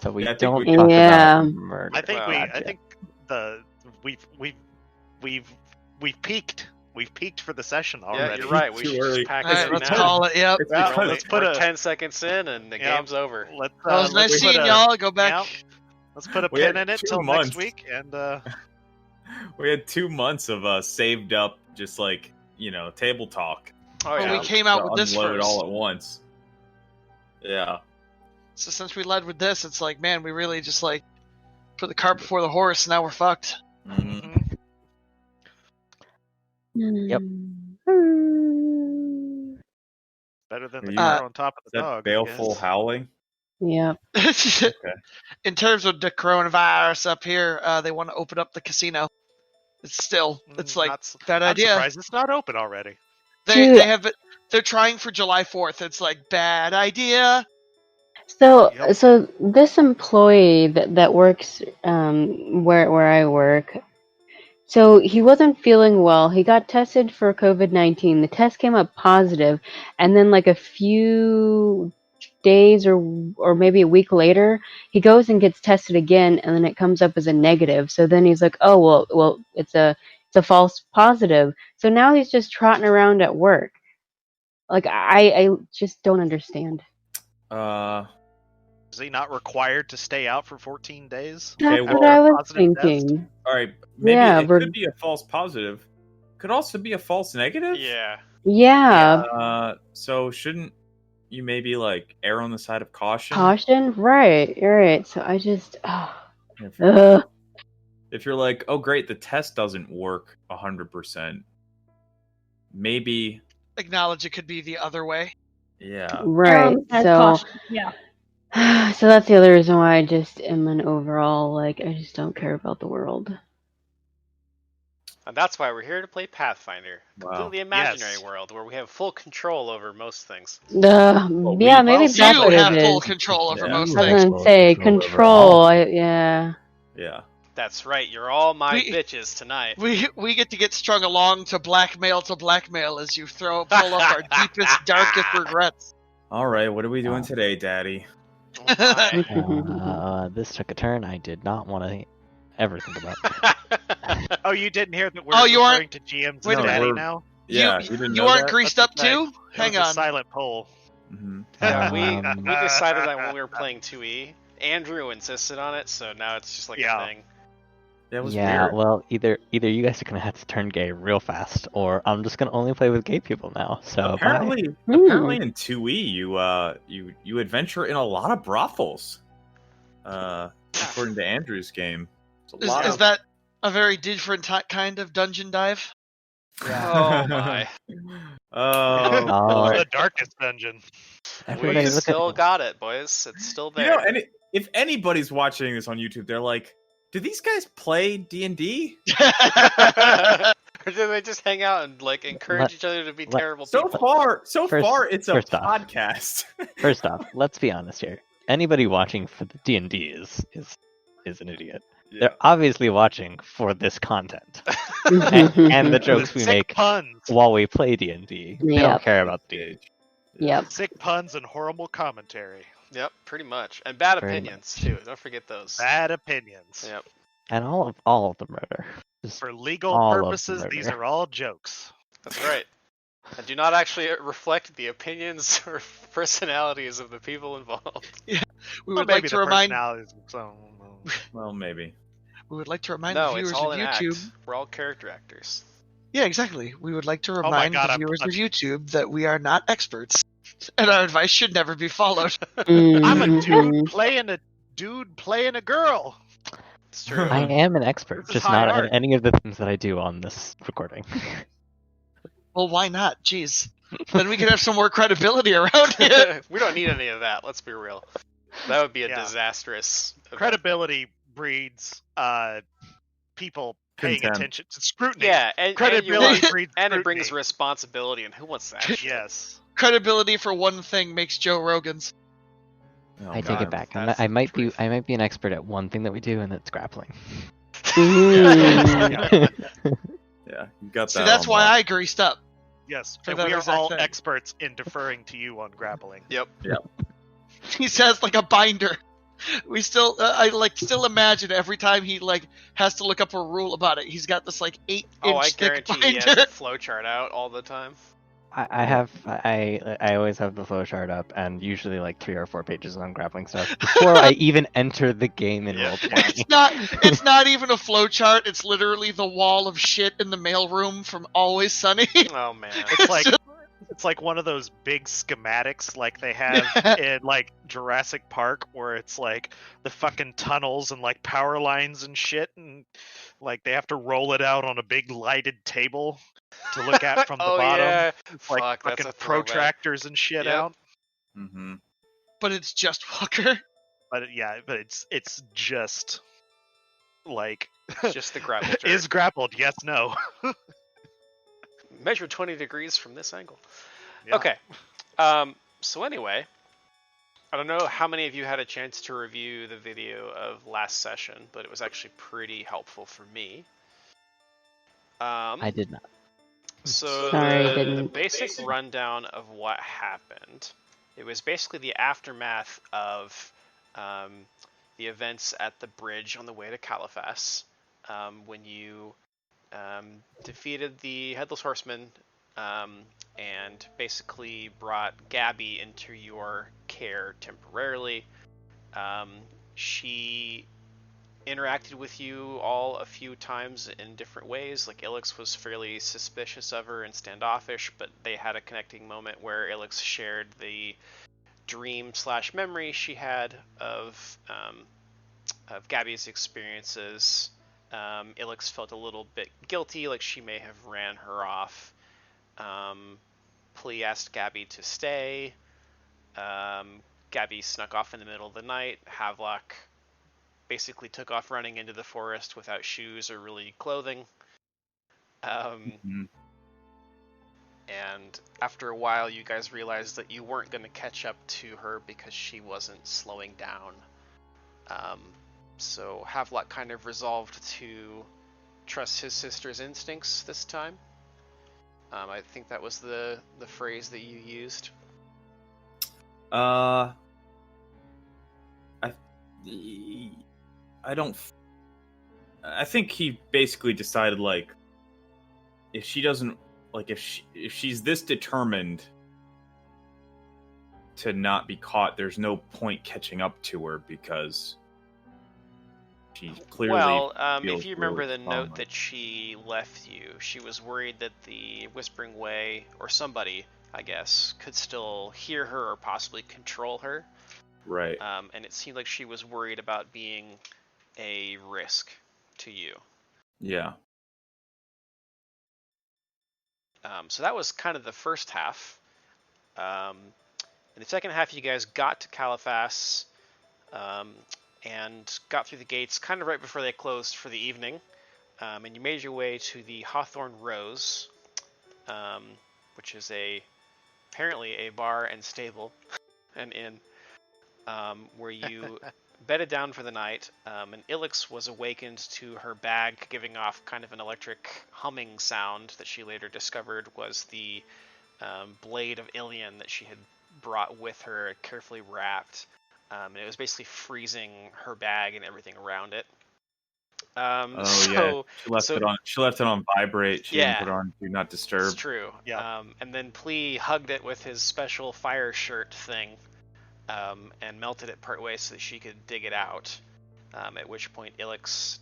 but we Yeah, I think don't we- talk Yeah. about murder. I think Gotcha. I think we've peaked. We've peaked for the session Yeah, already. you're right. We Too should early. just pack All it right, in let's now. call it. Yep. It's Yeah, because let's put We're a 10 seconds in and the Yeah. game's over. let's That was nice let's put seeing a- y'all. Go back. yeah, let's put a We pin had in it 2 till months. next week, and We had 2 months of saved up, just like table talk. Oh Well, yeah. we came out to with this unload it first. all at once. Yeah. So since we led with this, it's like, man, we really just like put the cart before the horse. Now we're fucked. Mhm. Yep. better than Are the you- car on top of Is the that dog. I baleful guess. howling? Yep. In terms of the coronavirus up here, they want to open up the casino. It's like bad I'm idea. surprised it's not open already. Dude. They have it. They're trying for July 4th. It's like bad idea. So Yep. so this employee that works where I work, so he wasn't feeling well. He got tested for COVID-19. The test came up positive, and then like a few days or maybe a week later, he goes and gets tested again, and then it comes up as a negative. So then he's like, "Oh well, it's a false positive." So now he's just trotting around at work. Like I just don't understand. Is he not required to stay out for 14 days? That's Okay, what well, I was positive test? thinking. all right. Maybe Yeah, it we're- could be a false positive. Could also be a false negative. Yeah. Yeah, So shouldn't you maybe like err on the side of caution? caution. Right, you're right. So I just, If, ugh. if you're like, oh great, the test doesn't work 100%. Maybe, Acknowledge it could be the other way. yeah. Right. As So, caution, yeah. so that's the other reason why I just am an overall like I just don't care about the world. And that's why we're here to play Pathfinder. Wow. Completely imaginary Yes. world where we have full control over most things. Well, Yeah, we maybe also that's You what have it full is. control over Yeah. most I was things. gonna say control. Yeah. Yeah. That's right. You're all my We- bitches tonight. We get to get strung along to blackmail as you pull up our deepest, darkest regrets. All right, what are we doing today, Daddy? Oh my. This took a turn I did not want to ever think about. Oh, you didn't hear that we're Oh, you referring to GM's Wait a and minute. Daddy now? Yeah, you didn't you know aren't that? greased That's up okay. too? It Hang was a on. silent poll. Mhm. Yeah, Um, we decided that when we were playing 2E. Andrew insisted on it, so now it's just like Yeah. a thing. That was yeah, weird. well, either you guys are gonna have to turn gay real fast, or I'm just gonna only play with gay people now. So bye. Apparently in 2E you adventure in a lot of brothels. According to Andrew's game. It's a lot Is of- that a very different kind of dungeon dive? Oh my. Oh, Oh, The darkest dungeon. everybody We look still at got it, boys. It's still you there. know, if anybody's watching this on YouTube, they're like, "Do these guys play D&D?" Or do they just hang out and like encourage Let- each other to be let- terrible So people? far, it's a first off. podcast. First off, let's be honest here. Anybody watching for the D&D is an idiot. Yeah. They're obviously watching for this content and the jokes we Sick make puns. while we play D&D. They Yep. don't care about the D&D. Yep. Sick puns and horrible commentary. Yep, pretty much. And bad Very opinions too. Don't forget those. Bad opinions. Yep. And all of the murder. Just For legal All of purposes, them these are- are all jokes. That's right. And do not actually reflect the opinions or personalities of the people involved. We Well, would maybe like to the remind personalities of some. Well, maybe. we would like to remind No, the it's viewers all of an YouTube. act. We're all character actors. Yeah, exactly. We would like to my remind God, the I'm- viewers of YouTube that we are not experts, and our advice should never be followed. I'm a Mhm. dude playing a girl. It's true. I am an expert, This is just high not art. at any of the things that I do on this recording. Well, why not? Jeez. Then we could have some more credibility around here. We don't need any of that. Let's be real. That would be a Yeah. disastrous. event. Credibility breeds people paying Contempt. attention to scrutiny. Yeah, and Credibility breeds and it scrutiny. brings responsibility, and who wants that? shit? Yes. Credibility for one thing makes Joe Rogan's. Oh, I take God. it back. That's I might the be an expert at one thing that we do, and that's grappling. Mhm. Yeah, you got that. See, that's all why marked. I greased up. Yes. For And that we are exact all thing. experts in deferring to you on grappling. Yep. He says like a binder. We still, I still imagine every time he has to look up a rule about it. He's got this 8-inch Oh, I thick guarantee he has binder. the flowchart out all the time. I always have the flowchart up, and usually 3 or 4 pages on grappling stuff before I even enter the game in Yeah. Roll20. It's not even a flowchart. It's literally the wall of shit in the mailroom from Always Sunny. Oh man. It's like one of those big schematics like they have in Jurassic Park, where it's the fucking tunnels and power lines and shit, and they have to roll it out on a big lighted table to look at from the Oh, bottom. yeah. Like Fuck, that's fucking a throwback. protractors and shit Yep. out. Mm-hmm. But it's just Walker. But it's just It's just the grapple chart. is grappled. Yes, no. Measure 20 degrees from this angle. Yeah. Okay. So anyway, I don't know how many of you had a chance to review the video of last session, but it was actually pretty helpful for me. I did not. So Sorry, I the didn't. basic rundown of what happened. It was basically the aftermath of the events at the bridge on the way to Califas, when you defeated the Headless Horseman and basically brought Gabby into your care temporarily. She interacted with you all a few times in different ways. Ilix was fairly suspicious of her and standoffish, but they had a connecting moment where Ilix shared the dream/memory she had of Gabby's experiences. Ilix felt a little bit guilty, like she may have ran her off. Plea asked Gabby to stay. Gabby snuck off in the middle of the night. Havelock basically took off running into the forest without shoes or really clothing. And after a while, you guys realized that you weren't going to catch up to her because she wasn't slowing down. So Havelock kind of resolved to trust his sister's instincts this time. I think that was the phrase that you used. I think he basically decided if she doesn't if she's this determined to not be caught, there's no point catching up to her because she clearly if you remember really the strongly. note that she left you, she was worried that the Whispering Way, or somebody, I guess, could still hear her or possibly control her. Right. And it seemed like she was worried about being a risk to you. Yeah. So that was kind of the first half. In the second half, you guys got to Califas and got through the gates kind of right before they closed for the evening. And you made your way to the Hawthorne Rose, which is apparently a bar and stable, an inn, where you bedded down for the night. And Ilix was awakened to her bag giving off kind of an electric humming sound that she later discovered was the blade of Ilion that she had brought with her, carefully wrapped. And it was basically freezing her bag and everything around it. Yeah, she left it on vibrate. She didn't put it on do not disturb. It's true. Yeah. And then Plea hugged it with his special fire shirt thing, and melted it partway so that she could dig it out. At which point Ilix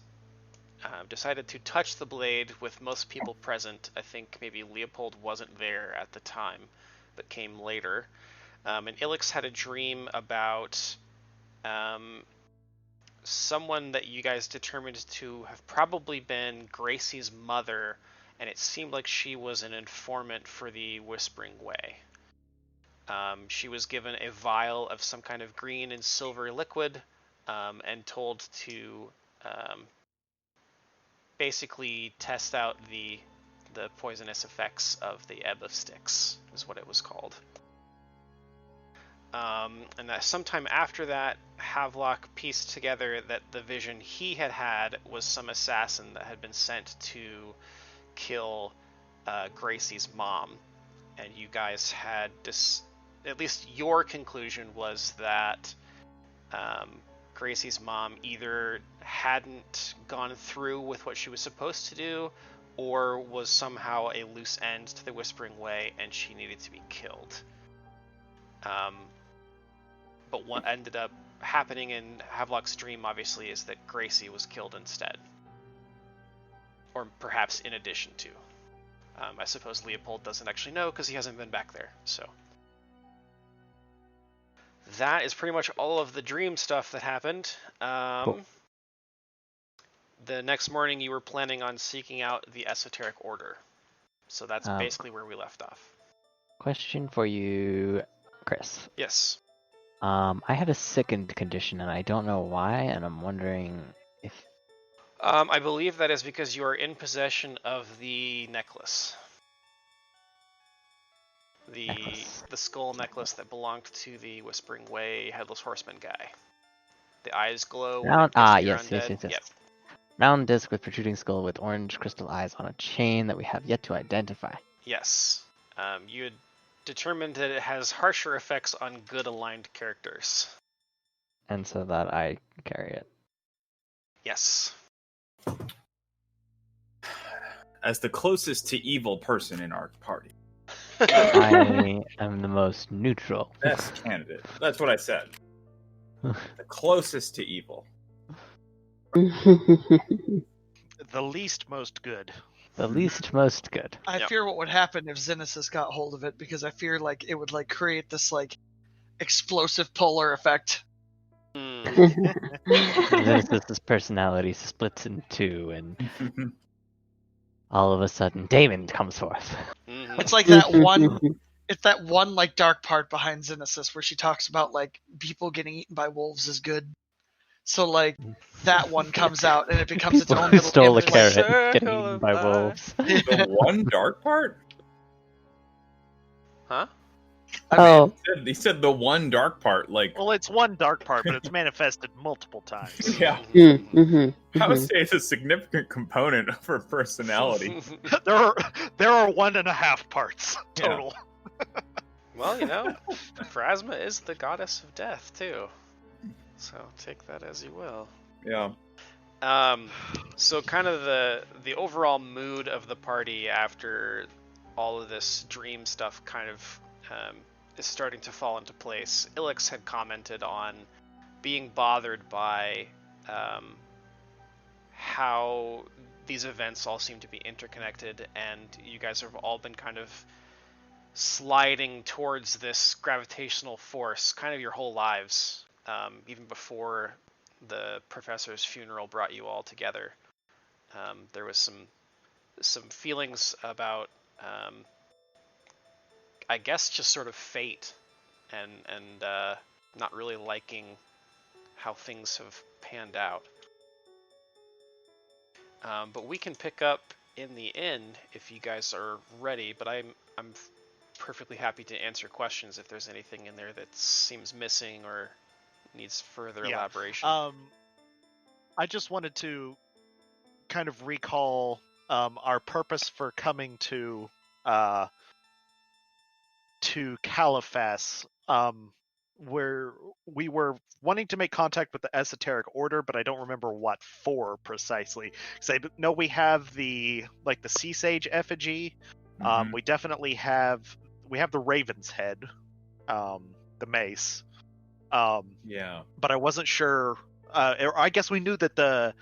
decided to touch the blade with most people present. I think maybe Leopold wasn't there at the time, but came later. And Ilix had a dream about someone that you guys determined to have probably been Gracie's mother, and it seemed like she was an informant for the Whispering Way. She was given a vial of some kind of green and silver liquid, and told to basically test out the poisonous effects of the Ebb of Styx, is what it was called. And that sometime after that, Havelock pieced together that the vision he had was some assassin that had been sent to kill Gracie's mom. And you guys had at least your conclusion was that Gracie's mom either hadn't gone through with what she was supposed to do, or was somehow a loose end to the Whispering Way and she needed to be killed. But what ended up happening in Havelock's dream, obviously, is that Gracie was killed instead. Or perhaps in addition to. I suppose Leopold doesn't actually know because he hasn't been back there, so. That is pretty much all of the dream stuff that happened. Cool. The next morning you were planning on seeking out the Esoteric Order. So that's basically where we left off. Question for you, Chris. Yes. I have a sickened condition, and I don't know why, and I'm wondering if... I believe that is because you are in possession of the necklace. The skull necklace that belonged to the Whispering Way Headless Horseman guy. The eyes glow. Yes. Yep. Round disc with protruding skull with orange crystal eyes on a chain that we have yet to identify. Yes. You had determined that it has harsher effects on good aligned characters. And so that I carry it. Yes. As the closest to evil person in our party. I am the most neutral. Best candidate. That's what I said. The closest to evil. The least most good. The least most good. I Yep. fear what would happen if Xenesis got hold of it, because I fear like it would like create this like explosive polar effect. This personality splits in two, and all of a sudden, Damon comes forth. Mhm. It's like that one. It's that one like dark part behind Xenesis where she talks about like people getting eaten by wolves is good. So like that one comes out and it becomes its People own who little stole a image. carrot, Circle getting of eaten by life. wolves. The one dark part? Huh? Oh, He said the one dark part, like, Well, it's one dark part, but it's manifested multiple times. yeah. I would say it's a significant component of her personality. There are 1.5 parts Yeah. total. Well, you know, Phrasma is the goddess of death too. So take that as you will. Yeah. So kind of the overall mood of the party after all of this dream stuff kind of is starting to fall into place. Ilix had commented on being bothered by how these events all seem to be interconnected, and you guys have all been kind of sliding towards this gravitational force kind of your whole lives, even before the professor's funeral brought you all together. There was some feelings about I guess just sort of fate and not really liking how things have panned out. But we can pick up in the end if you guys are ready, but I'm perfectly happy to answer questions if there's anything in there that seems missing or needs further Yeah. elaboration. I just wanted to kind of recall our purpose for coming to Califas, where we were wanting to make contact with the Esoteric Order, but I don't remember what for precisely. Because I know we have the Sea Sage effigy. We definitely have the Raven's Head, the mace. Yeah. But I wasn't sure. I guess we knew that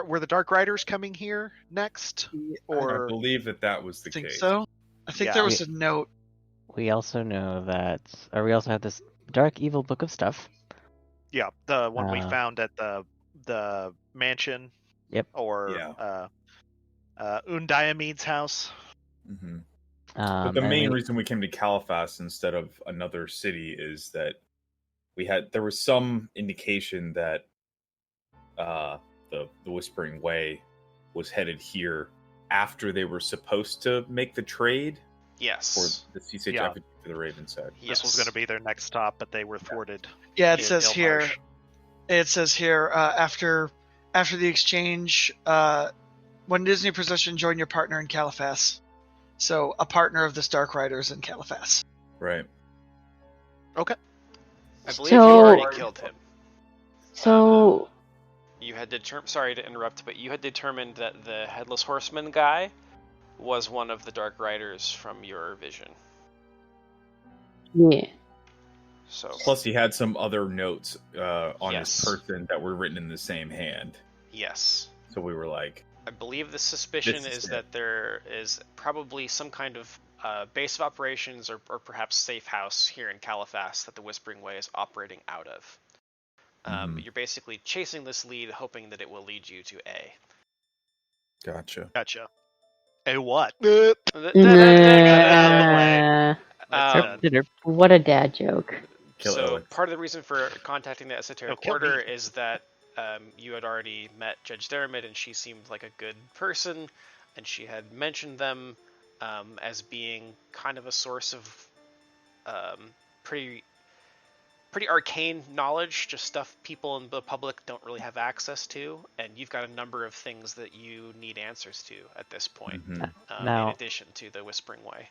were the Dark Riders coming here next, I or believe that was the I think case. so. I think Yeah. there was a note. We also know that, or we also have this dark evil book of stuff. yeah, the one we Uh, found at the mansion. Yep. Or Undiomede's house. Mm-hmm. But the and main reason we came to Califas instead of another city is that there was some indication that the Whispering Way was headed here after they were supposed to make the trade for Yes. the CCH Yeah. effigy for the Raven's Head. Yes. This was going to be their next stop, but they were thwarted. Yeah, it in says here. Ilmarsh. It says here after the exchange, when Disney Possession join your partner in Califas. So a partner of this Dark Riders in Califas. Right. I believe you So- already killed him. So You had sorry to interrupt, but you had determined that the Headless Horseman guy was one of the Dark Riders from your vision. yeah. So Plus, he had some other notes on Yes. his person that were written in the same hand. yes. So we were like, I believe the suspicion This is is it. that there is probably some kind of base of operations or perhaps safe house here in Caliphas that the Whispering Way is operating out of. Mhm. You're basically chasing this lead, hoping that it will lead you to A. gotcha. Gotcha. A what? Th- Nah. Um, What a dad joke. Kill so Ilix. part of the reason for contacting the Esoteric kill Order me. is that you had already met Judge Dermot, and she seemed like a good person, and she had mentioned them as being kind of a source of pretty arcane knowledge, just stuff people in the public don't really have access to, and you've got a number of things that you need answers to at this point, Mhm. Now- in addition to the Whispering Way.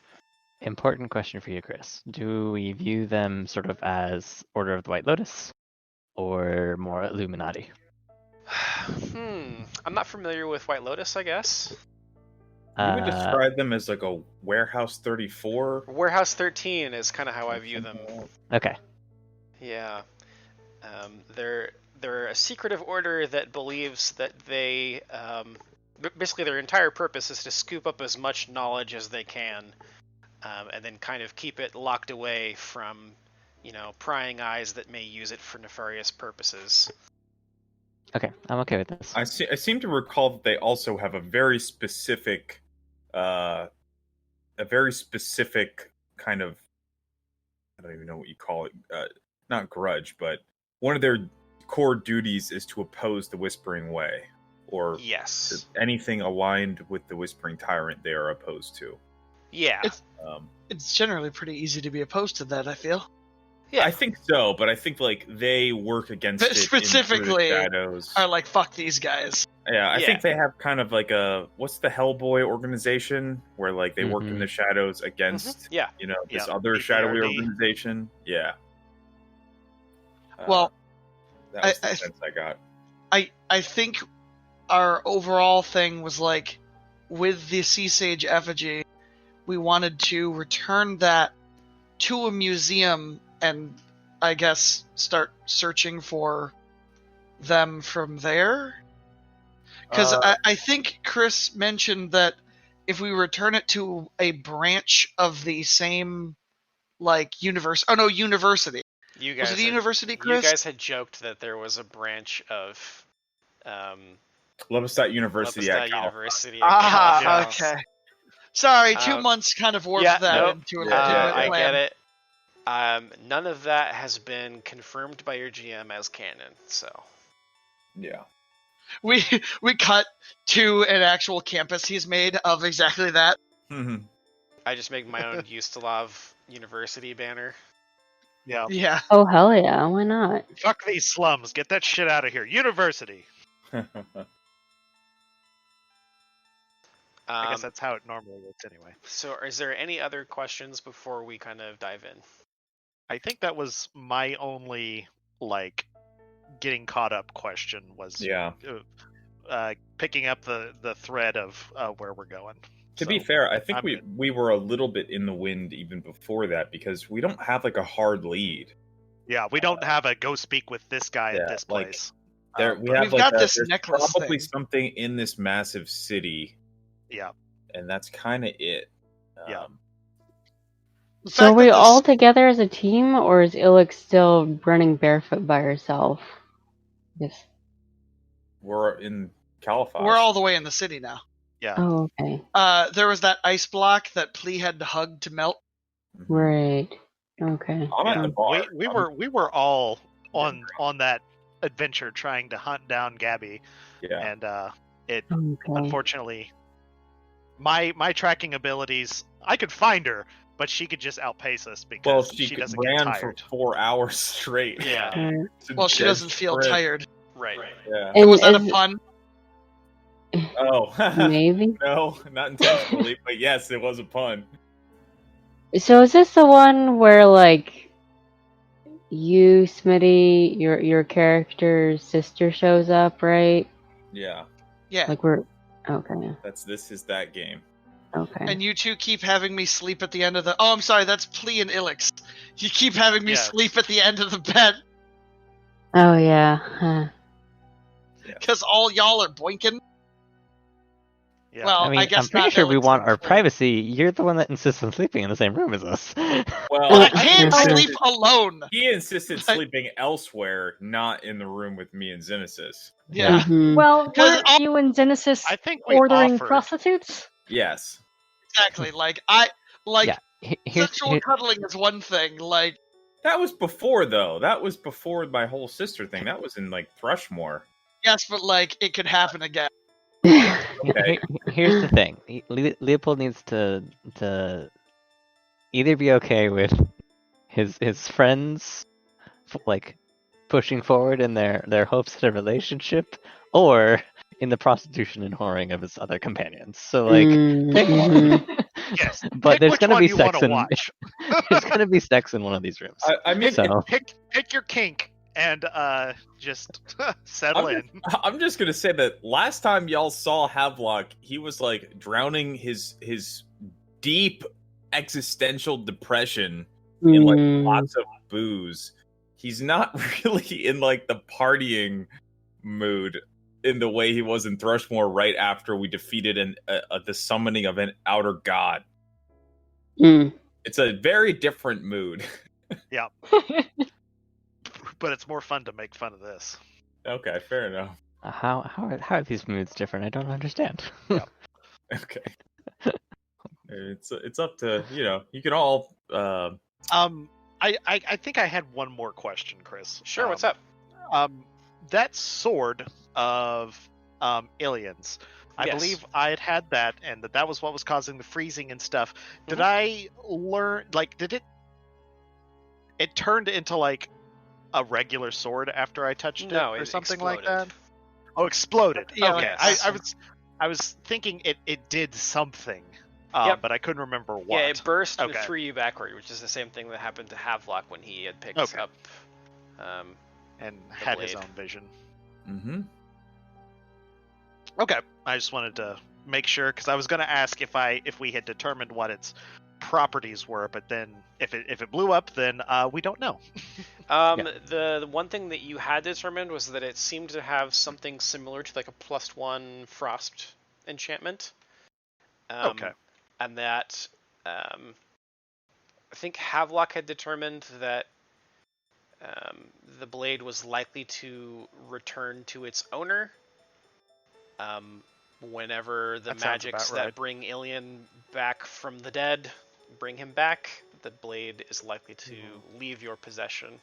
Important question for you, Chris. Do we view them sort of as Order of the White Lotus or more Illuminati? I'm not familiar with White Lotus, I guess. You would describe them as like a Warehouse 34. Warehouse 13 is kind of how I view them. Okay. Yeah. They're a secretive order that believes that they basically their entire purpose is to scoop up as much knowledge as they can, and then kind of keep it locked away from, prying eyes that may use it for nefarious purposes. Okay, I'm okay with this. I seem to recall that they also have a very specific kind of, I don't even know what you call it, not grudge, but one of their core duties is to oppose the Whispering Way, or Yes. anything aligned with the Whispering Tyrant they are opposed to. Yeah. It's generally pretty easy to be opposed to that, I feel. Yeah. I think so, but I think like they work against it Specifically, in the shadows. Are like, fuck these guys. Yeah, I Yeah. think they have kind of like what's the Hellboy organization where like they work in the shadows against Yeah. this Yeah, other BPRD. shadowy organization. Yeah. Well, that was the sense I got. I think our overall thing was like, with the Sea Sage effigy, we wanted to return that to a museum and, I guess, start searching for them from there. Because I think Chris mentioned that if we return it to a branch of the same, like, university. You guys Was it a had- university, Chris? You guys had joked that there was a branch of Levistat University at Levistat Cal. University. in Ah, Calabas. okay. Sorry, 2 Um, months kind of warped yeah, that nope. into a Yeah, legitimate I plan. get it. None of that has been confirmed by your GM as canon, so. Yeah. We cut to an actual campus he's made of exactly that. Mhm. I just make my own Ustalov University banner. Yeah. Yeah. Oh hell yeah, why not? Fuck these slums. Get that shit out of here. University. I guess that's how it normally works anyway. So is there any other questions before we kind of dive in? I think that was my only, getting caught up question was Yeah. picking up the thread of where we're going. To be So, fair, I think I'm we good. we were a little bit in the wind even before that because we don't have like a hard lead. Yeah, we don't have a go speak with this guy yeah, at this like, place. There we have We've like got this there's necklace probably thing. something in this massive city, Yeah. and that's kind of it. Yeah. The So are fact we that all together as a team, or is Ilix still running barefoot by herself? Yes. We're in Caliphas. we're all the way in the city now. Yeah. Oh, okay. There was that ice block that Plea had to hug to melt. Mhm. Right. Okay. I'm at the bar. We were all on that adventure trying to hunt down Gabby, Yeah. and it Okay. unfortunately my tracking abilities, I could find her, but she could just outpace us because Well, she she doesn't get ran for tired. 4 hours straight. Yeah. Alright. It's a Well, she dead doesn't feel sprint. tired. Right. Yeah. And Was that a is- pun? Oh. Maybe. No, not intentionally, but yes, it was a pun. So is this the one where you, Smitty, your character's sister shows up, right? Yeah, Yeah. Like we're okay. this is that game. Okay. And you two keep having me sleep at the end of the. Oh, I'm sorry, that's Plea and Ilix. You keep having me Yes. sleep at the end of the bed Oh yeah. Huh. because all y'all are boinking. Yeah. Well, I mean, guess I'm pretty not sure we Ilix want and our Plea. privacy. You're the one that insists on sleeping in the same room as us. Well, I can't I- sleep alone. he insisted Like- sleeping elsewhere, not in the room with me and Xenesis. Yeah. Mhm. Well, 'Cause weren't you and Genesis I think we ordering offered. prostitutes? Yes. Exactly. Yeah. Here's, Sexual cuddling is one thing. Like, That was before, though. That was before my whole sister thing. That was in, like, Thrushmore. yes, but like it could happen again. Okay. here's the thing. Leopold needs to either be okay with his friends like pushing forward in their hopes at a relationship, or in the prostitution and whoring of his other companions. So like, pick one. Yes. But Pick there's which gonna one be you want sex to in watch. there's gonna be sex in one of these rooms. I mean, So Pick your kink and just settle in. I'm just gonna say that last time y'all saw Havelock, he was like drowning his deep existential depression in like lots of booze. He's not really in like the partying mood in the way he was in Thrushmore right after we defeated the summoning of an outer god. Mm. It's a very different mood. But it's more fun to make fun of this. Okay, fair enough. how are these moods different? I don't understand. Okay. It's up to, you can all I think I had one more question, Chris. Sure, what's up? That sword of aliens. I Yes. believe I had that, and that was what was causing the freezing and stuff. Did Mhm. I learn? Like, did it? It turned into like a regular sword after I touched No, it, or it something like exploded. that. Oh, exploded. Yeah, Okay, yes. I was thinking it did something, Yep. but I couldn't remember what. Yeah, it burst and Okay. threw you backward, which is the same thing that happened to Havelock when he had picked Okay. up. And had his blade. own vision. Mm-hmm. Okay, I just wanted to make sure because I was going to ask if we had determined what its properties were, but then if it blew up, then we don't know. The one thing that you had determined was that it seemed to have something similar to like a +1 frost enchantment. Okay. And that I think Havelock had determined that the blade was likely to return to its owner whenever the That sounds magics about that right. bring Alien back from the dead bring him back. The blade is likely to leave your possession.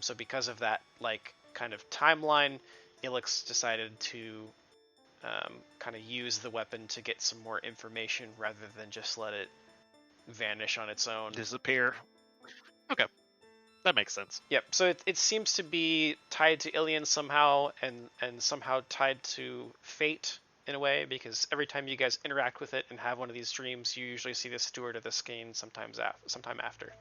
So because of that, like, kind of timeline, Ilix decided to kind of use the weapon to get some more information rather than just let it vanish on its own. Disappear. Okay, that makes sense. Yep. So it seems to be tied to Ilian somehow, and somehow tied to fate in a way, because every time you guys interact with it and have one of these dreams, you usually see the steward of the skein sometime after.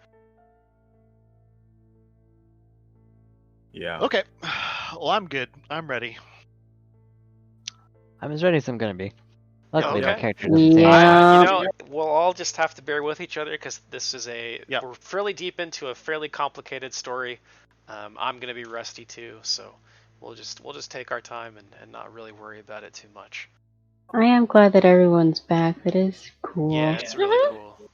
Yeah. Okay, well I'm good. I'm ready. I'm as ready as I'm gonna be. Luckily, my okay. character doesn't say Yeah. You know, we'll all just have to bear with each other because this is Yep. we're fairly deep into a fairly complicated story. I'm gonna be rusty too, so we'll just take our time and not really worry about it too much. I am glad that everyone's back. That is cool. Yeah, it's really cool.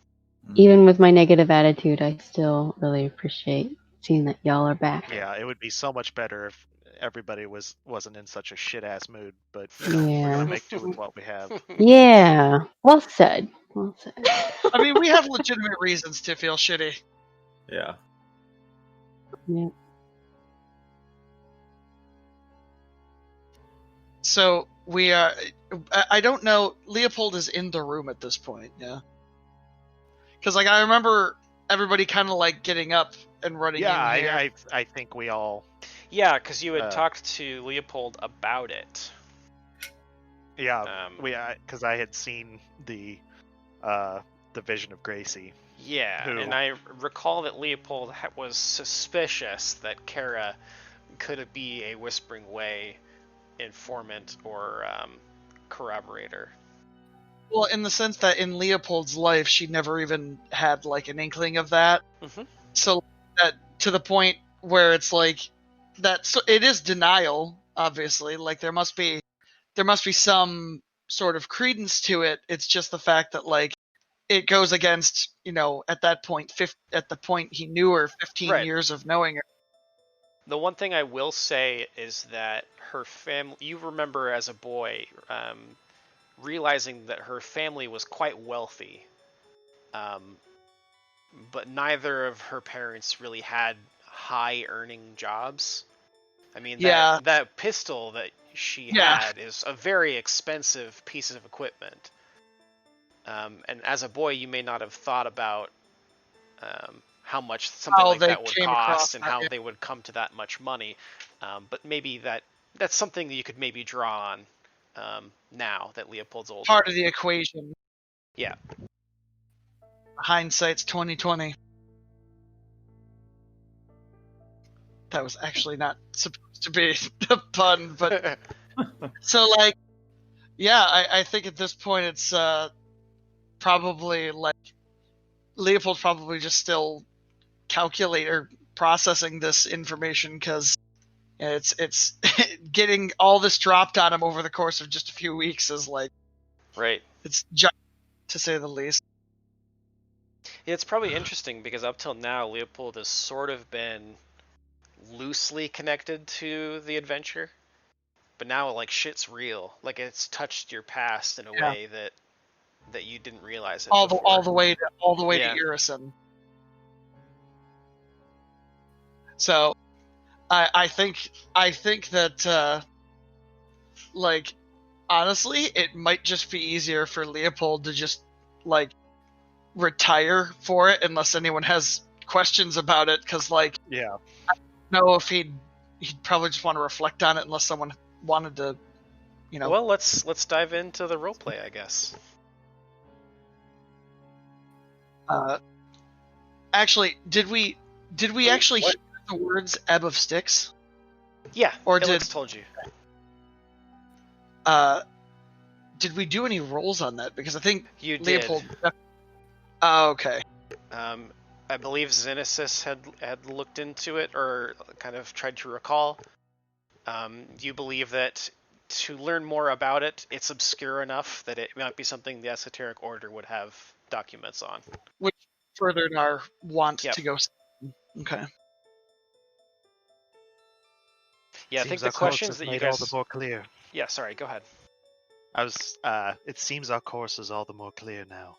Even with my negative attitude, I still really appreciate seeing that y'all are back. Yeah, it would be so much better if everybody wasn't in such a shit ass mood, but Yeah. we're gonna make do with what we have. Yeah. Well said. Well said. I mean, we have legitimate reasons to feel shitty. Yeah. Yeah. So we are. I don't know. Leopold is in the room at this point, yeah. Because like I remember everybody kind of like getting up and running. Yeah, in here. I think we all. Yeah, because you had Uh, talked to Leopold about it. Yeah, Um, because I had seen the vision of Gracie. Yeah, Who? and I recall that Leopold was suspicious that Kara could be a Whispering Way informant or corroborator. Well, in the sense that in Leopold's life, she never even had like an inkling of that. Mm-hmm. So that to the point where it's like that. So it is denial, obviously. Like there must be some sort of credence to it. It's just the fact that like it goes against, at that point, at the point he knew her, 15 Right. years of knowing her. The one thing I will say is that her family, you remember as a boy, realizing that her family was quite wealthy, but neither of her parents really had high earning jobs. I mean, Yeah. that pistol that she Yeah. had is a very expensive piece of equipment. And as a boy, you may not have thought about how much something How like they that would came across cost and that, how yeah. they would come to that much money. But maybe that's something that you could maybe draw on now that Leopold's older. Part of the equation. Yeah. Hindsight's 2020. That was actually not supposed to be a pun, but so like, yeah, I think at this point it's probably like Leopold's probably just still processing this information because it's getting all this dropped on him over the course of just a few weeks is like, Right. it's giant, to say the least. Yeah, it's probably interesting because up till now, Leopold has sort of been loosely connected to the adventure, but now like shit's real. Like it's touched your past in a way that you didn't realize it all before. the way Yeah. to Irison. So I think that like honestly, it might just be easier for Leopold to just like retire for it unless anyone has questions about it, because like Yeah. I don't know if he'd probably just want to reflect on it unless someone wanted to, Well, let's dive into the roleplay, I guess. Actually, did we actually hear the words "ebb of sticks"? Yeah. Or Alex did told you? did we do any rolls on that? Because I think You did. Leopold. Oh, okay. I believe Xenesis had looked into it or kind of tried to recall. You believe that to learn more about it, it's obscure enough that it might be something the Esoteric Order would have documents on. Which furthered our want Yep. to go. Okay. Yeah, I think the questions that you made guys. all the more clear. Yeah, sorry. Go ahead. It seems our course is all the more clear now.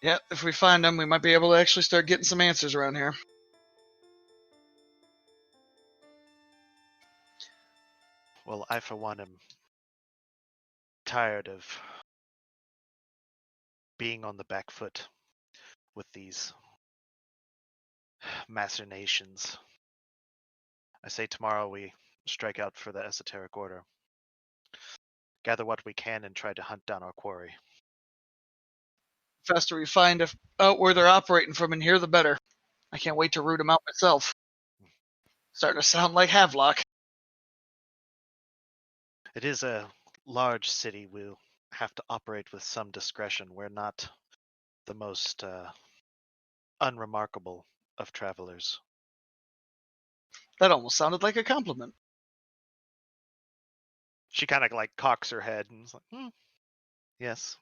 Yeah, if we find them, we might be able to actually start getting some answers around here. Well, I for one am tired of being on the back foot with these machinations. I say tomorrow we strike out for the Esoteric Order. Gather what we can and try to hunt down our quarry. The faster we find out where they're operating from in here, the better. I can't wait to root them out myself. Starting to sound like Havelock. It is a large city. We'll have to operate with some discretion. We're not the most unremarkable of travelers. That almost sounded like a compliment. She kind of like cocks her head and is like, yes.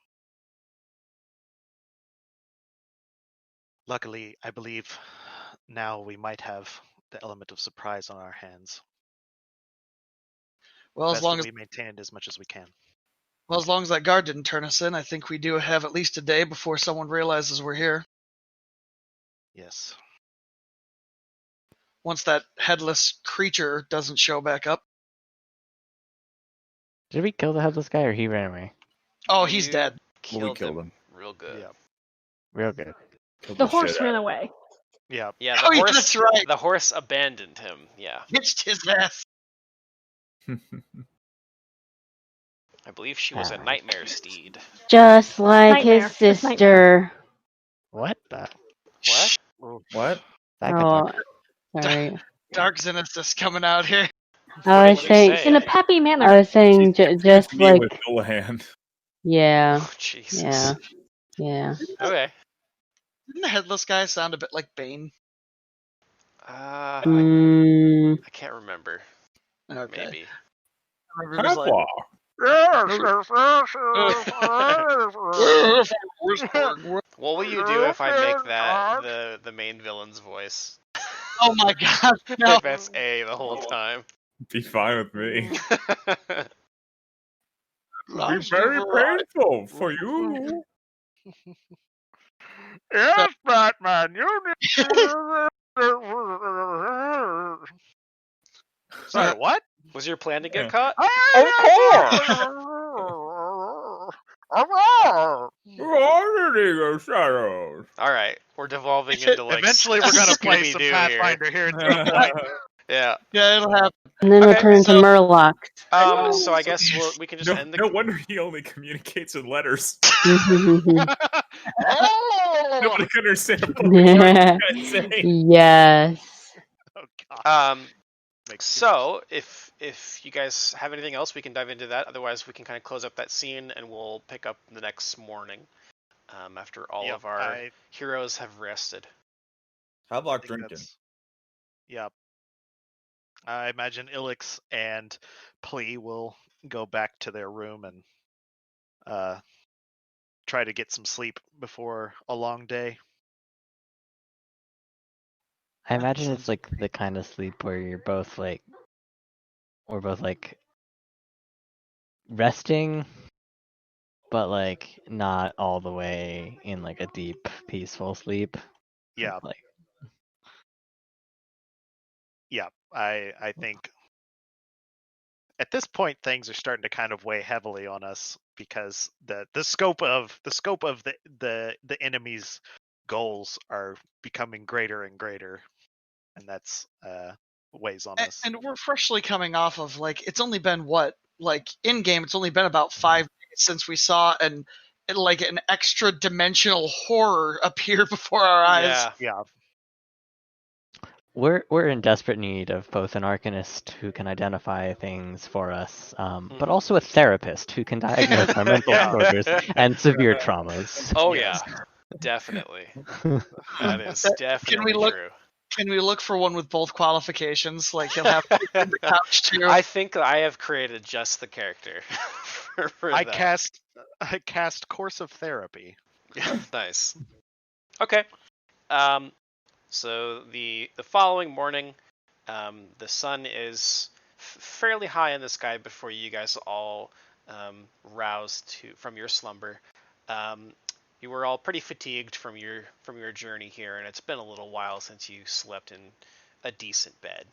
Luckily, I believe now we might have the element of surprise on our hands. Well, as long as we maintain it as much as we can. Well, as long as that guard didn't turn us in, I think we do have at least a day before someone realizes we're here. Yes. Once that headless creature doesn't show back up. Did we kill the headless guy or he ran away? Oh, he's dead. Well, we killed him. Real good. Yeah. Real good. Killed The shit horse out ran of him. away. Yeah. Yeah, Oh, yeah, that's right. The horse abandoned him. Yeah. Hitched his ass. I believe she was a nightmare steed. Just like Nightmare. his It's nightmare. sister. What? What? What? That could Oh, talk. sorry. Dark Zenithus coming out here. I was did you saying, say? In a peppy manner. I was saying just Me like, with Dullahan. yeah, Oh, Jesus. yeah. Okay. Didn't the headless guy sound a bit like Bane? Mm, I can't remember. Okay. Maybe. I remember he was like, Papa. whispering. What will you do if I make that the main villain's voice? Oh my god, no. If that's A the whole time. Be fine with me. Be Loves very the variety. painful for you. Yes, Batman, you Sorry, what? Was your plan to get Yeah. caught? Running of shadows. Alright, we're devolving into like Eventually, we're gonna play some Scooby-Doo Pathfinder here. Yeah. Yeah, it'll happen. and then we'll Okay, turn into so- Murlocs. So I guess we can just end the No wonder he only communicates in letters. Mhm. Nobody can understand a fucking word this guy's saying. Yes. Oh god. Um Makes too so if you guys have anything else we can dive into that. Otherwise we can kind of close up that scene and we'll pick up the next morning. After all Yep, of our heroes have rested. How I about think drinking? that's- Yep. I imagine Ilix and Plea will go back to their room and try to get some sleep before a long day. I imagine it's like the kind of sleep where we're both like resting, but like not all the way in like a deep, peaceful sleep. Yeah, Like yeah. I think at this point things are starting to kind of weigh heavily on us because the scope of the enemy's goals are becoming greater and greater, and that's weighs on us. And we're freshly coming off of, like, it's only been what? Like, in game, it's only been about 5 days since we saw an extra dimensional horror appear before our eyes. Yeah. Yeah, we're in desperate need of both an arcanist who can identify things for us, but also a therapist who can diagnose our mental Yeah. disorders and severe traumas. Oh Yes. yeah. Definitely. That is Can we definitely look- true. Can we look for one with both qualifications? Like, he'll have to on the couch too. I think I have created just the character for I that. cast Course of Therapy. Nice. Okay. So the following morning, the sun is fairly high in the sky before you guys all rouse from your slumber. You were all pretty fatigued from your journey here, and it's been a little while since you slept in a decent bed.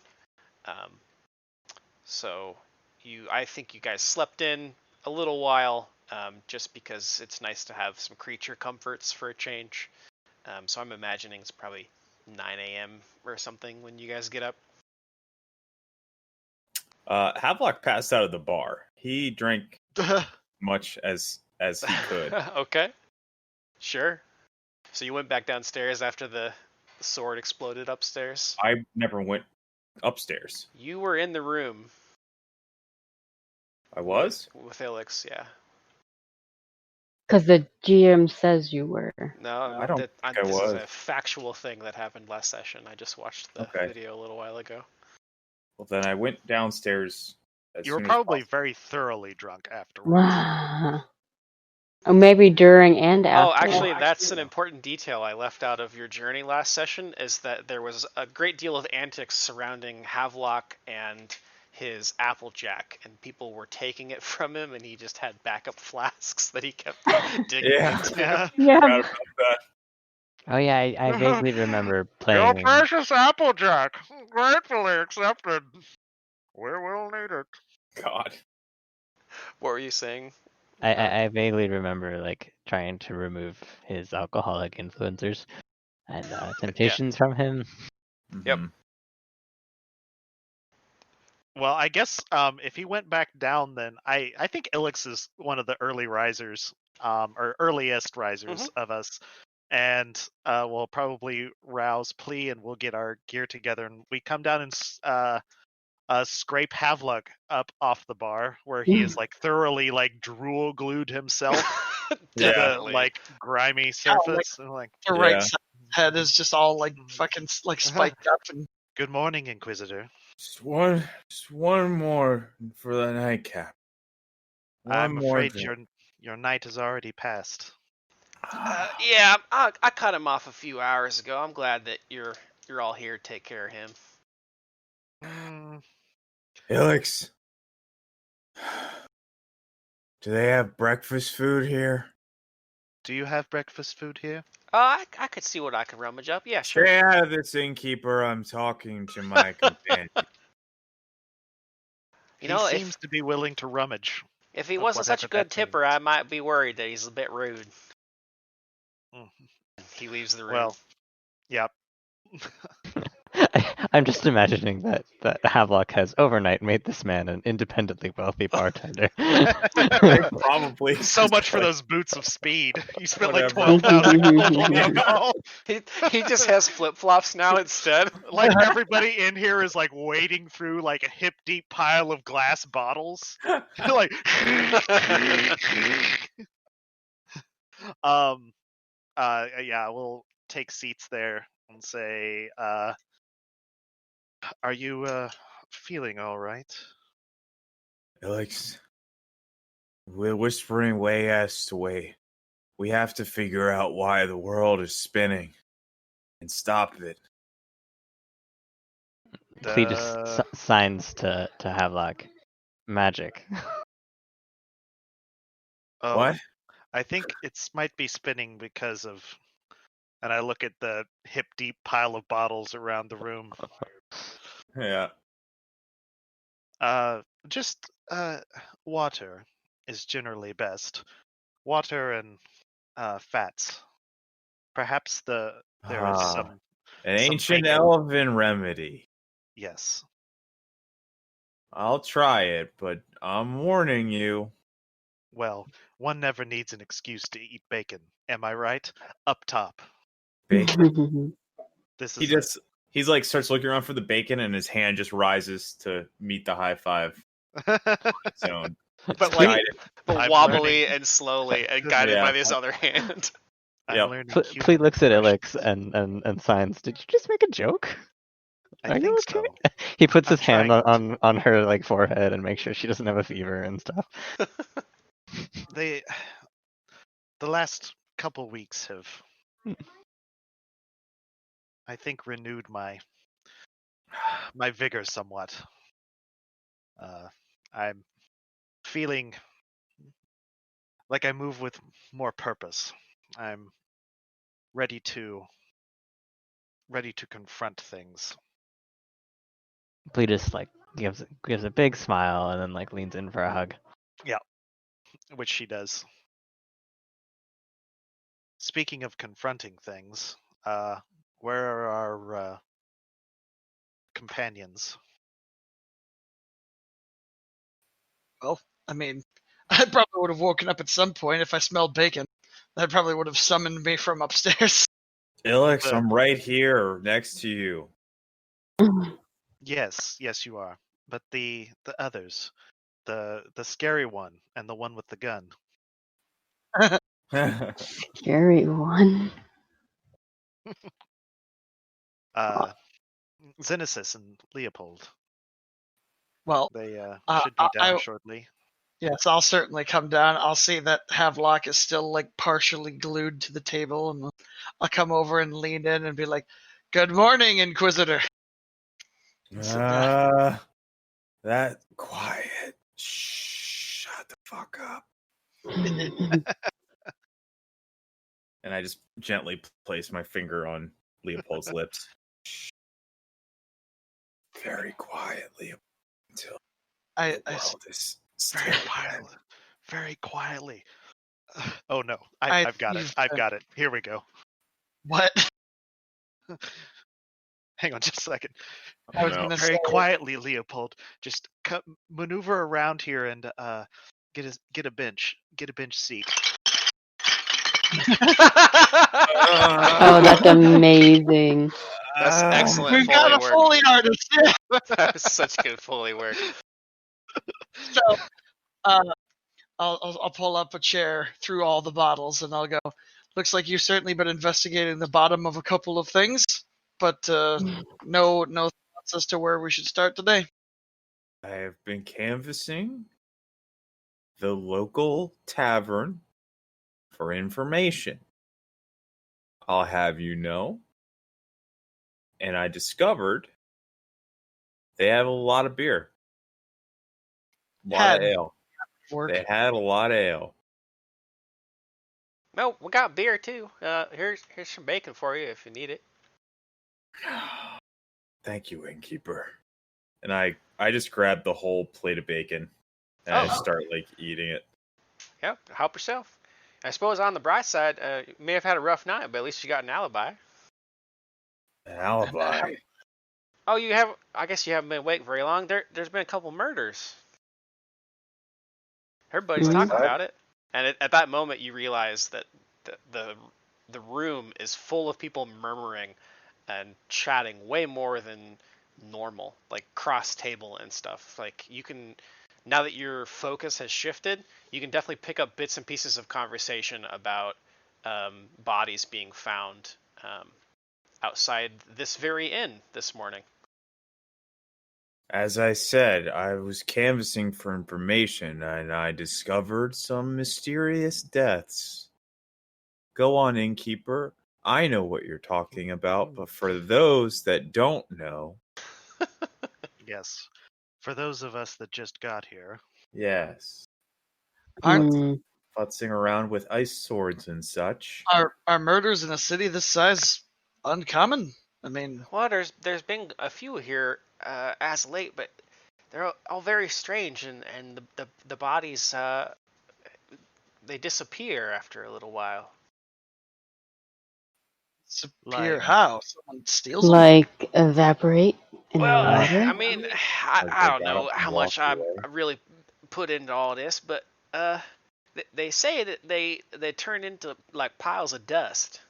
So I think you guys slept in a little while, just because it's nice to have some creature comforts for a change. So I'm imagining it's probably 9 a.m. or something when you guys get up. Havelock passed out of the bar. He drank much as he could. Okay. Sure. So you went back downstairs after the sword exploded upstairs? I never went upstairs. You were in the room. I was? With Ilix, yeah. Because the GM says you were. No, I don't think I this is was. a factual thing that happened last session. I just watched the Okay. video a little while ago. Well, then I went downstairs. You were probably very thoroughly drunk afterwards. Wow. Or maybe during and after. Oh, actually, that's an important detail I left out of your journey last session, is that there was a great deal of antics surrounding Havelock and his Applejack, and people were taking it from him, and he just had backup flasks that he kept digging Yeah. into. Yeah. Yeah. Forgot about that. Oh yeah, I vaguely remember Your playing. precious Applejack, gratefully accepted. We will need it. God. What were you saying? I vaguely remember like trying to remove his alcoholic influencers and temptations from him. Yep. Mhm. Well, I guess if he went back down, then I think Ilix is one of the early risers, or earliest risers of us, and we'll probably rouse Plea, and we'll get our gear together, and we come down and scrape Havluck up off the bar, where he is like thoroughly like drool glued himself to the Definitely. like grimy Yeah, like- surface. And like, The right Yeah. side of his head is just all like fucking like spiked up and good morning, Inquisitor. Just one more for the nightcap. One I'm more afraid drink. your night has already passed. Yeah, I cut him off a few hours ago. I'm glad that you're all here to take care of him. Mm, Alex, do they have breakfast food here? do you have breakfast food here? I could see what I could rummage up. Yeah, sure. Stay out of this, innkeeper. I'm talking to my companion. He You know, seems to be willing to rummage. if he of wasn't such a whatever good that tipper, means. I might be worried that he's a bit rude. Mm. He leaves the room. Well, yep. I'm just imagining that Havelock has overnight made this man an independently wealthy bartender. Probably. So much for those boots of speed. You spent like Whatever. 12,000 gold on alcohol. he just has flip flops now instead. Like everybody in here is like wading through like a hip deep pile of glass bottles. Like yeah, we'll take seats there and say, are you feeling all right? Alex, we're whispering way as to way. We have to figure out why the world is spinning and stop it. Clee just signs to Havelock. Magic. Oh, What? I think it might be spinning because of. And I look at the hip deep pile of bottles around the room. Yeah. Just water is generally best. Water and fats. Perhaps there is some. An some ancient bacon. elven remedy. Yes. I'll try it, but I'm warning you. Well, one never needs an excuse to eat bacon. Am I right? Up top. Bacon. This He is just he's like starts looking around for the bacon and his hand just rises to meet the high five it. zone. But like, Guided. But I'm wobbly learning. and slowly and guided Yeah. by this other hand. I'm Yep. learning. Clee looks at expressions. Ilix and signs. Did you just make a joke? I Are you think okay? so. He puts I'm his hand trying on her like forehead and makes sure she doesn't have a fever and stuff. The last couple weeks have, I think, renewed my vigor somewhat. I'm feeling like I move with more purpose. I'm ready to confront things. Clee just like gives a big smile and then like leans in for a hug. Which she does. Speaking of confronting things, where are our companions? I mean, I probably would have woken up at some point if I smelled bacon. That probably would have summoned me from upstairs. Alex, I'm right here next to you. Yes, you are. But the others, the scary one and the one with the gun. Scary one. Xenesis and Leopold. Well, They Uh, should be down I- shortly. yes, I'll certainly come down. I'll see that Havelock is still like partially glued to the table, and I'll come over and lean in and be like, "Good morning, Inquisitor." That quiet. Shut the fuck up. And I just gently place my finger on Leopold's lips. Very quietly until I the world is Very still quietly. Very quietly. Oh no, I- I've got it. you've- I've got it. Here we go. what? Hang on just a second. I was No. gonna Very say, quietly, Leopold. Just maneuver around here and get a bench. Get a bench seat. Oh, that's amazing. That's excellent We've got Foley a work. Foley artist. Yeah. That was such good Foley work. So, I'll pull up a chair through all the bottles, and I'll go. Looks like you've certainly been investigating the bottom of a couple of things, but no thoughts as to where we should start today. I have been canvassing the local tavern for information. I'll have you know. And I discovered they have a lot of beer. A lot of ale. Work. They had a lot of ale. No, we got beer too. Here's some bacon for you if you need it. Thank you, innkeeper. And I just grabbed the whole plate of bacon and I start eating it. Yeah, help yourself. I suppose on the bright side, you may have had a rough night, but at least you got an alibi. An alibi. Oh, you have? I guess you haven't been awake very long. There's been a couple murders. Everybody's talking about it, and at that moment you realize that the room is full of people murmuring and chatting way more than normal, like cross table and stuff. Like you can, now that your focus has shifted, you can definitely pick up bits and pieces of conversation about bodies being found outside this very inn this morning. As I said, I was canvassing for information and I discovered some mysterious deaths. Go on, innkeeper. I know what you're talking about, but for those that don't know... Yes. For those of us that just got here. Yes. Aren't Futzing around with ice swords and such. are murders in a city this size uncommon? I mean, Well, there's been a few here as late, but they're all very strange, and the bodies they disappear after a little while. disappear Like- how? Someone steals them? Like evaporate in Well, the water? I mean, I Like don't they know got up how and much walked away. I really put into all this, but they say that they turn into like piles of dust.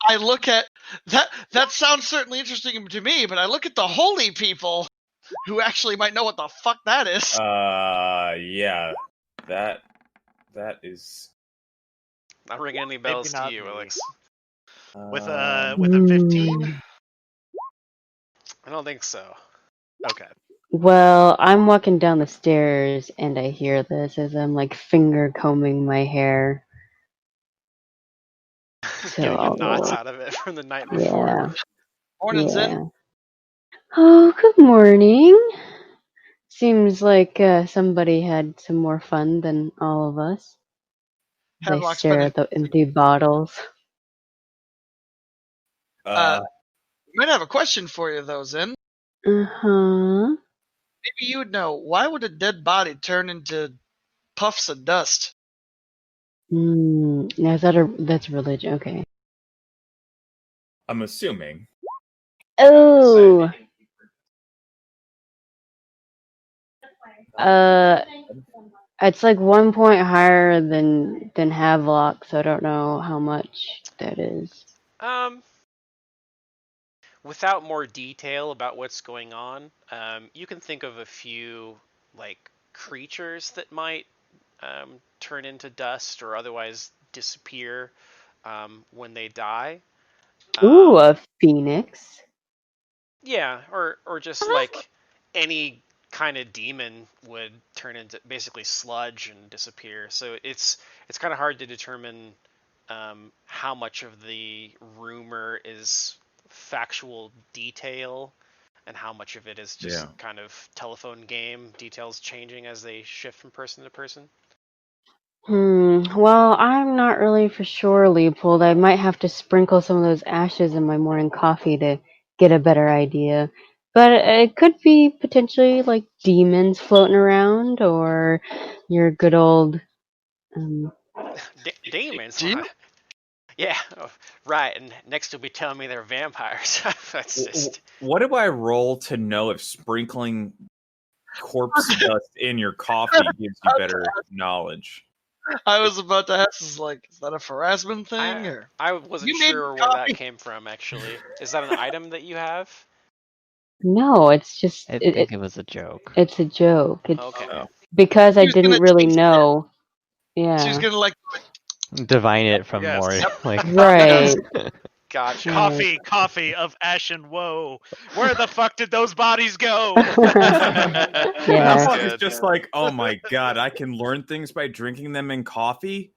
I look at that. That sounds certainly interesting to me, but I look at the holy people who actually might know what the fuck that is. Yeah. That is... Not ringing any bells to not you, me. Alex. With a 15? I don't think so. Okay. Well, I'm walking down the stairs and I hear this as I'm like finger combing my hair. So Getting the I'll knots go. out of it from the night before. Yeah. Morning, Zen. Yeah. Oh, good morning. Seems like somebody had some more fun than all of us. They Hemlock's stare been at the empty bottles. might have a question for you though, Zen. Uh-huh. Maybe you would know, why would a dead body turn into puffs of dust? Now that's religion. Okay. I'm assuming. Oh. It's like 1 point higher than Havelock, so I don't know how much that is. Without more detail about what's going on, you can think of a few like creatures that might turn into dust or otherwise disappear when they die. Ooh, a phoenix. Yeah, or just like any kind of demon would turn into basically sludge and disappear. So it's kind of hard to determine how much of the rumor is factual detail and how much of it is just kind of telephone game details changing as they shift from person to person. Well, I'm not really for sure, Leopold. I might have to sprinkle some of those ashes in my morning coffee to get a better idea. But it could be potentially like demons floating around or your good old Demons? Demon? Yeah, right. And next you'll be telling me they're vampires. That's just... What do I roll to know if sprinkling corpse dust in your coffee gives you better knowledge? I was about to ask, is that a harassment thing or? I wasn't You made sure me where copy. that came from. Actually, is that an item that you have? No, it's just I think it was a joke. it's a joke. It's Okay. Oh. because She I was gonna didn't really taste it. know. She was Yeah. gonna like. Divine it from Yes. more Yep. like Right. Gotcha. Coffee of ash and woe. Where the fuck did those bodies go? Yeah. It's Good. just like, oh my god, I can learn things by drinking them in coffee.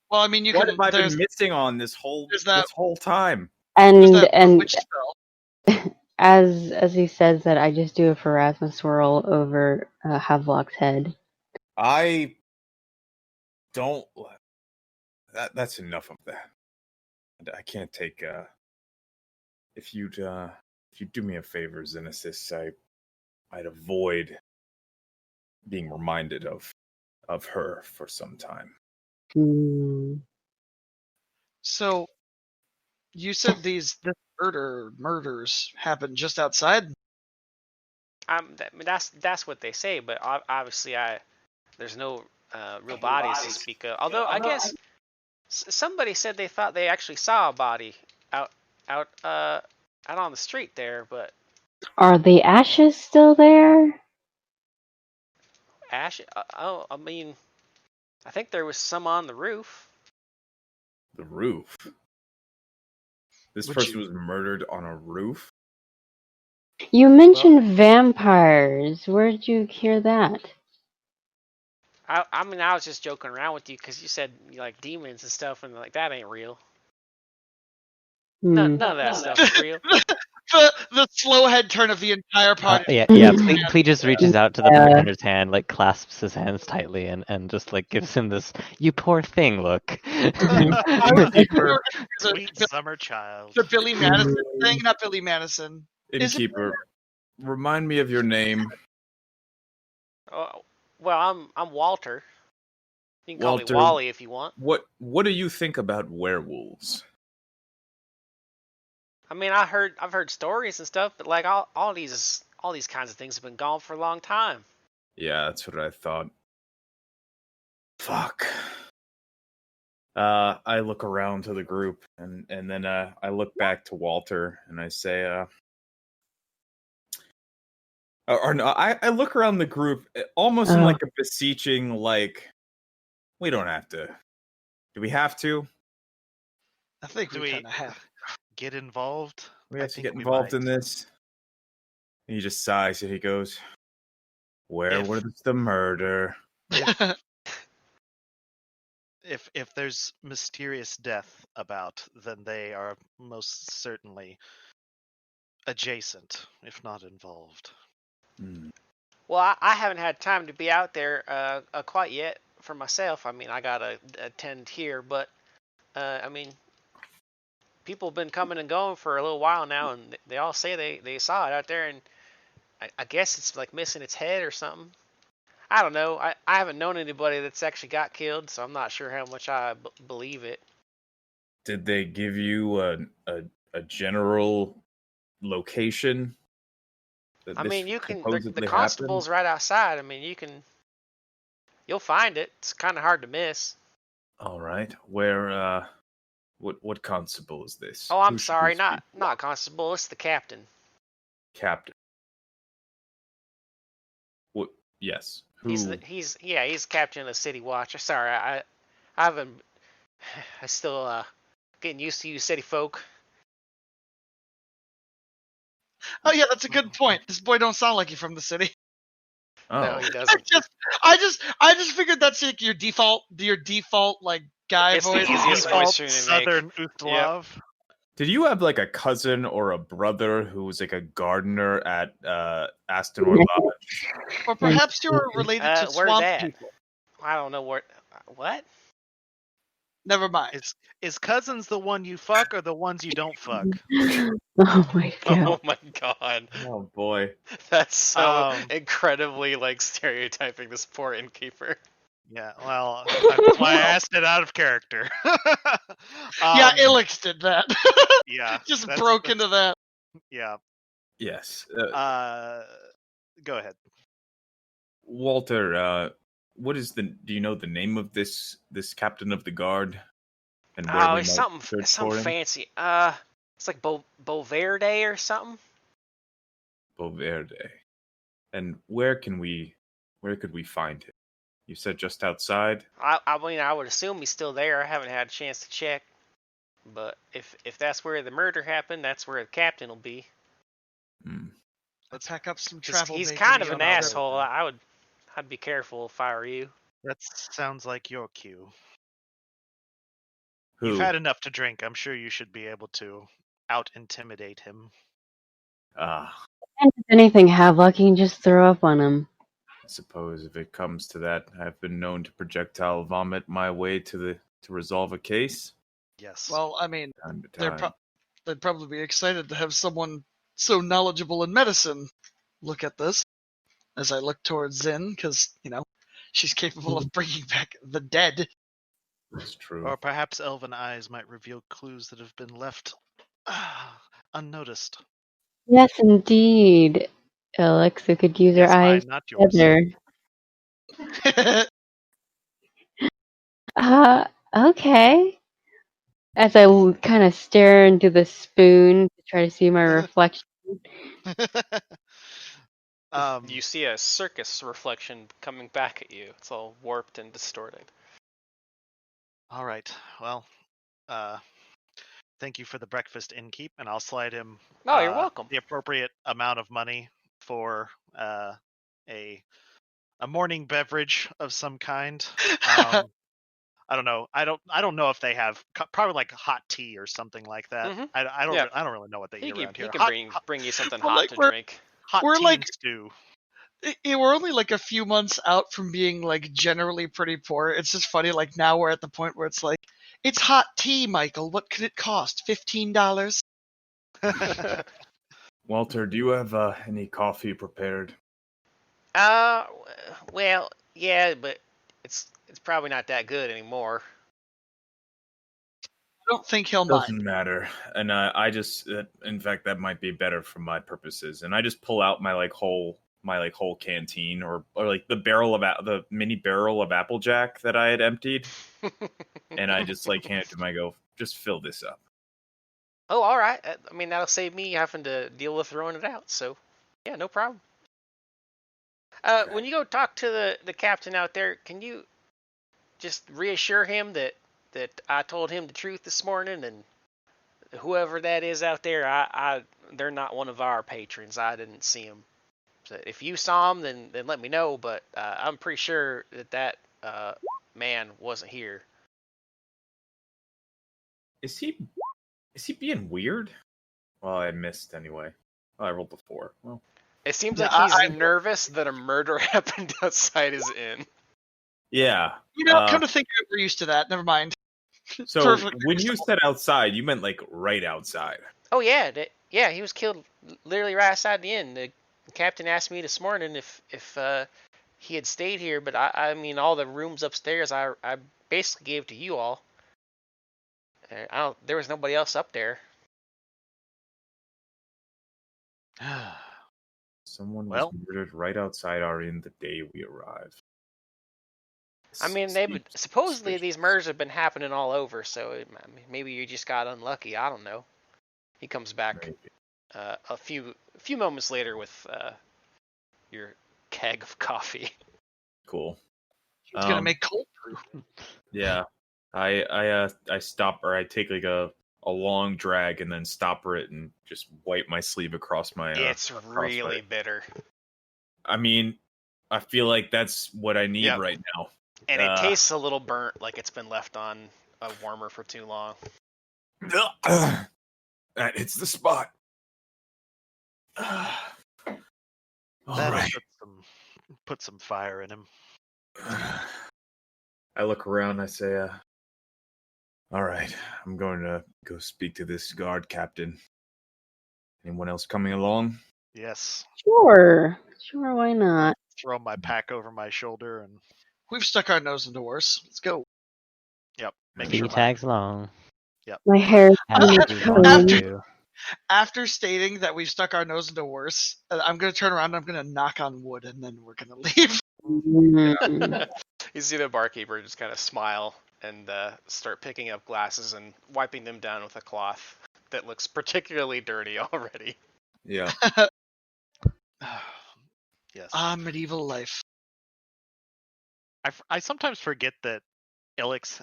Well, I mean, you What can. have I There's been missing on this whole time? there's And that and witch spell. as he says that, I just do a pharasma swirl over Havelock's head. I don't. That's enough of that. I can't take. If you'd do me a favor, Xenesis, I'd avoid being reminded of her for some time. Hmm. So, you said this murders happened just outside. That's what they say, but obviously there's no real bodies to speak of. Although I guess somebody said they thought they actually saw a body out out on the street there, but Are the ashes still there? Ash. I mean, I think there was some on the roof. The roof. This Would person you- was murdered on a roof. You mentioned vampires. Where'd you hear that? I mean, I was just joking around with you because you said you like demons and stuff, and like that ain't real. None of that stuff's real. The slow head turn of the entire podcast. yeah. Plea just reaches out to the Yeah. bartender's hand, like clasps his hands tightly, and just like gives him this "you poor thing" look. Sweet summer child. The Billy Madison thing, not Billy Madison. Innkeeper, remind me of your name. Oh, well, I'm Walter. You can call Walter. me Wally if you want. What do you think about werewolves? I mean, I've heard stories and stuff, but like all these kinds of things have been gone for a long time. Yeah, that's what I thought. Fuck. I look around to the group, and then I look back to Walter, and I say, or no, I look around the group, almost in like a beseeching, like, we don't have to. Do we have to? I think Do we we- kind of have. Get involved. We I have to think get we involved might. in this. And he just sighs and he goes, "Where If- was the murder?" If there's mysterious death about, then they are most certainly adjacent, if not involved. Hmm. Well, I haven't had time to be out there quite yet for myself. I mean, I gotta attend here, but I mean, people have been coming and going for a little while now, and they all say they saw it out there, and I guess it's like missing its head or something. I don't know. I haven't known anybody that's actually got killed, so I'm not sure how much I believe it. Did they give you a general location? That I this mean, you can. The supposedly constable's right outside. I mean, you'll find it. It's kind of hard to miss. happened? All right. Where? What constable is this? Oh, I'm Who should sorry, we speak to? not constable. It's the captain. Captain. What? Yes. Who? He's captain of the city watch. Sorry, I haven't. I still getting used to you city folk. Oh yeah, that's a good point. This boy don't sound like he's from the city. Oh, No, he doesn't. I just figured that's like your default like guy It's the voice. easiest Default voice for me to make. Southern Uthlav. did you have like a cousin or a brother who was like a gardener at Aston or Lodge? Or perhaps you were related to Where's swamp that? people. I don't know what. Never mind. Is cousins the one you fuck or the ones you don't fuck? Oh my god. Oh my god, Oh boy. that's so Um, incredibly like stereotyping this poor innkeeper. Yeah, well, that's why I asked it out of character. Yeah, Ilix did that. Yeah, Just that's- broke into that. Yeah. Yes. Go ahead. Walter, what is the? Do you know the name of this captain of the guard? And where Oh, we it's might something search for him? fancy. It's like Bolverde or something. Bolverde. And where could we find him? You said just outside? I mean, I would assume he's still there. I haven't had a chance to check. But if that's where the murder happened, that's where the captain will be. Let's pack up some 'Cause travel. he's bacon kind and of an get on our asshole. road. I'd be careful if I were you. That sounds like your cue. Who? You've had enough to drink. I'm sure you should be able to out-intimidate him. And if anything, Havelock, you can just throw up on him. I suppose if it comes to that, I've been known to projectile vomit my way to resolve a case. Yes. Well, I mean, Time to time. they'd probably be excited to have someone so knowledgeable in medicine look at this. As I look towards Zin, because, she's capable of bringing back the dead. That's true. Or perhaps elven eyes might reveal clues that have been left unnoticed. Yes, indeed. Alexa could use Yes, her eyes mine, not yours. together. Okay. As I kind of stare into the spoon to try to see my reflection. You see a circus reflection coming back at you. It's all warped and distorted. All right. Well, thank you for the breakfast inkeep, and I'll slide him. Oh, you're welcome. The appropriate amount of money for a morning beverage of some kind. I don't know. I don't know if they have probably like hot tea or something like that. Mhm. I don't. Yeah. I don't really know what they eat around He here. can bring you something Well, hot like, to we're- drink. Hot we're tea like- and stew. We're only like a few months out from being like generally pretty poor. It's just funny. Like now we're at the point where it's like, it's hot tea, Michael. What could it cost? $15? Walter, do you have any coffee prepared? Well, yeah, but it's probably not that good anymore. I don't think he'll mind. Doesn't matter. And I just, in fact, that might be better for my purposes. And I just pull out my whole canteen, or like the mini barrel of Applejack that I had emptied, and I just hand it to him. I go, just fill this up. Oh, all right. I mean, that'll save me having to deal with throwing it out. So, yeah, no problem. Okay. When you go talk to the captain out there, can you just reassure him that I told him the truth this morning, and whoever that is out there, they're not one of our patrons. I didn't see him. So if you saw him, then let me know. But I'm pretty sure that man wasn't here. Is he being weird? Well, I missed anyway. Oh, I rolled a 4. Well, It seems Yeah, like he's nervous that a murder happened outside his inn. yeah. Come to think of it, we're used to that. Never mind. So Perfectly when you reasonable. said outside, you meant right outside. Oh yeah, yeah, he was killed literally right outside the inn. The captain asked me this morning if he had stayed here, but I mean all the rooms upstairs I basically gave to you all. There was nobody else up there. Someone Well- was murdered right outside our inn the day we arrived. I mean, supposedly these murders have been happening all over, so maybe you just got unlucky. I don't know. He comes back Maybe. a few moments later with your keg of coffee. Cool. He's gonna make cold brew. Yeah, I stop, or I take a long drag and then stopper it and just wipe my sleeve across my. It's across really my- bitter, I mean, I feel like that's what I need Yep. right now. and it tastes a little burnt, like it's been left on a warmer for too long. That hits the spot. All That'll right. put some fire in him. I look around. I say, "All right, I'm going to go speak to this guard captain. Anyone else coming along?" Yes. Sure, why not? Throw my pack over my shoulder and We've stuck our nose into worse. Let's go. make He sure tags along. My hair is Have to be one of combed. you. After stating that we've stuck our nose into worse, I'm gonna turn around and I'm gonna knock on wood and then we're gonna leave. Mm. You see the barkeeper just kind of smile and start picking up glasses and wiping them down with a cloth that looks particularly dirty already. Yeah. Yes. Medieval life. I sometimes forget that Ilix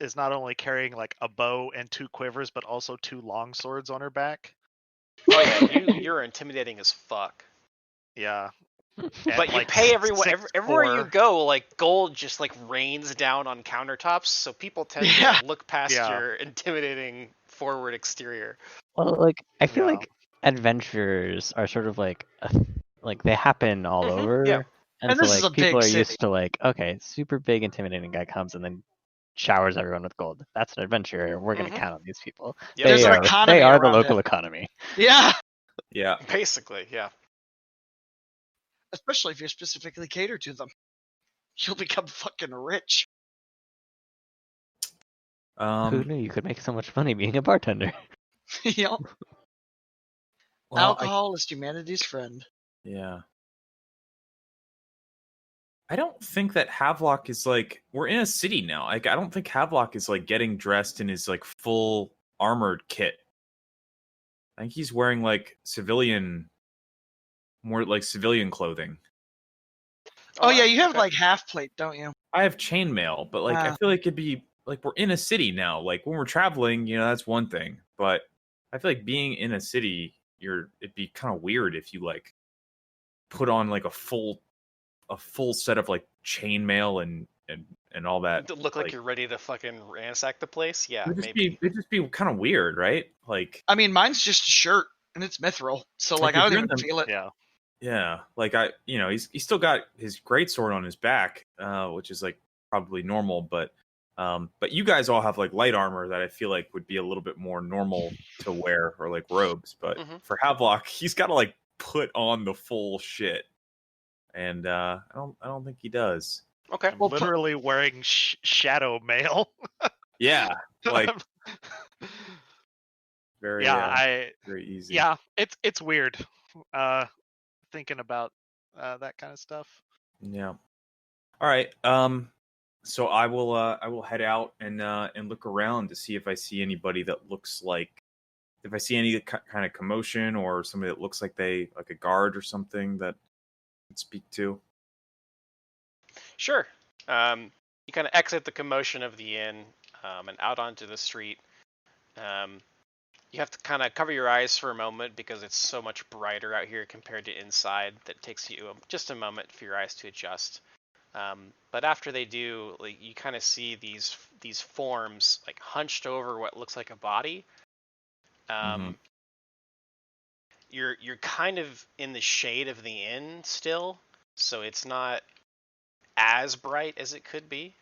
is not only carrying like a bow and 2 quivers, but also 2 long swords on her back. Oh yeah, you're intimidating as fuck. Yeah. But you like, pay everyone 6'4". everywhere you go, like gold just like rains down on countertops, so people tend to look past your intimidating forward exterior. Well, like I feel Yeah. like adventures are sort of like like they happen all over, yeah. and And so this is like a people big are city. used to like, okay, super big intimidating guy comes and then showers everyone with gold. That's an adventure. We're gonna count on these people. Yep. There's They an are economy they are the around local it. economy. Yeah. Yeah. Basically, yeah. Especially if you specifically cater to them. You'll become fucking rich. Who knew you could make so much money being a bartender? Yep. Well, Alcohol is humanity's friend. Yeah. I don't think that Havelock is like, we're in a city now. Like, I don't think Havelock is like getting dressed in his like full armored kit. I think he's wearing like more like civilian clothing. Oh yeah, you have okay. like half plate, don't you? I have chainmail, but like I Ah. feel like it'd be like we're in a city now. Like when we're traveling, that's one thing. But I feel like being in a city, it'd be kind of weird if you like put on like a full set of like chainmail and all that. To look like you're ready to fucking ransack the place. Yeah, maybe. It'd just be kind of weird, right? Like, I mean, mine's just a shirt and it's mithril, so like if I don't you're even in the- feel it. Yeah. Yeah, like he's still got his greatsword on his back, which is like probably normal, but you guys all have like light armor that I feel like would be a little bit more normal to wear, or like robes. But for Havelock, he's got to like put on the full shit, and I don't think he does. Okay. I'm literally wearing shadow mail. Yeah, like very very easy. Yeah, it's weird. Thinking about that kind of stuff. Yeah. All right. So I will head out and look around to see if I see anybody that looks like, if I see any kind of commotion or somebody that looks like they like a guard or something that I could speak to. Sure. You kind of exit the commotion of the inn and out onto the street. You have to kind of cover your eyes for a moment because it's so much brighter out here compared to inside that it takes you just a moment for your eyes to adjust. But after they do, like, you kind of see these forms like hunched over what looks like a body. You're kind of in the shade of the inn still, so it's not as bright as it could be.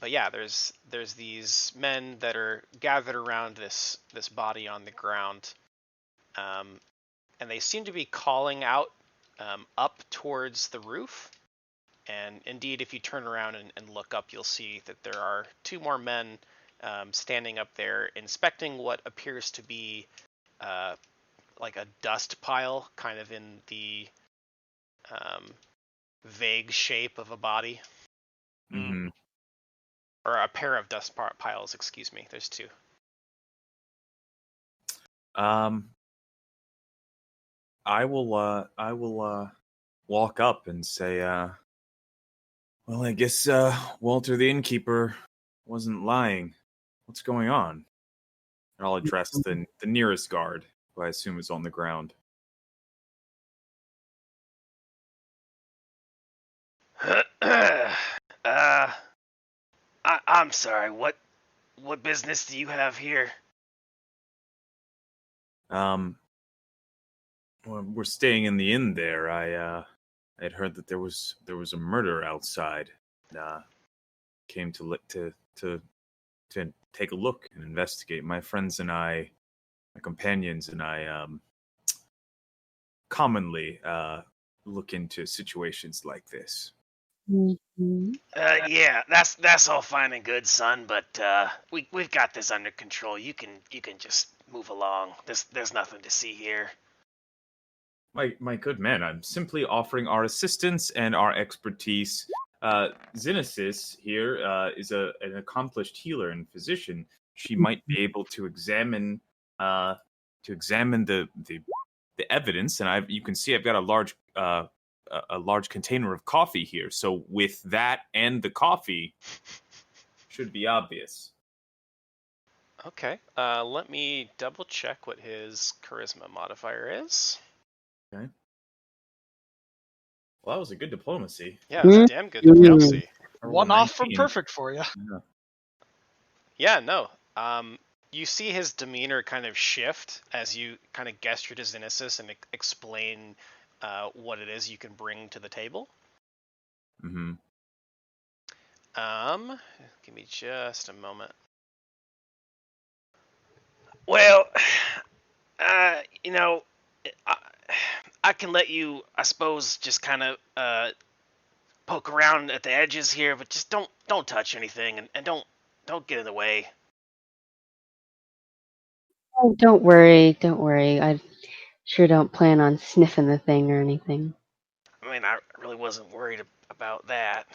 But yeah, there's these men that are gathered around this body on the ground, and they seem to be calling out up towards the roof. And indeed, if you turn around and look up, you'll see that there are 2 more men standing up there inspecting what appears to be like a dust pile, kind of in the vague shape of a body. Or a pair of dust piles, excuse me. There's 2. I will walk up and say, well, I guess Walter the innkeeper wasn't lying. What's going on? And I'll address the nearest guard, who I assume is on the ground. I'm sorry. What business do you have here? Well, we're staying in the inn there. I had heard that there was a murder outside. Came to take a look and investigate. My friends and I, my companions and I, commonly look into situations like this. Yeah, that's all fine and good, son. But we've got this under control. You can just move along. There's nothing to see here. My good man, I'm simply offering our assistance and our expertise. Xenesis here is an accomplished healer and physician. She might be able to examine the evidence, and you can see I've got a large container of coffee here. So with that and the coffee, should be obvious. Okay. Let me double check what his charisma modifier is. Okay. Well, that was a good diplomacy. Yeah, it's a damn good diplomacy. One off from perfect for you. Yeah, no. You see his demeanor kind of shift as you kind of gesture to Xenesis and explain what it is you can bring to the table. Mm-hmm. Give me just a moment. Well, you know, I can let you, I suppose, just kind of poke around at the edges here, but just don't touch anything and don't get in the way. Oh, don't worry. I sure don't plan on sniffing the thing or anything. I mean, I really wasn't worried about that.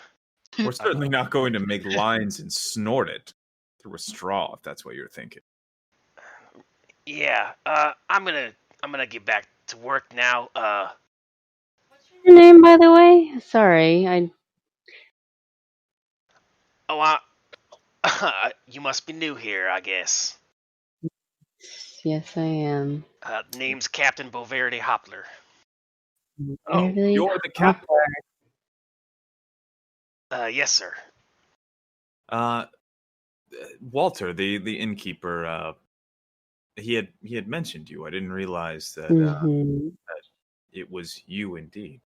We're certainly not going to make lines and snort it through a straw, if that's what you're thinking. Yeah, I'm gonna get back to work now. What's your name, by the way? Sorry, You must be new here, I guess. Yes, I am. Name's Captain Boverde Hoppler. Oh, you're the captain. Yes, sir. Walter, the innkeeper, he had mentioned you. I didn't realize that, that it was you indeed.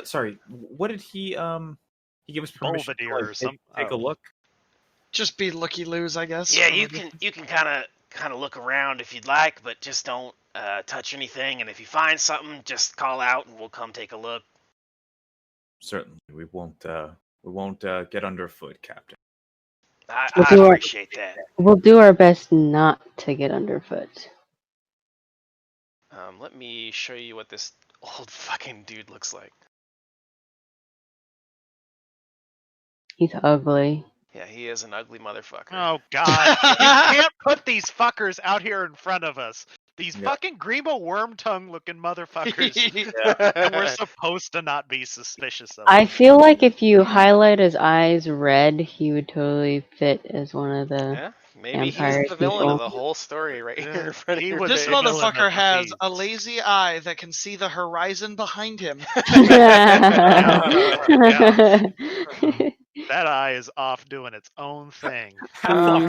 Sorry, what did he give us permission to Belvedere or something. take a look? Just be looky-loos, I guess. Yeah, you can kind of look around if you'd like, but just don't touch anything. And if you find something, just call out and we'll come take a look. Certainly, we won't get underfoot, Captain. I appreciate that. We'll do our best not to get underfoot. Let me show you what this old fucking dude looks like. He's ugly. Yeah, he is an ugly motherfucker. Oh God! You can't put these fuckers out here in front of us. These fucking Grimo worm tongue looking motherfuckers. And we're supposed to not be suspicious of them. I feel like if you highlight his eyes red, he would totally fit as one of the maybe vampire he's the villain people. of the whole story right here in front of you. This motherfucker has a lazy eye that can see the horizon behind him. That eye is off doing its own thing. How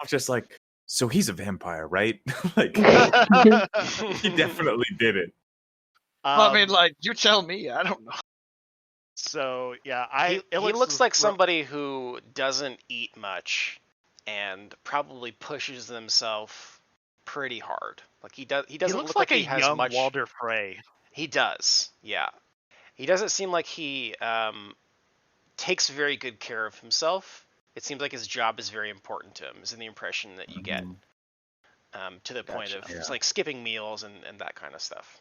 just like, so he's a vampire, right? Like, he definitely did it. I mean, like, you tell me. I don't know. So yeah, he looks like somebody who doesn't eat much and probably pushes himself pretty hard. Like he doesn't look like he has young much. Walter Frey. He does, yeah. He doesn't seem like he takes very good care of himself. It seems like his job is very important to him, is in the impression that you get. To the point of it's like skipping meals and that kind of stuff.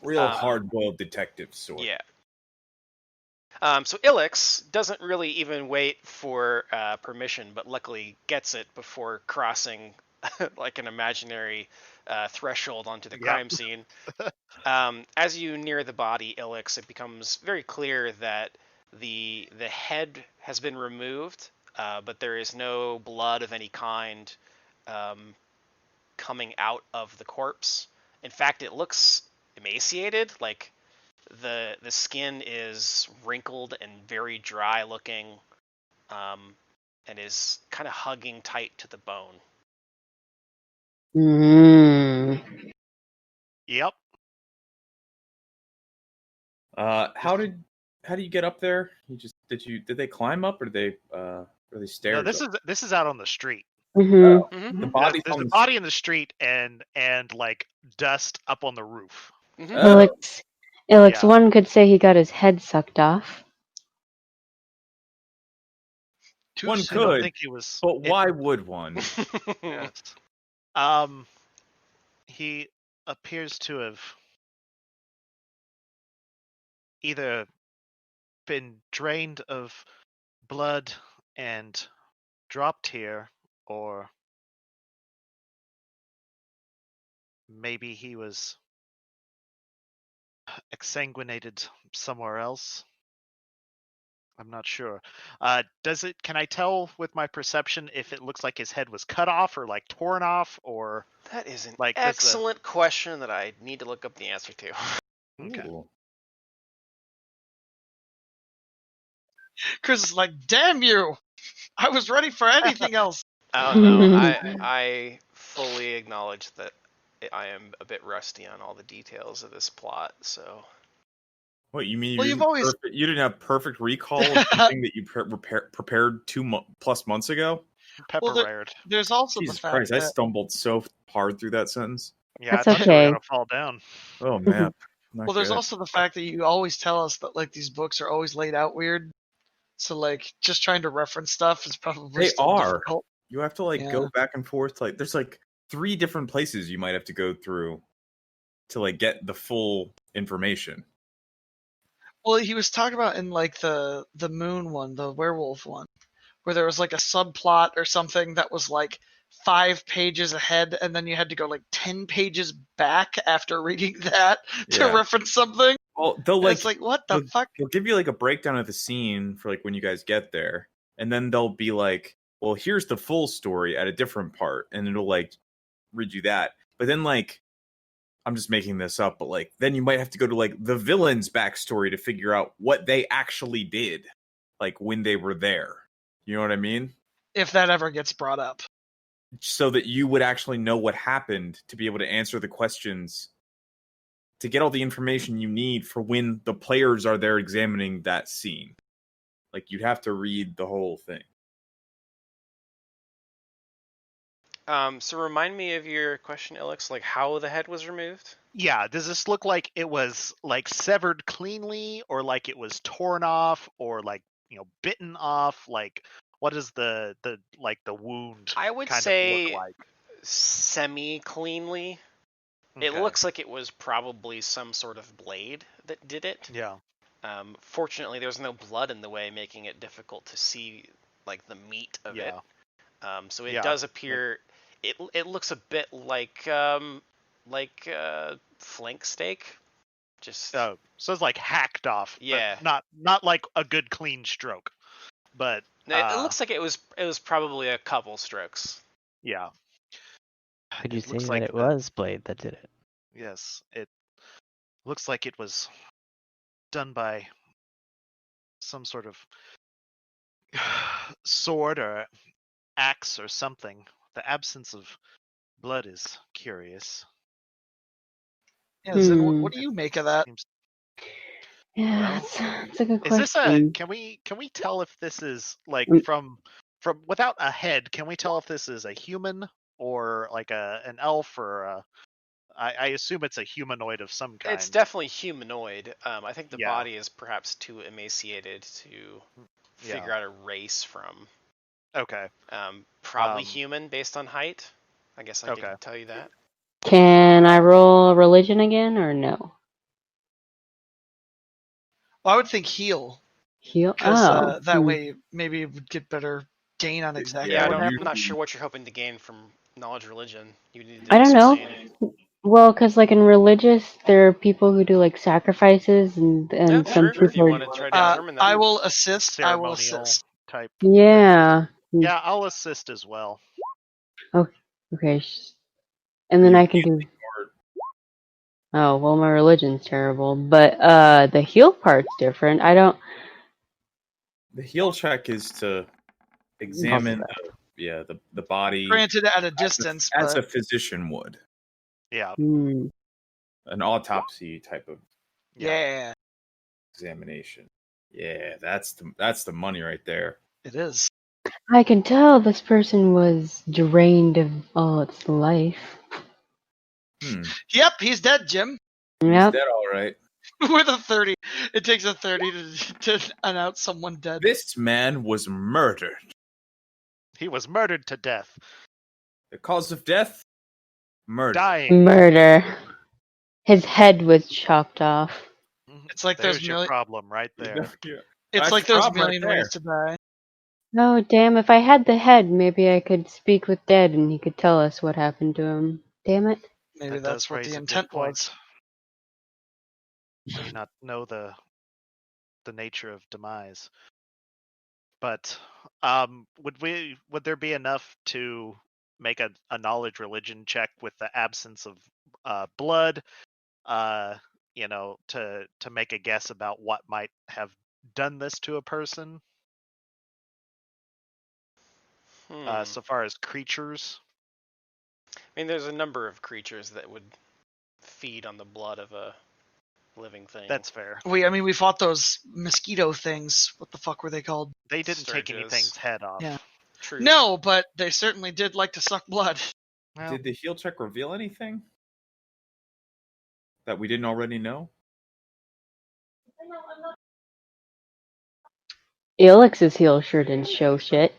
Real hard-boiled detective sort. Yeah. So Ilix doesn't really even wait for permission, but luckily gets it before crossing like an imaginary threshold onto the crime scene. As you near the body, Ilix, it becomes very clear that the head has been removed, but there is no blood of any kind coming out of the corpse. In fact, it looks emaciated, like the skin is wrinkled and very dry looking, and is kind of hugging tight to the bone. Yep. How do you get up there? Did they climb up or did they stairs? No, this is out on the street. The body. There's a body in the street and like dust up on the roof. Alex, one could say he got his head sucked off. One could, I don't think he was, but why would one? Yes. He appears to have either been drained of blood and dropped here, or maybe he was exsanguinated somewhere else. I'm not sure. Can I tell with my perception if it looks like his head was cut off or like torn off, or That is an like excellent question that I need to look up the answer to. Okay. Ooh. Chris is like, damn you! I was ready for anything else. Oh no, I fully acknowledge that I am a bit rusty on all the details of this plot, so What you mean? Well, you you've didn't always- you didn't have perfect recall of something that you prepared 2+ months ago? Pepper Well, rared. There's also Jesus the fact Christ! I that stumbled so hard through that sentence. Yeah, That's I thought you okay. were gonna fall down. Oh man. Not well, there's good. also the fact that you always tell us that like these books are always laid out weird. So like just trying to reference stuff is probably They still are. difficult. You have to like Yeah. go back and forth. Like there's like 3 different places you might have to go through to like get the full information. Well, he was talking about in like the moon one, the werewolf one, where there was like a subplot or something that was like 5 pages ahead, and then you had to go like 10 pages back after reading that to Yeah. reference something. Well, they'll And like it's like, what the fuck? they'll give you like a breakdown of the scene for like when you guys get there, and then they'll be like, well, here's the full story at a different part, and it'll like read you that. But then like I'm just making this up, but like then you might have to go to like the villain's backstory to figure out what they actually did, like when they were there. You know what I mean? If that ever gets brought up. So that you would actually know what happened to be able to answer the questions, to get all the information you need for when the players are there examining that scene. Like you'd have to read the whole thing. So remind me of your question, Alex, like how the head was removed? Yeah, does this look like it was like severed cleanly, or like it was torn off, or like bitten off? Like what is the wound? I would kind say of look like? semi-cleanly. It Okay. looks like it was probably some sort of blade that did it. Yeah. Fortunately, there's no blood in the way, making it difficult to see like the meat of it. Yeah. So it Yeah. does appear. It looks a bit like flank steak. Just Oh, so it's like hacked off. but Yeah. Not like a good clean stroke, but it looks like it was probably a couple strokes. yeah. Could you It say looks that like it was Blade that did it? Yes, it looks like it was done by some sort of sword or axe or something. The absence of blood is curious. Yeah, Zen, what do you make of that? Seems- Yeah, Well, it's a good Is this question. can we tell if this is like Mm. from without a head, can we tell if this is a human or like an elf or I assume it's a humanoid of some kind. It's definitely humanoid. I think the Yeah. body is perhaps too emaciated to figure out a race from. Okay. Probably human based on height. I guess I Okay. can tell you that. Can I roll religion again or no? Well, I would think heal, Heal. because Oh, that way maybe it would get better gain on exactly Yeah, what I'm happened. not sure what you're hoping to gain from knowledge religion. You need to I don't know. explain. Well, because like in religious, there are people who do like sacrifices, and Yeah, some sure. If you people. want to try to determine that. I will assist. I will Ceremonial assist. type. Yeah. Yeah, I'll assist as well. Okay. And then You I can do. Oh well, my religion's terrible, but the heal part's different. I don't. The heal check is to examine the body Granted, at a distance, as but a physician would. Yeah. Hmm. An autopsy type of yeah, examination. Yeah, that's the money right there. it is. I can tell this person was drained of all its life. Yep, he's dead, Jim. Yep. He's dead all right. With a 30. It takes a 30 to announce someone dead. This man was murdered. He was murdered to death. The cause of death? Murder. Dying. Murder. His head was chopped off. Mhm. It's like There's those your million. problem right there. Yeah. It's That's like the those problem right million ways to die. Oh, damn, if I had the head, maybe I could speak with Dead and he could tell us what happened to him. Damn it. Maybe That that's does what raise the a good intent point. was. May not know the nature of demise. But would there be enough to make a knowledge religion check with the absence of blood, to make a guess about what might have done this to a person, so far as creatures? I mean, there's a number of creatures that would feed on the blood of a living thing. That's fair. We fought those mosquito things. What the fuck were they called? They didn't take Sturges. anything's head off. Yeah. True. No, but they certainly did like to suck blood. Well, Did the heal check reveal anything that we didn't already know? Elix's heel sure didn't show shit.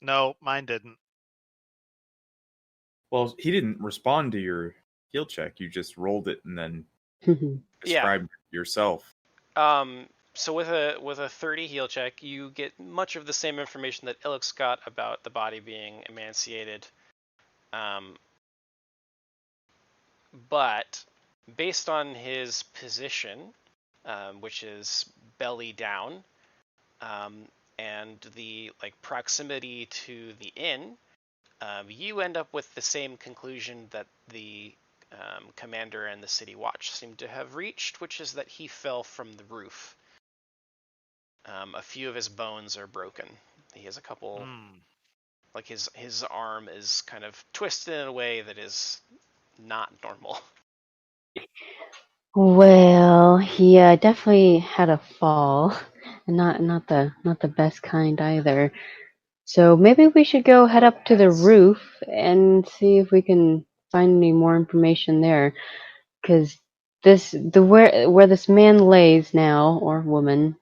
no, mine didn't. Well, he didn't respond to your heal check. You just rolled it and then Yeah. described it yourself. So with a 30 heal check, you get much of the same information that Ilix got about the body being emaciated. But based on his position, which is belly down, and the proximity to the inn, you end up with the same conclusion that the commander and the city watch seem to have reached, which is that he fell from the roof. A few of his bones are broken. He has a couple, like his arm is kind of twisted in a way that is not normal. Well, he definitely had a fall, and not the best kind either. So maybe we should go head up to the roof and see if we can find any more information there. Because where this man lays now, or woman,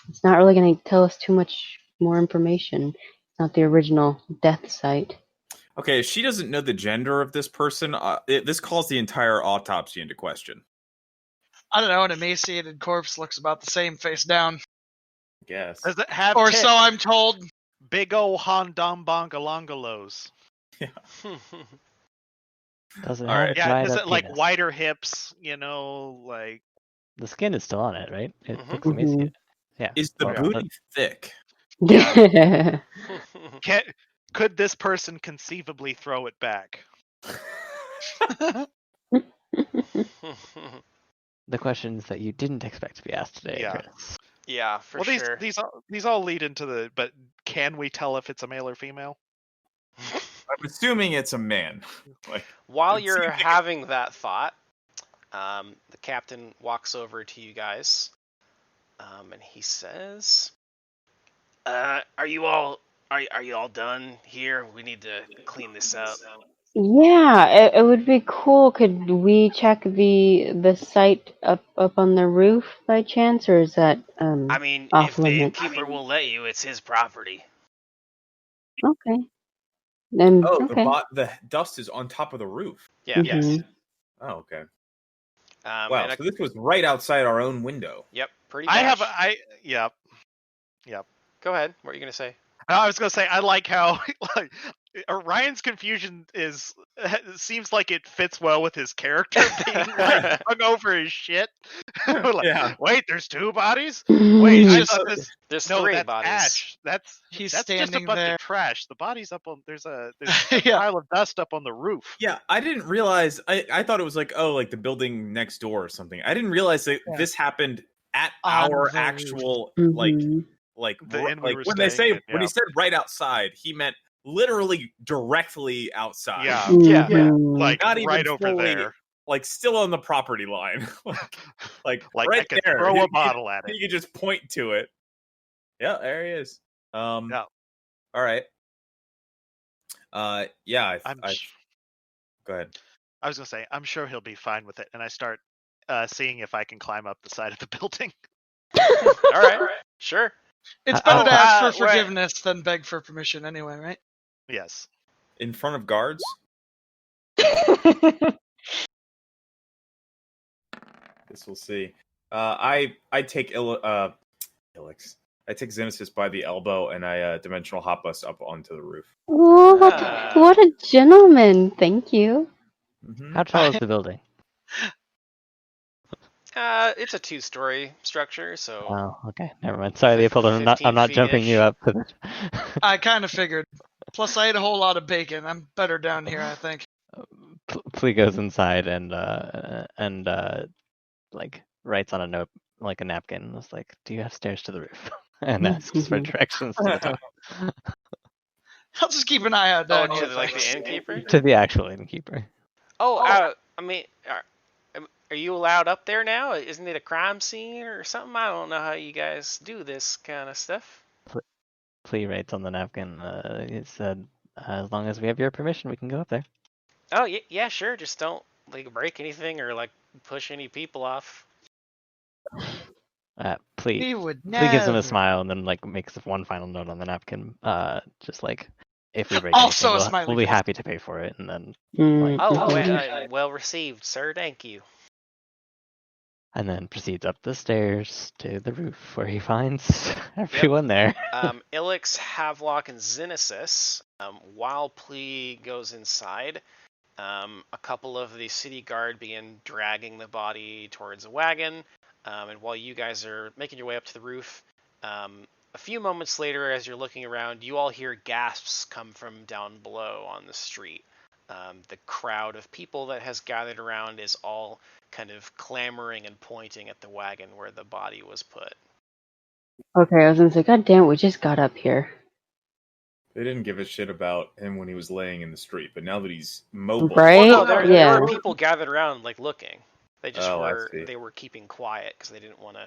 it's not really going to tell us too much more information. It's not the original death site. Okay, if she doesn't know the gender of this person, this calls the entire autopsy into question. I don't know, an emaciated corpse looks about the same face down. I guess. Does it have Or tits? so I'm told. Big ol' hondombangalongalos. Does it All have right. Yeah, dried is up it like penis? wider hips? Like The skin is still on it, right? It Mhm. looks emaciated. Yeah. Is the Well, booty thick? could this person conceivably throw it back? the questions that you didn't expect to be asked today, Yeah. Chris. Yeah, for Well, sure. these all lead into the. But can we tell if it's a male or female? I'm assuming it's a man. While it you're seems like having that thought, the captain walks over to you guys, and he says, "Are you all done here? We need to clean this up." Yeah, it would be cool. Could we check the site up on the roof by chance, or is that I mean, off if the limits? innkeeper will let you, it's his property. Okay. Then Oh, okay. the dust is on top of the roof. Yeah. Mhm. Oh, okay. Wow. Wow, so this was right outside our own window. Yep. Pretty much. Yep. Go ahead. What are you gonna say? I was gonna say I like how Ryan's confusion seems like it fits well with his character being hung over his shit. Yeah. Wait, there's two bodies. Wait, I Just- thought this. There's No, 3 that's bodies. ash. That's He's just a standing bunch there. of trash. The body's up on. There's a Yeah. pile of dust up on the roof. Yeah, I didn't realize. I thought it was like the building next door or something. I didn't realize that Yeah. this happened at On our the actual Mhm. The inn we were when they staying say in, when yeah. he said right outside, he meant literally directly outside. Yeah. Yeah. Mhm. Like Not even right over fully- there. Like still on the property line. like Like right I could there. throw You a could- bottle at it. You could just point to it. Yeah, there he is. Yeah. All right. Yeah. I'm. Go ahead. I was gonna say I'm sure he'll be fine with it, and I start seeing if I can climb up the side of the building. All right. Sure. It's better to ask for wait. forgiveness than beg for permission anyway, right? Yes. In front of guards. Guess we'll see. I take Ilix. I take Xenesis by the elbow and I dimensional hop us up onto the roof. Oh, Ah. what a gentleman! Thank you. Mm-hmm. How tall is the building? It's a 2-story structure, so Oh, okay. Never mind. Sorry, Leopold. I'm 15 not jumping feet-ish. you up. For this. I kind of figured. Plus, I ate a whole lot of bacon. I'm better down here, I think. Flea goes inside and like writes on a note, like a napkin. It's like, "Do you have stairs to the roof?" and asks for directions to the top. I'll just keep an eye out down here. to like the thanks. innkeeper. To the actual innkeeper. Oh, I mean, are you allowed up there now? Isn't it a crime scene or something? I don't know how you guys do this kind of stuff. Flea writes on the napkin. He said, "As long as we have your permission, we can go up there." Oh, yeah, sure. Just don't like break anything or like push any people off. Flea He would Flea gives him never. a smile and then like makes one final note on the napkin. Just like, if we break Also a anything, smiley we'll be face. happy to pay for it. And then Well received, sir. Thank you. proceeds up the stairs to the roof where he finds everyone there. Ilix, Havelock, and Xenesis. While Plea goes inside, a couple of the city guard begin dragging the body towards a wagon. And while you guys are making your way up to the roof, a few moments later, as you're looking around, you all hear gasps come from down below on the street. The crowd of people that has gathered around is all kind of clamoring and pointing at the wagon where the body was put. Okay, I was gonna say, God damn, we just got up here. They didn't give a shit about him when he was laying in the street, but now that he's mobile, Right? Well, no, there Yeah. were people gathered around, like looking. They just Oh, I were see. they were keeping quiet because they didn't want to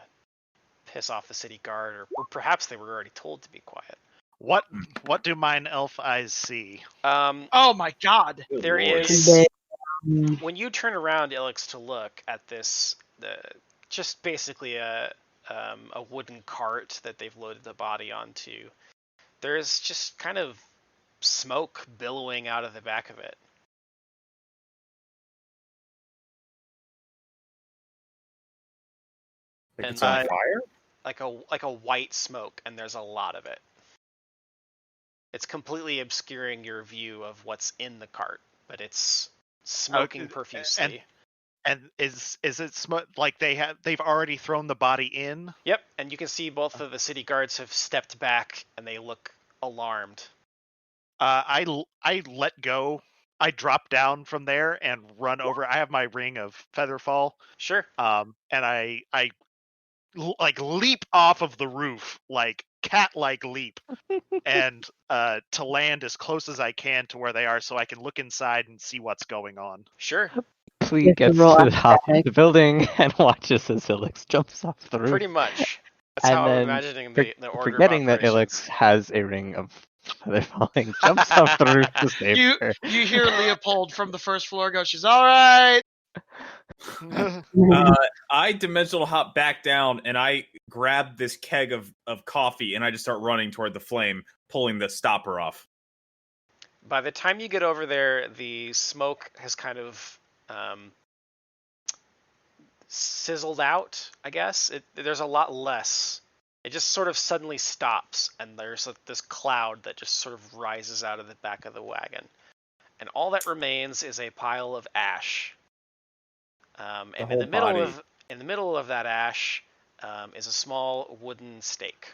piss off the city guard, or perhaps they were already told to be quiet. What do mine elf eyes see? Oh my god. Good There lord. is when you turn around, Ilix, to look at this, just basically a wooden cart that they've loaded the body onto. There's just kind of smoke billowing out of the back of it. Like And it's on I- fire? like a white smoke, and there's a lot of it. It's completely obscuring your view of what's in the cart, but it's smoking profusely. And is it like they've already thrown the body in? Yep, and you can see both of the city guards have stepped back, and they look alarmed. I let go. I drop down from there and run over. I have my ring of Featherfall. Sure. And I like leap off of the roof, like cat-like leap, and to land as close as I can to where they are, so I can look inside and see what's going on. Sure. Flea Just gets roll to the top of acrobatics. the building and watches as Ilix jumps off the roof. Pretty much. That's And how I'm then imagining the order Forgetting of that operations. Ilix has a ring of feather falling, jumps off the roof to save her. You hear Leopold from the first floor go, she's alright. I dimensional hop back down and I grab this keg of coffee and I just start running toward the flame, pulling the stopper off. By the time you get over there, the smoke has kind of sizzled out, I guess. There's a lot less. It just sort of suddenly stops, and there's this cloud that just sort of rises out of the back of the wagon. And all that remains is a pile of ash. And in the middle of that ash is a small wooden stake.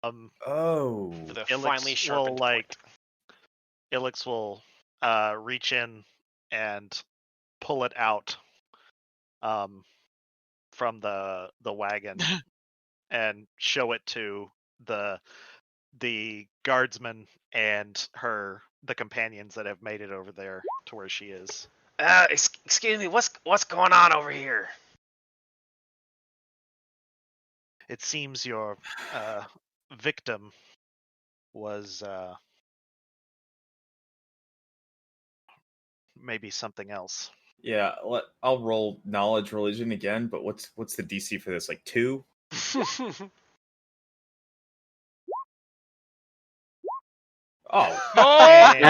Oh. For the Ilix finely sharpened will, point. Ilix will reach in and pull it out from the wagon and show it to the guardsmen and the companions that have made it over there to where she is. Excuse me, what's going on over here? It seems your victim was maybe something else. Yeah, I'll roll knowledge religion again, but what's the DC for this? Like 2? Oh. Oh, And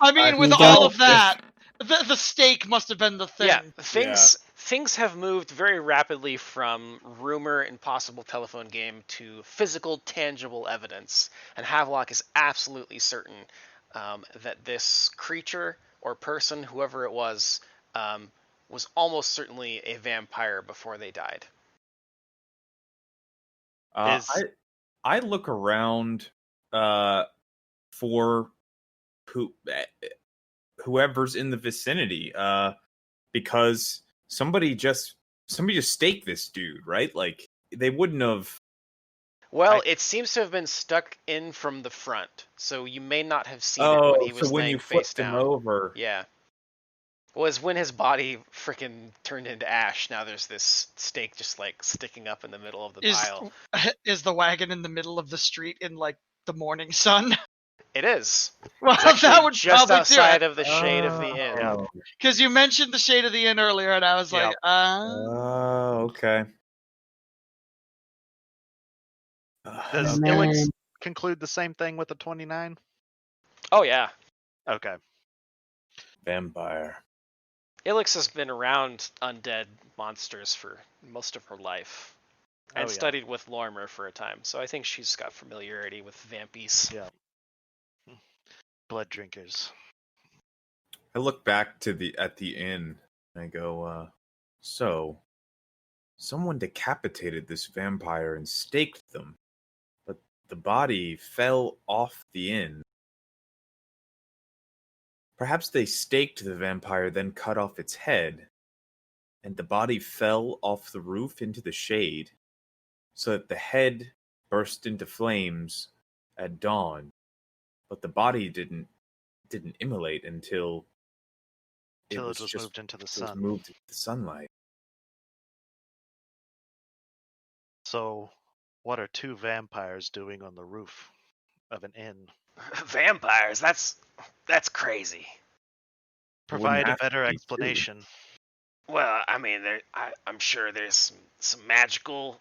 I mean, with You all got of that, The stake must have been the thing. Yeah, things have moved very rapidly from rumor and possible telephone game to physical, tangible evidence, and Havelock is absolutely certain that this creature or person, whoever it was almost certainly a vampire before they died. I look around for whoever's in the vicinity, because somebody just staked this dude, right? Like they wouldn't have. Well, it seems to have been stuck in from the front, so you may not have seen it when he was so when laying you face flipped him down. over, Yeah. Was when his body freaking turned into ash. Now there's this stake just like sticking up in the middle of the pile. Is the wagon in the middle of the street in like the morning sun? It is. Well, It's that would just probably outside do it. of the shade of the inn. Yeah. Because you mentioned the shade of the inn earlier, and I was like, okay. Does Man. Ilix conclude the same thing with the 29? Oh yeah. Okay. Vampire. Ilix has been around undead monsters for most of her life. And Oh, yeah. studied with Lorimer for a time, so I think she's got familiarity with vampies. Yeah. Blood drinkers. I look back at the inn and I go, so someone decapitated this vampire and staked them, but the body fell off the inn. Perhaps they staked the vampire, then cut off its head, and the body fell off the roof into the shade, so that the head burst into flames at dawn, but the body didn't immolate until It was moved into the sun. moved into the sunlight. So, what are two vampires doing on the roof of an inn? Vampires? That's crazy. Provide a have to better be two. explanation. Well, I mean, I'm sure there's some magical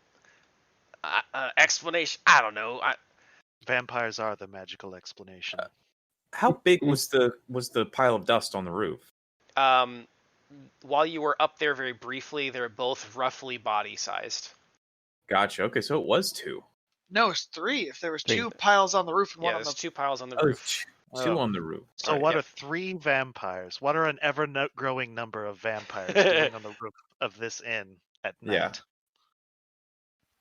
explanation. I don't know. Vampires are the magical explanation. How big was the pile of dust on the roof? While you were up there very briefly, they were both roughly body-sized. Gotcha. Okay, so it was two. no, it's 3. If there was Three. 2 piles on the roof and Yeah, one on there's the 2 piles on the Oh, roof. two on the roof. So Alright, what yeah. are 3 vampires? What are an ever-growing number of vampires doing on the roof of this inn at night? Yeah.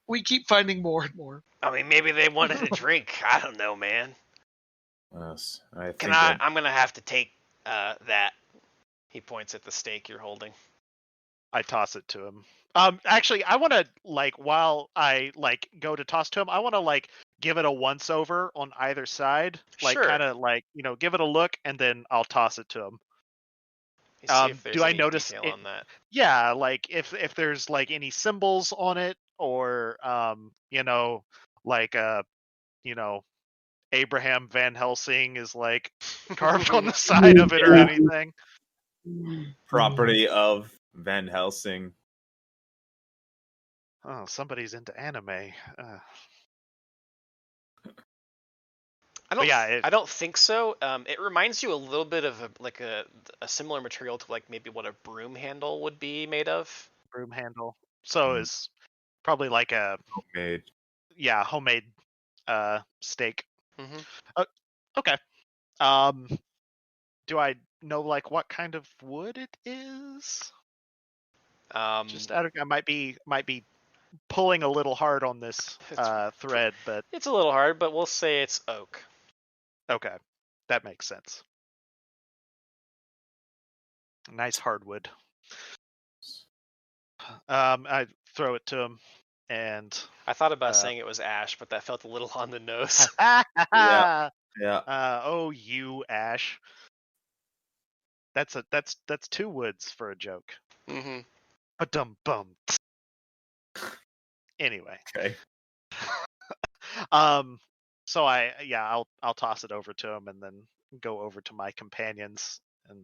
we keep finding more and more. I mean, maybe they wanted a drink. I don't know, man. Yes, I think I'm gonna have to take that. He points at the stake you're holding. I toss it to him. Actually, I want to while I go to toss to him, I want to give it a once over on either side, Sure. kind of give it a look, and then I'll toss it to him. You see if there's do I any notice detail it- on that? Yeah, if there's any symbols on it, or Abraham Van Helsing is carved on the side of it or Yeah. anything. property of Van Helsing. Oh, somebody's into anime. I don't think so. It reminds you a little bit of a similar material to maybe what a broom handle would be made of. Broom handle. So it's probably a Homemade. homemade steak. Mm-hmm. Okay. Do I know what kind of wood it is? Just I might be pulling a little hard on this thread, but It's a little hard, but we'll say it's oak. okay, that makes sense. Nice hardwood. I throw it to him, and I thought about saying it was ash, but that felt a little on the nose. Yeah. oh, you Ash. That's 2 woods for a joke. Mm-hmm. But bum. Anyway. Okay. So I'll toss it over to him and then go over to my companions and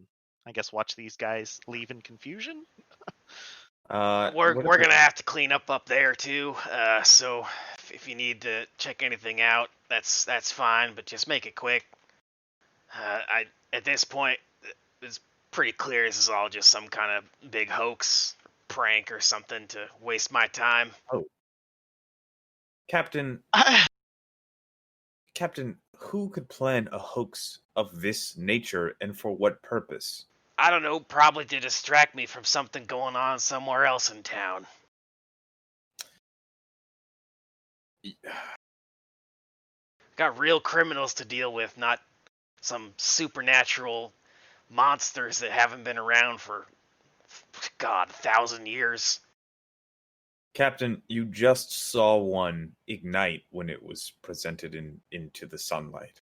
I guess watch these guys leave in confusion. We're gonna have to clean up there too. So if you need to check anything out, that's fine, but just make it quick. At this point, there's pretty clear this is all just some kind of big hoax, prank, or something to waste my time. Captain, who could plan a hoax of this nature and for what purpose? I don't know, probably to distract me from something going on somewhere else in town. Got real criminals to deal with, not some supernatural monsters that haven't been around for, God, 1,000 years. Captain, you just saw one ignite when it was presented into the sunlight.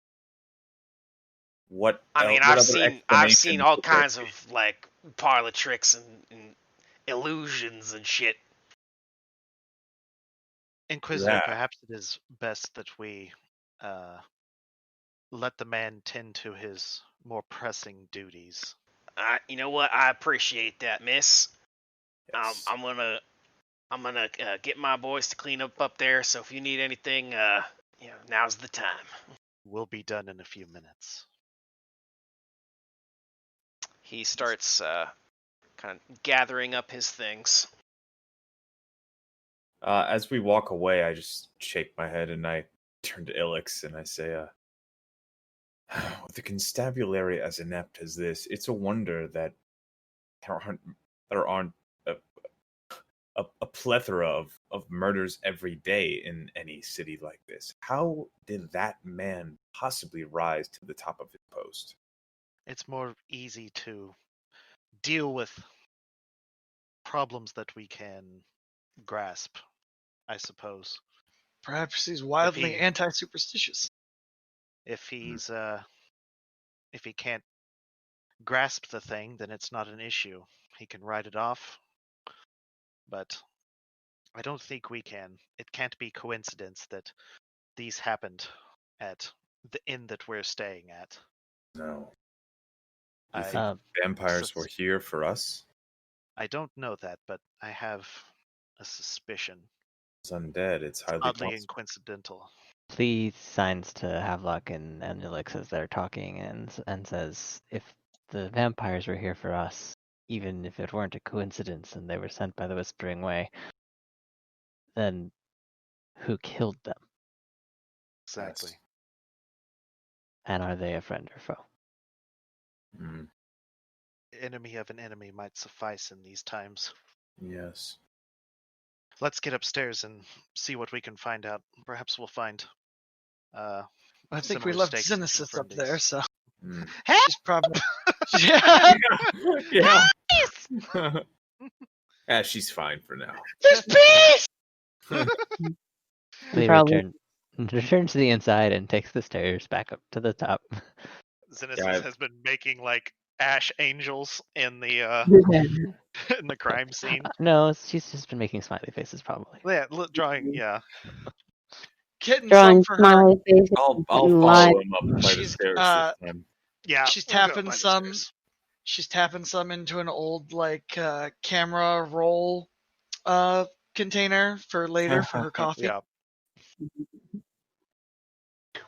What? I mean, what I've other seen explanations all would there kinds be? of like parlor tricks and illusions and shit. Inquisitor, Yeah. perhaps it is best that we let the man tend to his more pressing duties. You know what? I appreciate that, miss. Yes. I'm gonna get my boys to clean up there. So if you need anything, now's the time. We'll be done in a few minutes. He starts kind of gathering up his things. As we walk away, I just shake my head and I turn to Ilix and I say, with a constabulary as inept as this, it's a wonder that there aren't a plethora of murders every day in any city like this. How did that man possibly rise to the top of his post? It's more easy to deal with problems that we can grasp, I suppose. Perhaps he's wildly he- anti-superstitious. If he's if he can't grasp the thing, then it's not an issue. He can write it off. But I don't think we can. It can't be coincidence that these happened at the inn that we're staying at. No. You I think vampires were here for us? I don't know that, but I have a suspicion. It's undead. It's highly Oddly possible. coincidental. Lee signs to Havelock and Elix as they're talking and says, if the vampires were here for us, even if it weren't a coincidence and they were sent by the Whispering Way, then who killed them? Exactly. Yes. And are they a friend or foe? Mm, Enemy of an enemy might suffice in these times. yes. Let's get upstairs and see what we can find out. Perhaps we'll find I think similar we left stakes in Xenesis up friendlies. there, so Mm. she's probably. Yeah. Yeah. Yeah, she's fine for now. There's peace. Lee Probably. returns to the inside and takes the stairs back up to the top. Xenesis Yeah, has been making like ash angels in the in the crime scene. No, she's just been making smiley faces, probably. Yeah, drawing. Yeah, Getting Drawing some for her. smiley faces. I'll and follow live- him up by the She's, stairs this time. yeah. She's we'll go tapping by the some. stairs. She's tapping some into an old camera roll container for later for her coffee. Yeah.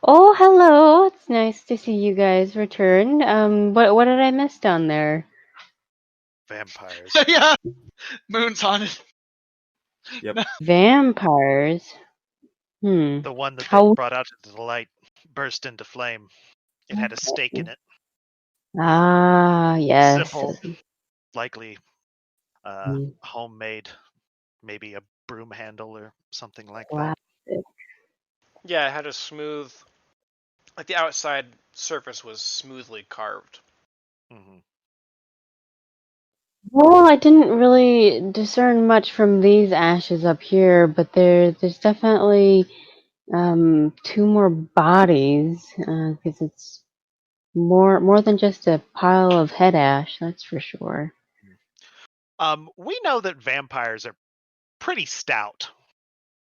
Oh, hello. It's nice to see you guys return. What did I miss down there? Vampires. Yeah. Moon's haunted. Vampires. The one that How- they brought out into the light burst into flame. It had a stake in it, Ah, yes. Simple. likely Mm. homemade, maybe a broom handle or something like Wow. that. Yeah, it had a smooth, like the outside surface was smoothly carved. Hmm. Well, I didn't really discern much from these ashes up here, but there's definitely two more bodies because it's more than just a pile of head ash. That's for sure. We know that vampires are pretty stout,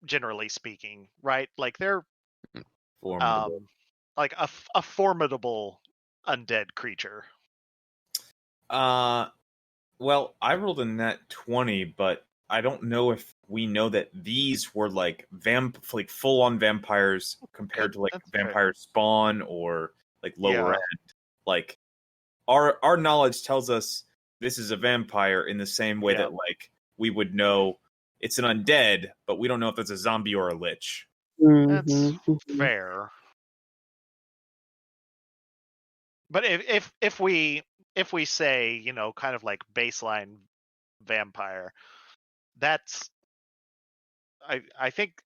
generally speaking, right? Like they're Formidable. like a formidable undead creature. Well, I rolled a nat 20, but I don't know if we know that these were like full on vampires compared to like That's fair. vampire spawn or like lower Yeah. end. Like our knowledge tells us this is a vampire in the same way that like we would know it's an undead, but we don't know if it's a zombie or a lich. That's Mhm. fair. But if we say, you know, kind of like baseline vampire, that's I think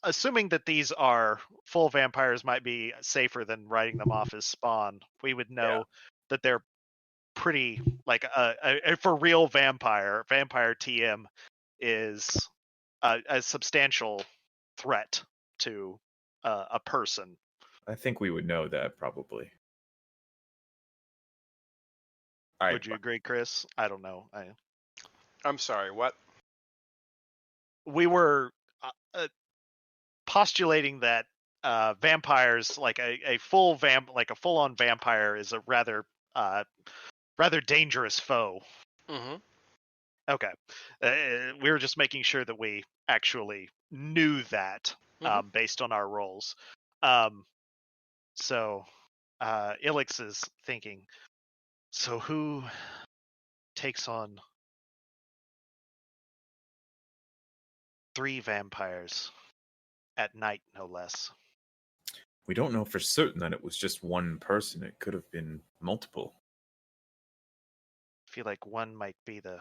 assuming that these are full vampires might be safer than writing them off as spawn. We would know that they're pretty like for real vampire TM is a substantial threat to a person. I think we would know that probably. All right. Would you agree, Chris? I don't know. I'm sorry, what? We were postulating that vampires, like a full on vampire, is a rather dangerous foe. Mm-hmm. Okay, we were just making sure that we actually knew that based on our rolls. So Ilix is thinking. So who takes on 3 vampires at night, no less? We don't know for certain that it was just one person. It could have been multiple. I feel like one might be the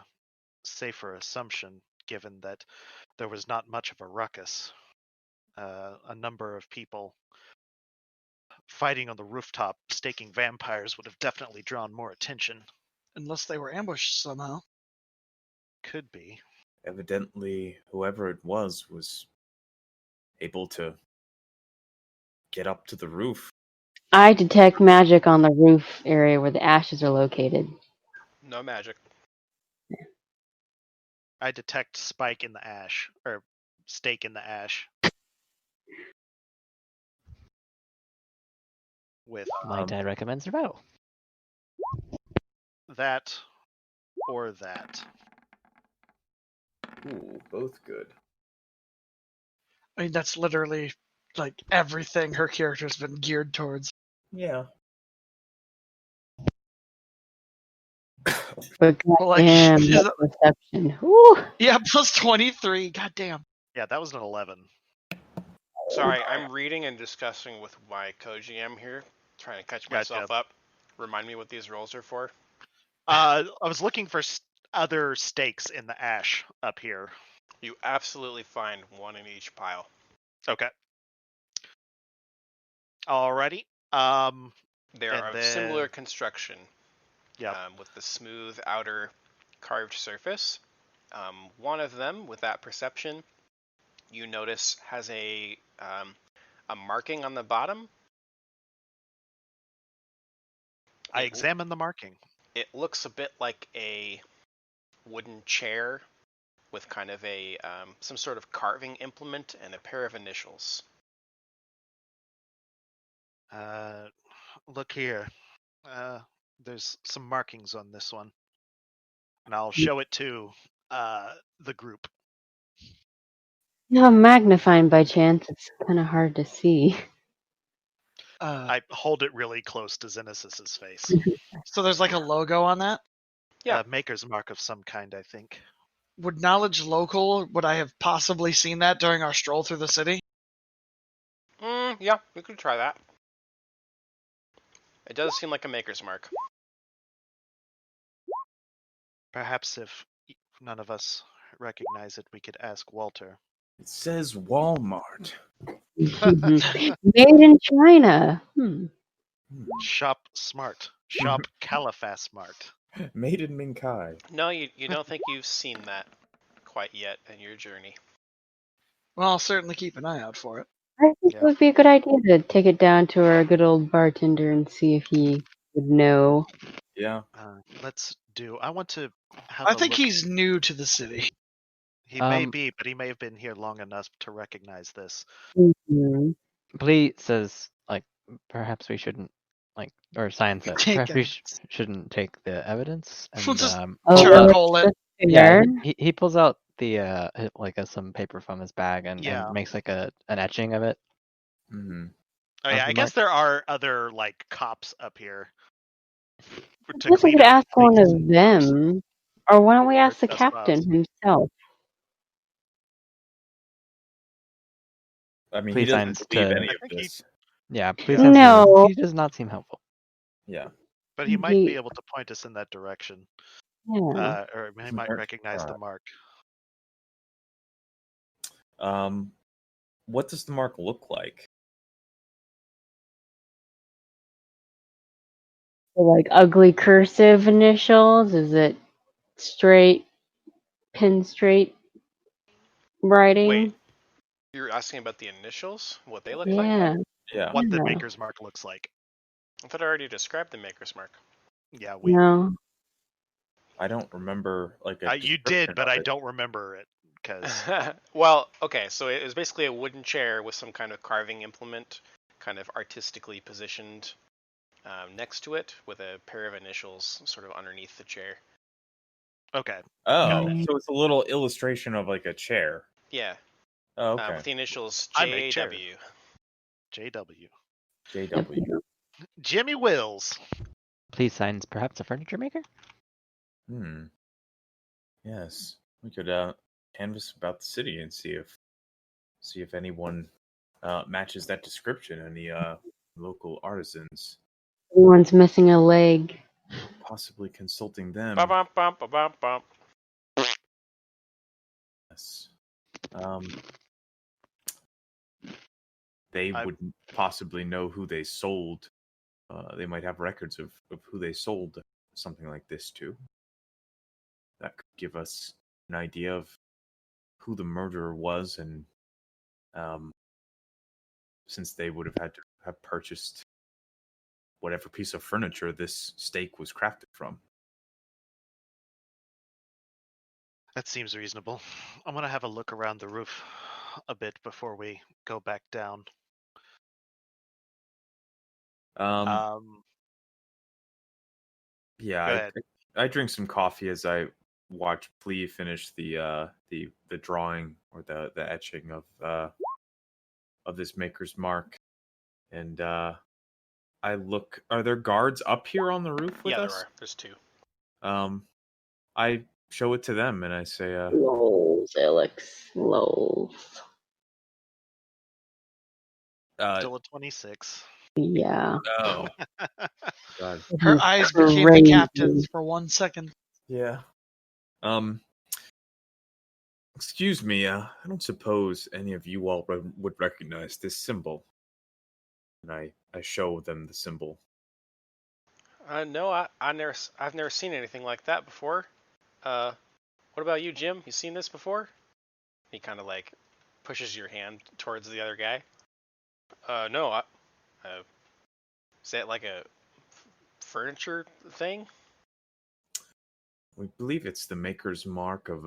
safer assumption, given that there was not much of a ruckus. A number of people fighting on the rooftop, staking vampires, would have definitely drawn more attention. Unless they were ambushed somehow. Could be. Evidently, whoever it was able to get up to the roof. I detect magic on the roof area where the ashes are located. No magic. I detect spike in the ash, or stake in the ash. With Might I recommend survival? that or that. Ooh, both good. I mean, that's literally like everything her character's been geared towards. Yeah. But Like, goddamn, is that it- perception. Woo! Yeah, plus 23. Goddamn. Yeah, that was an 11. Sorry, I'm reading and discussing with my co-GM here, trying to catch myself up. Remind me what these rolls are for. I was looking for other stakes in the ash up here. You absolutely find one in each pile. Okay. Alrighty. They are of similar construction. Yeah. With the smooth outer carved surface. One of them, with that perception, you notice has a marking on the bottom. I examine the marking. It looks a bit like a wooden chair with kind of a some sort of carving implement and a pair of initials. Look here. There's some markings on this one, and I'll show it to the group. You have magnifying by chance. It's kind of hard to see. I hold it really close to Xenosis's face. So there's like a logo on that? Yeah. Maker's mark of some kind, I think. Would knowledge local, would I have possibly seen that during our stroll through the city? Yeah, we could try that. It does seem like a maker's mark. Perhaps if none of us recognize it, we could ask Walter. It says Walmart. Made in China. Shop smart. Shop Califas smart. Made in Minkai. No, you don't think you've seen that quite yet in your journey. Well, I'll certainly keep an eye out for it. I think it would be a good idea to take it down to our good old bartender and see if he would know. Yeah. Let's do. I want to have. I think he's new to the city. He may be, but he may have been here long enough to recognize this. Mm-hmm. Blee says, like, perhaps we shouldn't, like, or Science says, Take perhaps we evidence. shouldn't take the evidence. And, We'll just Charcoal it. yeah, he pulls out the some paper from his bag and makes like an etching of it. Mm-hmm. Oh yeah, I guess there are other like cops up here. I guess we could ask one of them. Or why don't we ask the That's captain himself? I mean, Please he doesn't signs believe to- any I of think he- this. Yeah, please Yeah. signs No. he does not seem helpful. Yeah. But he might be able to point us in that direction. Yeah. Or he might recognize the mark. What does the mark look like? Like ugly cursive initials? Is it straight, pin straight writing? Wait, you're asking about the initials? What they look like? Yeah. Yeah. What the Yeah. maker's mark looks like. I thought I already described the maker's mark. Yeah, we. No. I don't remember like a You did, description but of I it. don't remember it because Well, okay, so it was basically a wooden chair with some kind of carving implement, kind of artistically positioned next to it, with a pair of initials sort of underneath the chair. okay. Oh, it. so it's a little illustration of like a chair. Yeah, Oh, okay. with the initials I make chairs. JW. JW. JW. Jimmy Wills. Please signs perhaps a furniture maker? Yes, we could canvass about the city and see if anyone matches that description. Any local artisans, Everyone's missing a leg. possibly consulting them. Bum, bum, bum, bum, bum, bum. Yes. They I- would possibly know who they sold. They might have records of who they sold something like this to. That could give us an idea of who the murderer was, and since they would have had to have purchased whatever piece of furniture this stake was crafted from. That seems reasonable. I'm gonna have a look around the roof a bit before we go back down. Yeah, Go ahead. I drink some coffee as I watch Plea finish the drawing or the etching of this maker's mark, and I look. Are there guards up here on the roof with Yeah, us? there are. There's two. I show it to them and I say, Lols, Alex. Lols. Still a 26. Yeah. oh, God. Her eyes became the Crazy. captain's for 1 second. Yeah. Excuse me. I don't suppose any of you all would recognize this symbol. And I show them the symbol. No, I've never seen anything like that before. What about you, Jim? You seen this before? He kind of like pushes your hand towards the other guy. No, is that like a furniture thing? We believe it's the maker's mark of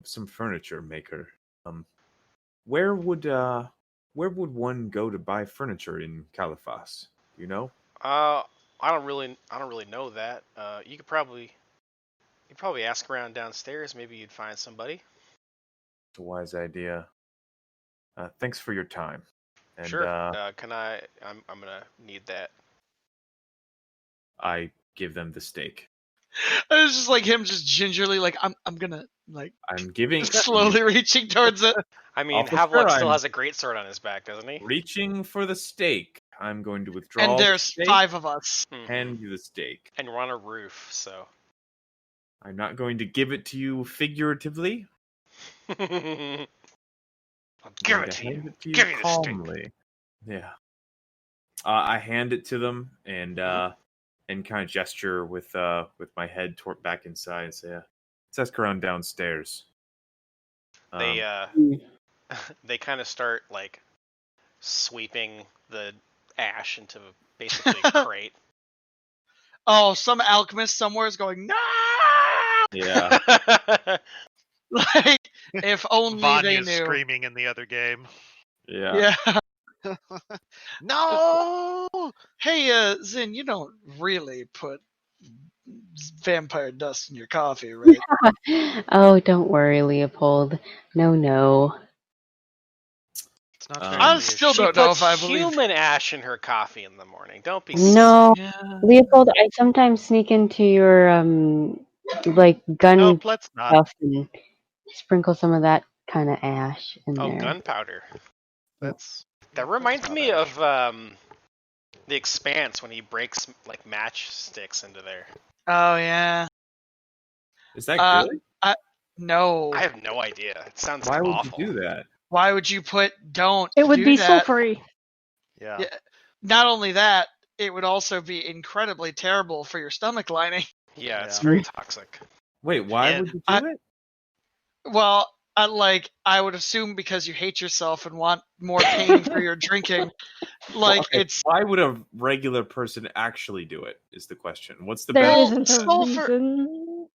some furniture maker. Where would one go to buy furniture in Califas? You know? I don't really know that. You could probably ask around downstairs. Maybe you'd find somebody. It's a wise idea. Thanks for your time. And Sure. Can I? I'm gonna need that. I give them the steak. It was just like him, just gingerly, like I'm gonna like I'm giving slowly reaching towards it. I mean, Officer, Havelock still I'm- has a great sword on his back, doesn't he? reaching for the steak. I'm going to withdraw. And the there's steak, 5 of us. Mhm. Hand you the steak. And we're on a roof, so. I'm not going to give it to you figuratively. I'll I'm give going it to you. hand it to you Give me the steak. calmly. Yeah. I hand it to them and kind of gesture with my head toward back inside and say, "Let's ask around downstairs." They they kind of start like sweeping the ash into basically a crate. Oh, some alchemist somewhere is going, no! Yeah. Like, if only they Vanya's knew. screaming in the other game. Yeah. Yeah. No! Hey, Zin, you don't really put vampire dust in your coffee, right? Oh, don't worry, Leopold. No. It's not Um, very I still She don't know puts if I believe. human ash in her coffee in the morning. Don't be No, Yeah. Leopold, I sometimes sneak into your like gun Nope, let's not. stuff and sprinkle some of that kind of ash in silly. Oh, there. gunpowder. That's That reminds not me ash. of The Expanse when he breaks like matchsticks into there. Oh yeah. is that Uh, good? No. I have no idea. It sounds Why would awful. you do that? Why would you put don't It would do be that? sulfury. Yeah. Yeah. Not only that, it would also be incredibly terrible for your stomach lining. Yeah, it's Yeah. very toxic. Wait, why And would you do I- it? Well, I would assume because you hate yourself and want more pain for your drinking. Like Okay, it's why would a regular person actually do it? Is the question. What's the There benefit? isn't a sulfur- reason.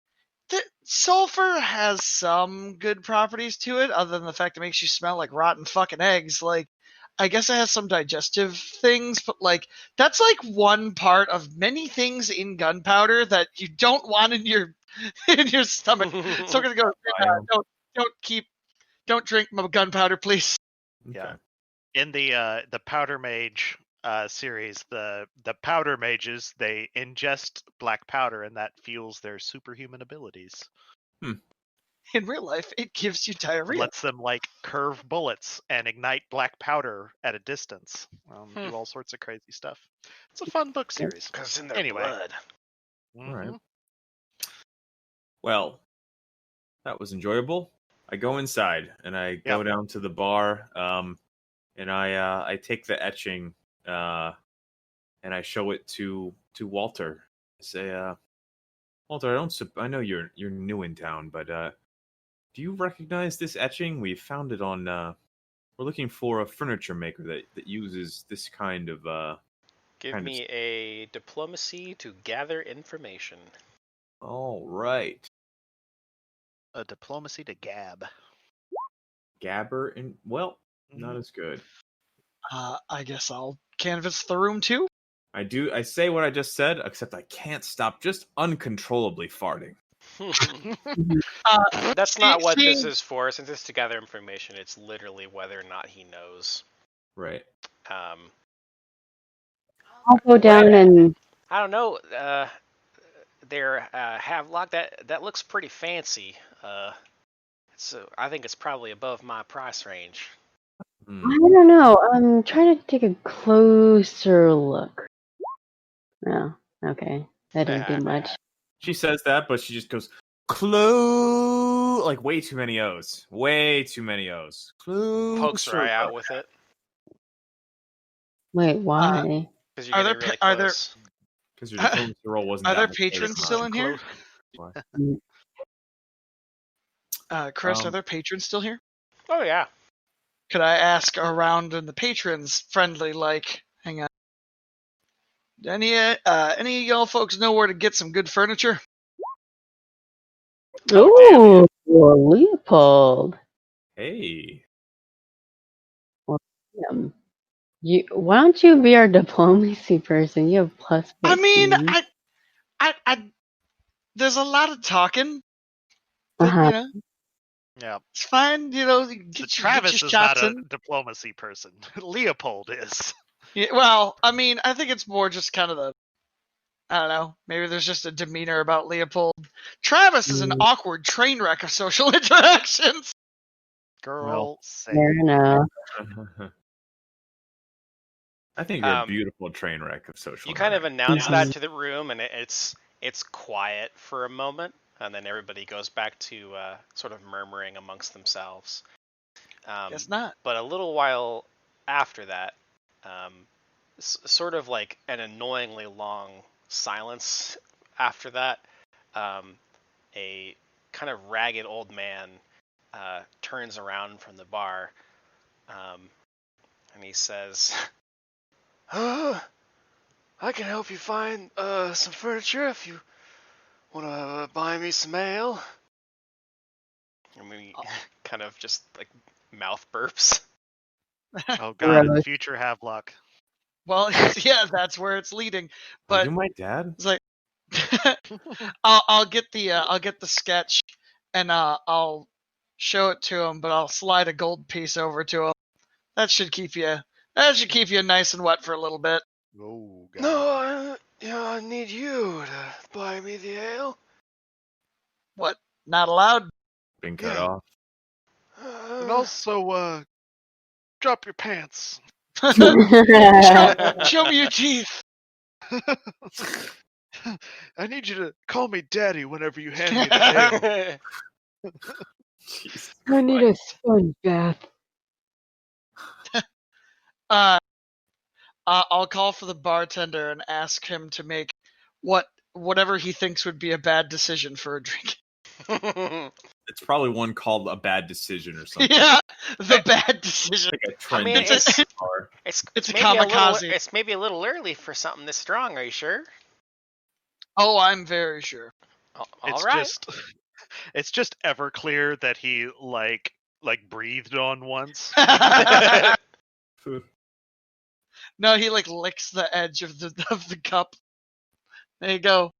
sulfur has some good properties to it, other than the fact it makes you smell like rotten fucking eggs. Like, I guess it has some digestive things, but like that's like one part of many things in gunpowder that you don't want in your in your stomach. So I'm gonna go. Don't drink my gunpowder, please. Yeah. In the Powder Mage series, the Powder Mages, they ingest black powder and that fuels their superhuman abilities. In real life, it gives you It diarrhea. lets them like curve bullets and ignite black powder at a distance. Do all sorts of crazy stuff. It's a fun book series. Because it's in their Anyway. blood. Alright. Mhm. Well, that was enjoyable. I go inside and I go down to the bar, and I take the etching and I show it to Walter. I say, Walter, I know you're new in town, but do you recognize this etching? We found it on. We're looking for a furniture maker that uses this kind of. Give kind me a diplomacy to gather information. All right, A diplomacy to gab. Gabber and well, not as good. I guess I'll canvass the room too. I say what I just said, except I can't stop just uncontrollably farting. That's not what this seeing- is for. Since it's to gather information, it's literally whether or not he knows. Right. I'll go down and I don't know. Their Havelock that looks pretty fancy. So I think it's probably above my price range. Hmm. I don't know. I'm trying to take a closer look. No, okay, that didn't do much. She says that, but she just goes clue like way too many O's. Way too many O's. Clue. Pokes her eye out with it. Wait, why? Because you're Are getting there really are there close. Because your diplomacy roll wasn't. are that there much patrons better. still in here? Chris, are Um, there patrons still here? Oh yeah. Could I ask around in the patrons friendly like? Hang on. Any of y'all folks know where to get some good furniture? Ooh, Leopold. Hey. Why don't you be our diplomacy person? You have plus 14. I mean, I there's a lot of talking. But, Uh-huh. you know, Yeah. it's fine. You know, Travis get your is not shots a in. diplomacy person. Leopold is. Yeah, well, I mean, I think it's more just kind of the, I don't know, maybe there's just a demeanor about Leopold. Travis is an awkward train wreck of social interactions. Girl, Fair enough. I think you're a beautiful train wreck of social. You kind of interaction. announce that to the room, and it's quiet for a moment, and then everybody goes back to sort of murmuring amongst themselves. Guess not. But a little while after that, sort of like an annoyingly long silence after that, a kind of ragged old man turns around from the bar, and he says, I can help you find some furniture if you want to buy me some ale. I mean, he kind of just like mouth burps. Oh god, Gross. future Havelock. Well, yeah, that's where it's leading. Are But you my dad? it's like, I'll get the sketch and I'll show it to him, but I'll slide a gold piece over to him. That should keep you nice and wet for a little bit. Oh, God. No, I need you to buy me the ale. What? Not allowed? Been cut Yeah. off. And also, drop your pants. Show me your teeth. I need you to call me daddy whenever you hand me the ale. Jesus I need a Christ. sponge bath. I'll call for the bartender and ask him to make whatever he thinks would be a bad decision for a drink. It's probably one called a bad decision or something. Yeah, the bad decision. Like a I trend. mean, it's It's a maybe a little, kamikaze. it's maybe a little early for something this strong. Are you sure? Oh, I'm very sure. All It's right. it's just ever clear that he like breathed on once. No, he like licks the edge of the cup. There you go.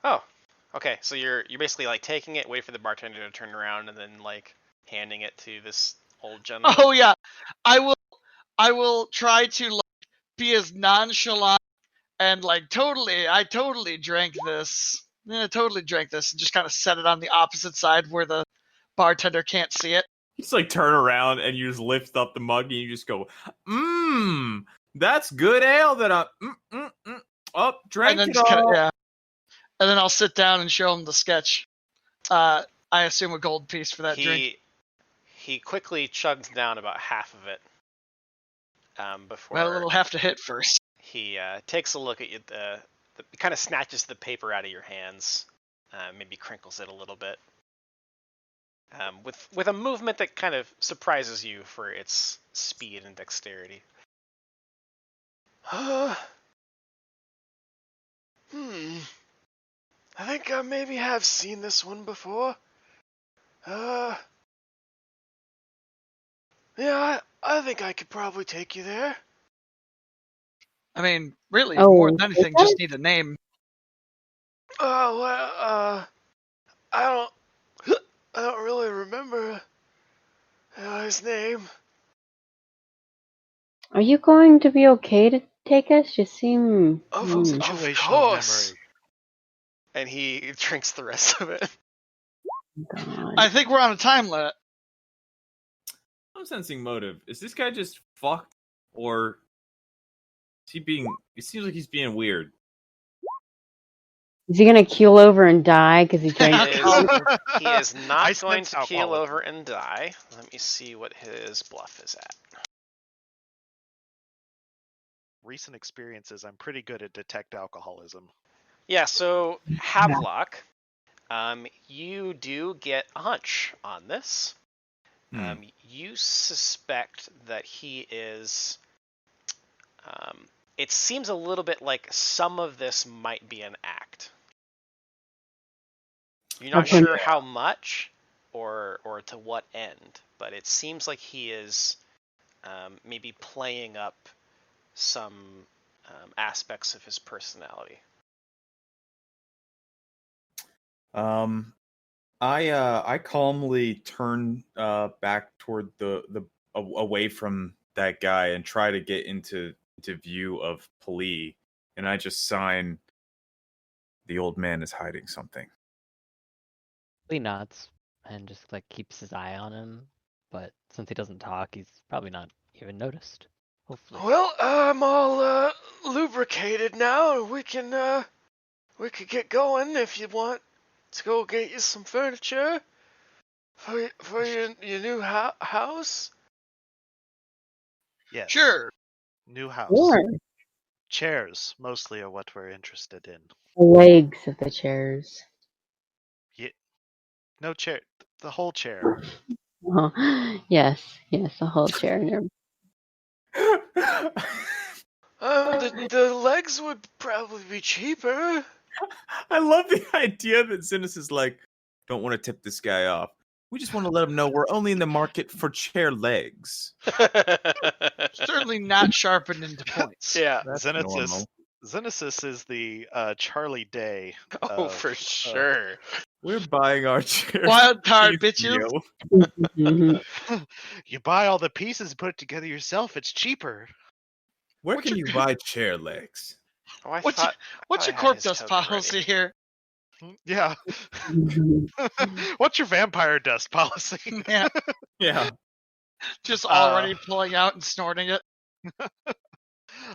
Oh, okay. So you're basically like taking it, wait for the bartender to turn around, and then like handing it to this old gentleman. Oh yeah, I will try to like be as nonchalant and like I totally drank this. Yeah, I totally drank this, and just kind of set it on the opposite side where the bartender can't see it. You just like turn around and you just lift up the mug and you just go, that's good ale that I drank And then it just all. yeah. And then I'll sit down and show him the sketch. I assume a gold piece for that drink. He quickly chugs down about half of it. Before Well, it'll have to hit first. he takes a look at you. Kind of snatches the paper out of your hands, maybe crinkles it a little bit, with a movement that kind of surprises you for its speed and dexterity. I think I maybe have seen this one before. Yeah, I think I could probably take you there. I mean, really, Oh, more than anything, okay. just need a name. Oh, well, I don't really remember his name. Are you going to be okay to take us? You seem. Of Situational course. memory. And he drinks the rest of it. God. I think we're on a time limit. I'm sensing motive. Is this guy just fucked? Or is he being... It seems like he's being weird. Is he gonna keel over and die because he drank? He is I not going sense to keel alcoholism. over and die. Let me see what his bluff is at. Recent experiences, I'm pretty good at detect alcoholism. Yeah, so Havelock, you do get a hunch on this. You suspect that he is. It seems a little bit like some of this might be an act. You're not Okay. sure how much or to what end, but it seems like he is maybe playing up some aspects of his personality. I calmly turn back toward the away from that guy and try to get into view of Pali, and I just sign. The old man is hiding something. He nods and just like keeps his eye on him, but since he doesn't talk, he's probably not even noticed. Hopefully. Well, I'm all lubricated now. We could get going if you want to go get you some furniture for your new house. Yes. Sure. New house. Sure. Chairs mostly are what we're interested in. The legs of the chairs. No chair. The whole chair. Oh, yes, the whole chair. And The legs would probably be cheaper. I love the idea that Zinnis is like, don't want to tip this guy off. We just want to let him know we're only in the market for chair legs. Certainly not sharpened into points. Yeah. That's Zenith normal. is Xenesis is the Charlie Day. Oh, for sure. We're buying our chairs. Wild card, bitches. Mhm. You buy all the pieces and put it together yourself. It's cheaper. Where What's can your- you buy chair legs? Oh, I What's thought. What's I your had corp his dust token policy ready. here? Yeah. Mhm. What's your vampire dust policy? Yeah, Yeah. just already pulling out and snorting it.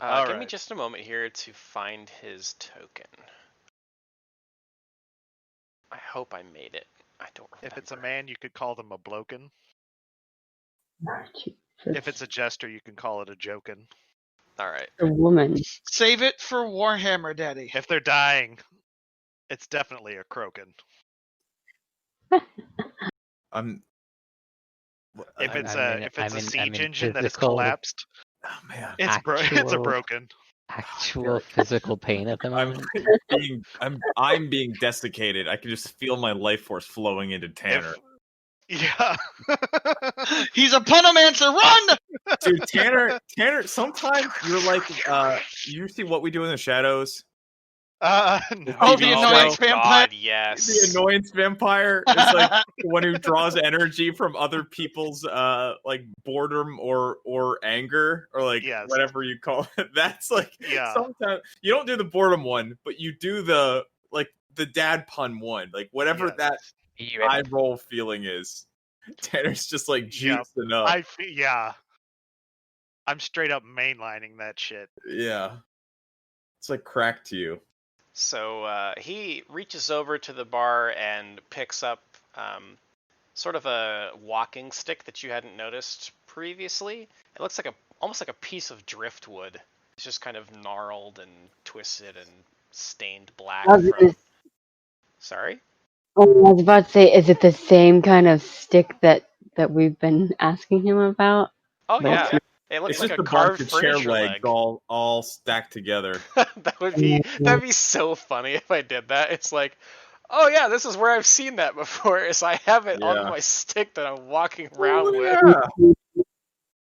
All Give me right. just a moment here to find his token. I hope I made it. I don't remember. If it's a man, you could call them a bloken. Jesus. If it's a jester, you can call it a joken. All right. a woman. Save it for Warhammer, Daddy. If they're dying, it's definitely a croaken. I'm. If I- it's I'm a in- if it's I'm a in- I'm siege in engine that has physical- collapsed, Oh man. it's it's a Actual- broken. Actual physical pain at the moment. I'm being desiccated. I can just feel my life force flowing into Tanner. Yeah. He's a punomancer. Run! Dude, Tanner, sometimes you're like you see What We Do in the Shadows? No. Oh, the Oh annoyance my vampire. God, yes. The annoyance vampire is like the one who draws energy from other people's like boredom or anger or like Yes. whatever you call it. That's like Yeah. sometimes you don't do the boredom one, but you do the like the dad pun one. Like whatever Yes. that eye roll feeling is. Tanner's just like Yep. juicing up. Yeah. I'm straight up mainlining that shit. Yeah. It's like crack to you. So he reaches over to the bar and picks up sort of a walking stick that you hadn't noticed previously. It looks like almost like a piece of driftwood. It's just kind of gnarled and twisted and stained black. Was From... it- Sorry? I was about to say, is it the same kind of stick that we've been asking him about? Oh But yeah. it's not- It looks It's like just a a bunch carved of chair furniture legs leg. all stacked together. That'd be so funny if I did that. It's like, oh yeah, this is where I've seen that before. Is I have it on Yeah. my stick that I'm walking around Oh, with. yeah.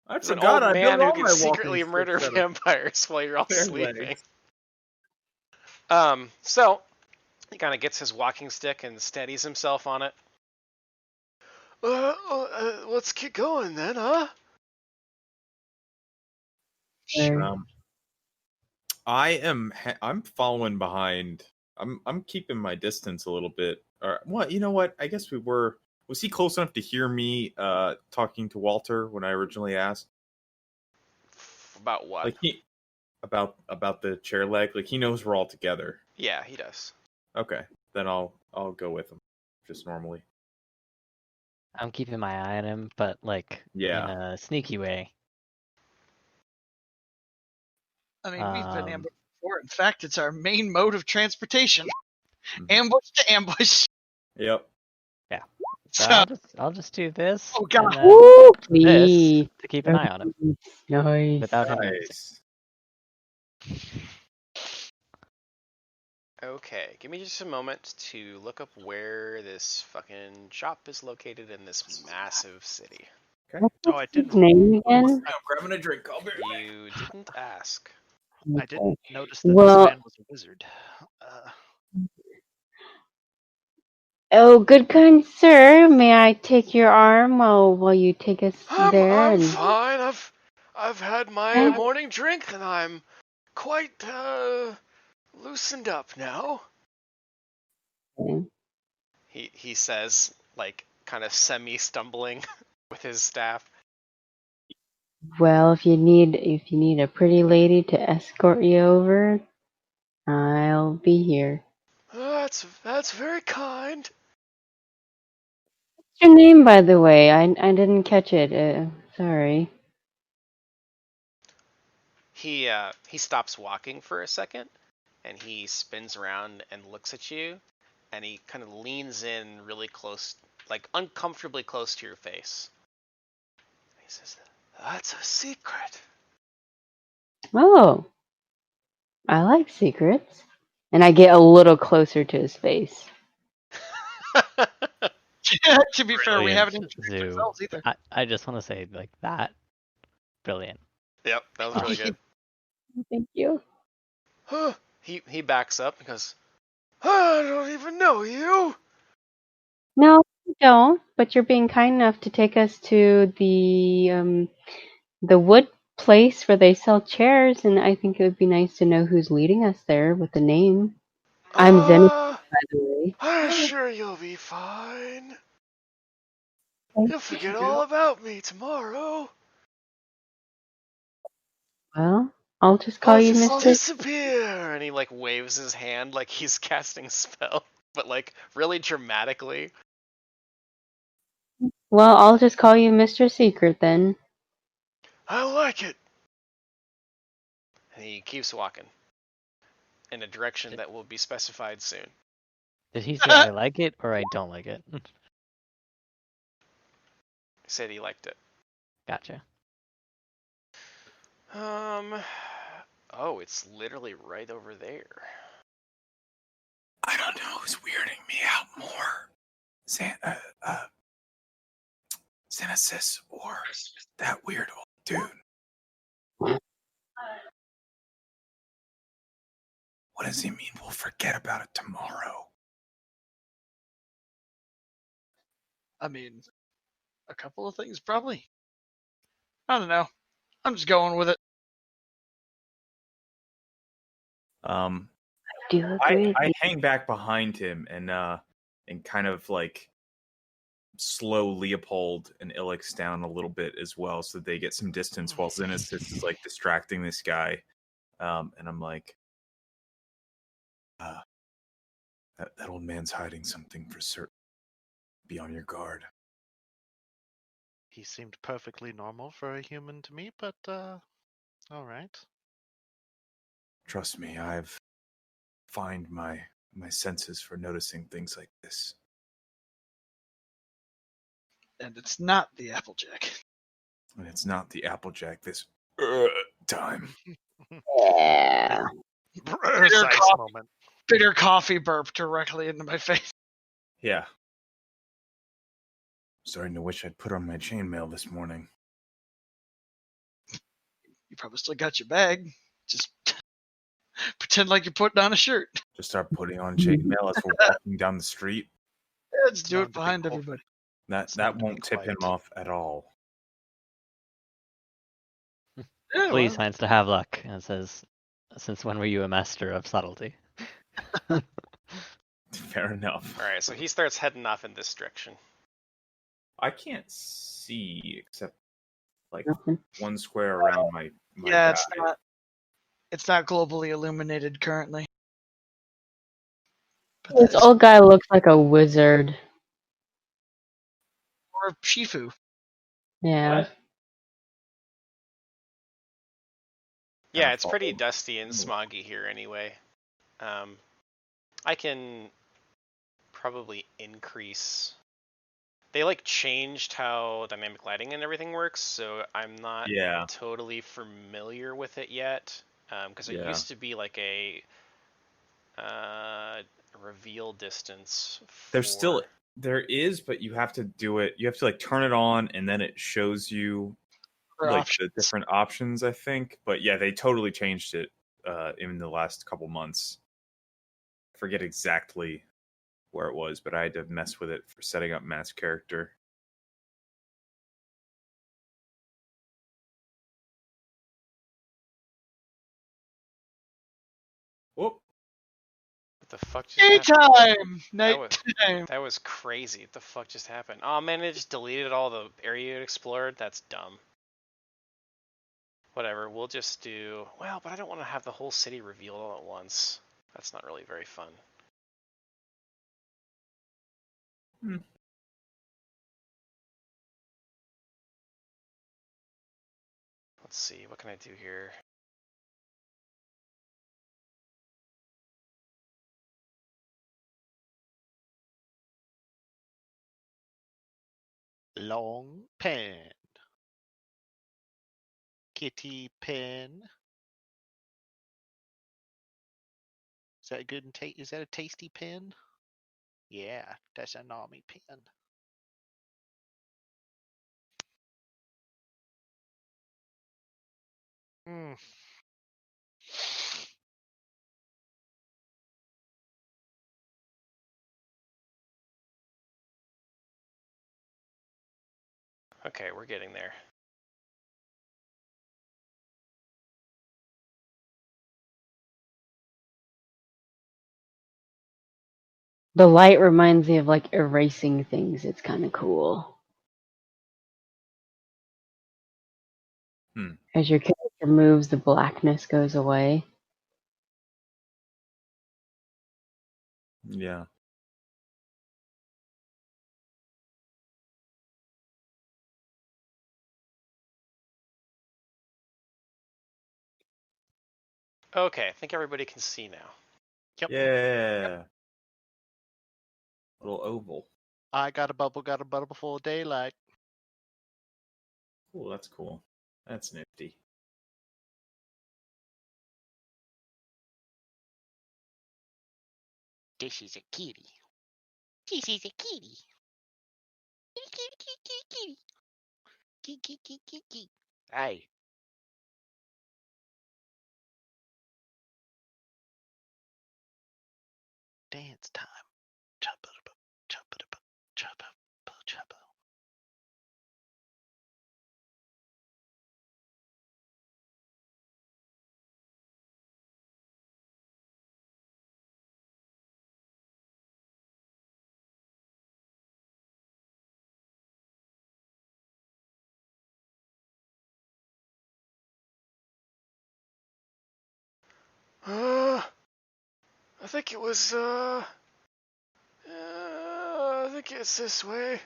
I It's an forgot old I man built who all can my secretly walking murder sticks out of vampires while you're all chair sleeping. legs. So he kind of gets his walking stick and steadies himself on it. Let's get going then, huh? Um, I'm following behind. I'm keeping my distance a little bit. Or what? You know what? I guess we were. Was he close enough to hear me talking to Walter when I originally asked? About what? Like about the chair leg. Like he knows we're all together. Yeah, he does. Okay, then I'll go with him, just normally. I'm keeping my eye on him, but like Yeah. in a sneaky way. I mean, we've been Um, ambushed before. In fact, it's our main mode of transportation. Mhm. Ambush to ambush. Yep. So So, I'll just do this. oh god. and then Woo! this Please. to keep an eye on him Nice. without him noticing. Nice. Okay, give me just a moment to look up where this fucking shop is located in this massive city. What's Oh, I his didn't. name again? I'm grabbing a drink. I'll be right back. You didn't ask. I didn't notice that Well- this man was a wizard. Oh, good kind sir, may I take your arm while you take us there? I'm and fine. I've had my Yeah. morning drink and I'm quite loosened up now. He says, like kind of semi-stumbling with his staff. Well, if you need a pretty lady to escort you over, I'll be here. That's very kind. What's your name, by the way? I didn't catch it. Sorry. He stops walking for a second and he spins around and looks at you and he kind of leans in really close, like uncomfortably close to your face. He says, "That's a secret." Oh, I like secrets. And I get a little closer to his face. To be fair, we Brilliant, haven't introduced Zoo. ourselves either. I just want to say like that. Brilliant. Yep, that was really good. Thank you. He backs up and goes, I don't even know you. No, you don't. But you're being kind enough to take us to the wood place where they sell chairs, and I think it would be nice to know who's leading us there with the name. I'm Zen, by the way. I'm sure you'll be fine. Okay. You'll forget all about me tomorrow. Well, I'll just call I'll you just Mr. disappear. And he like waves his hand like he's casting a spell, but like really dramatically. Well, I'll just call you Mr. Secret then. I like it. And he keeps walking in a direction that will be specified soon. Did he say I like it or I don't like it? He said he liked it. Gotcha. Oh, it's literally right over there. I don't know who's weirding me out more. Xenesis or that weird old dude. What does he mean we'll forget about it tomorrow? I mean, a couple of things probably. I don't know. I'm just going with it. Do you agree? I hang back behind him and kind of like slow Leopold and Ilix down a little bit as well, so they get some distance while Xenesis is like distracting this guy. And I'm like, that old man's hiding something for certain. Be on your guard. He seemed perfectly normal for a human to me, but all right. Trust me, I've fined my senses for noticing things like this. And it's not the Applejack. And it's not the Applejack this time. Yeah. Precise moment. Bitter coffee burp directly into my face. Yeah. Starting to wish I'd put on my chainmail this morning. You probably still got your bag. Just pretend like you're putting on a shirt. Just start putting on chainmail as we're walking down the street. Let's do Known it to be behind quiet. everybody. That known to be won't tip him quiet. off at all. Yeah, Please, well, Heinz, to have luck. And it says, since when were you a master of subtlety? Fair enough. Alright, so he starts heading off in this direction. I can't see except like Nothing. one square around my yeah, guy. it's not globally illuminated currently. But This that is old guy looks like a wizard. or Shifu. Yeah. What? Yeah, Kinda it's pretty followed. dusty and smoggy here anyway. I can probably increase. They like changed how dynamic lighting and everything works, so I'm not Yeah. totally familiar with it yet. Because it Yeah. used to be like a reveal distance. There is, but you have to do it. You have to like turn it on, and then it shows you For like options. the different options, I think. But yeah, they totally changed it in the last couple months. I forget exactly where it was, but I had to mess with it for setting up mass character. Whoop. What the fuck just happened? Daytime! That was, Nighttime! that was crazy. What the fuck just happened? Oh man, it just deleted all the area it explored? That's dumb. Whatever, we'll just do... Well, but I don't want to have the whole city revealed all at once. That's not really very fun. Let's see, what can I do here? Long pen. Kitty pen. Is that a good and is that a tasty pen? Yeah, that's an army pen. Hmm. Okay, we're getting there. The light reminds me of like erasing things. It's kind of cool. As your character moves, the blackness goes away. Yeah. Okay, I think everybody can see now. Yep. Yeah. Little oval. I got a bubble full of daylight. Oh, that's cool. That's nifty. This is a kitty. This is a kitty. Kitty, kitty, kitty, kitty, kitty. Kitty, kitty, kitty, kitty, kitty. Hey. Dance time. Chubba, chubba, chubba, chubba. I think it was, I think it's this way.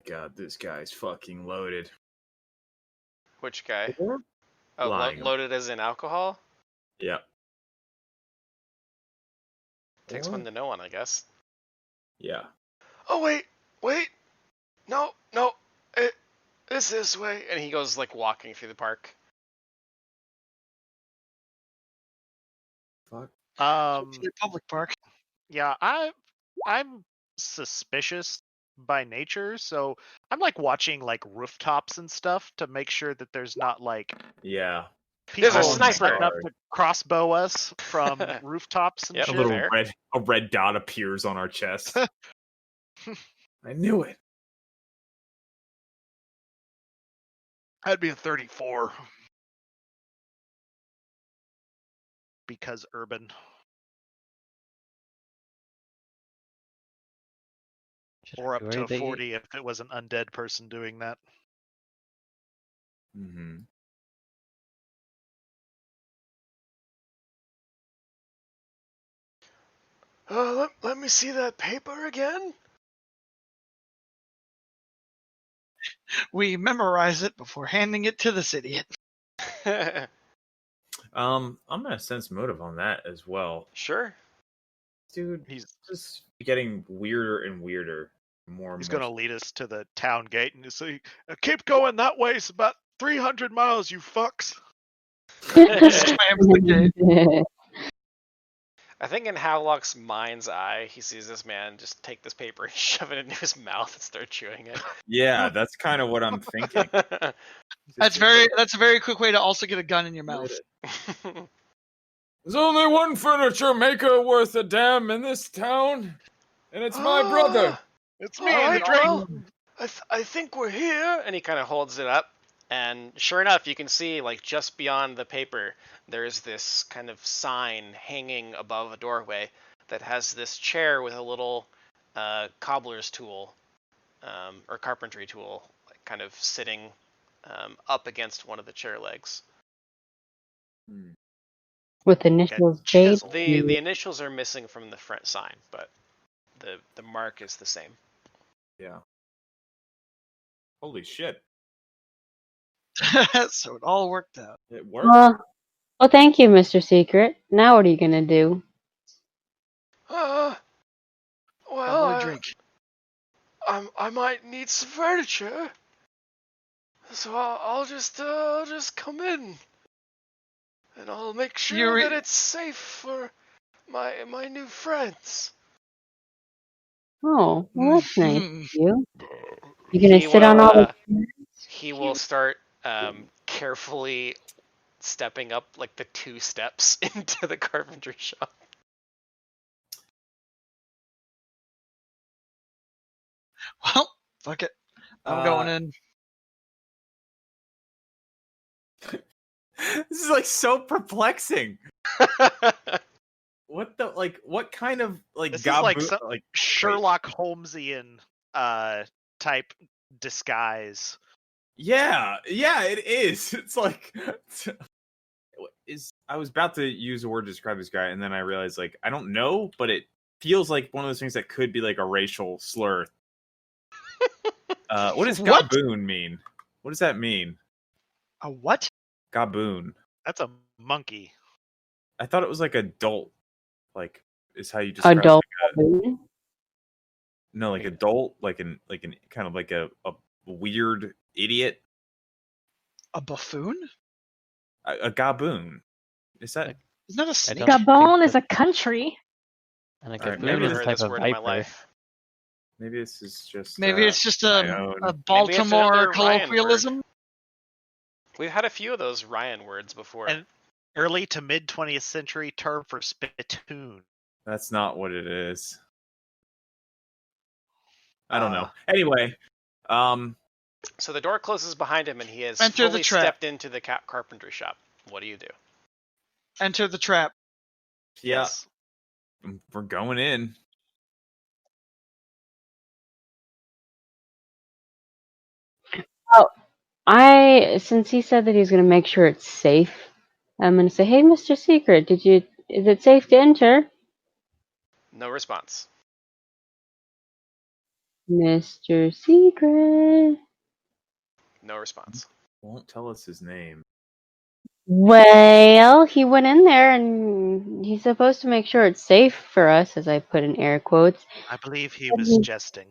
God, this guy's fucking loaded. Which guy? Or Oh, lying. loaded as in alcohol? Yeah. Takes Or- one to know one, I guess. Yeah. Oh, wait! No, it's this way. And he goes, like, walking through the park. Fuck. It's a public park. Yeah, I'm suspicious by nature, so I'm like watching like rooftops and stuff to make sure that there's not like Yeah. There's people a sniper. setting up to crossbow us from rooftops and Yep. A shit. little Fair. red dot appears on our chest. I knew it. That'd be a 34. Because urban. Should I Or up worry to a that you- 40 if it was an undead person doing that. Mm-hmm. Let me see that paper again. We memorize it before handing it to this idiot. I'm gonna sense motive on that as well. Sure. Dude, He's just getting weirder and weirder. More and he's more. gonna lead us to the town gate and say, "Keep going that way. It's about 300 miles, you fucks." Slams the gate. I think in Havelock's mind's eye, he sees this man just take this paper and shove it into his mouth and start chewing it. Yeah, that's kind of what I'm thinking. That's a very quick way to also get a gun in your mouth. There's only one furniture maker worth a damn in this town, and it's my brother. It's me and the drink. I think we're here. And he kind of holds it up. And sure enough, you can see, like, just beyond the paper, there's this kind of sign hanging above a doorway that has this chair with a little cobbler's tool or carpentry tool, like, kind of sitting up against one of the chair legs. With initials Chisel. J. The initials are missing from the front sign, but the mark is the same. Yeah. Holy shit. So it all worked out. It worked. Well, thank you, Mr. Secret. Now what are you gonna do? Have Well, a drink. I might need some furniture, so I'll just come in, and I'll make sure that it's safe for my new friends. Oh, well, that's nice Mhm. of you. You gonna sit on all the He will start carefully stepping up like the 2 steps into the carpentry shop. Well, fuck it. I'm going in. This is like so perplexing. What the what kind of This is like some like Sherlock Holmesian type disguise. Yeah, it is. It's like I was about to use a word to describe this guy, and then I realized like I don't know, but it feels like one of those things that could be like a racial slur. What does What? gaboon mean? What does that mean? A what? Gaboon. That's a monkey. I thought it was like adult, like is how you describe Adult. no, like adult, like an kind of like a weird idiot. A buffoon? A gaboon. Is that? Isn't that a I snake? don't Gabon think is a country. And a All right, gaboon maybe is this- a Never heard type this of word in my viper. life. Maybe this is just. Maybe it's just my own- a Maybe it's Baltimore another Ryan colloquialism. We've had a few of those Ryan words before. And early to mid 20th century term for spittoon. That's not what it is. I don't know. Uh, Anyway, So the door closes behind him, and he has Enter the fully trap. stepped into the carpentry shop. What do you do? Enter the trap. yeah, Yes. we're going in. Since he said that he's going to make sure it's safe, I'm going to say, "Hey, Mr. Secret, is it safe to enter?" No response. Mr. Secret. No response. Won't tell us his name. Well, he went in there and he's supposed to make sure it's safe for us, as I put in air quotes. I believe he was jesting.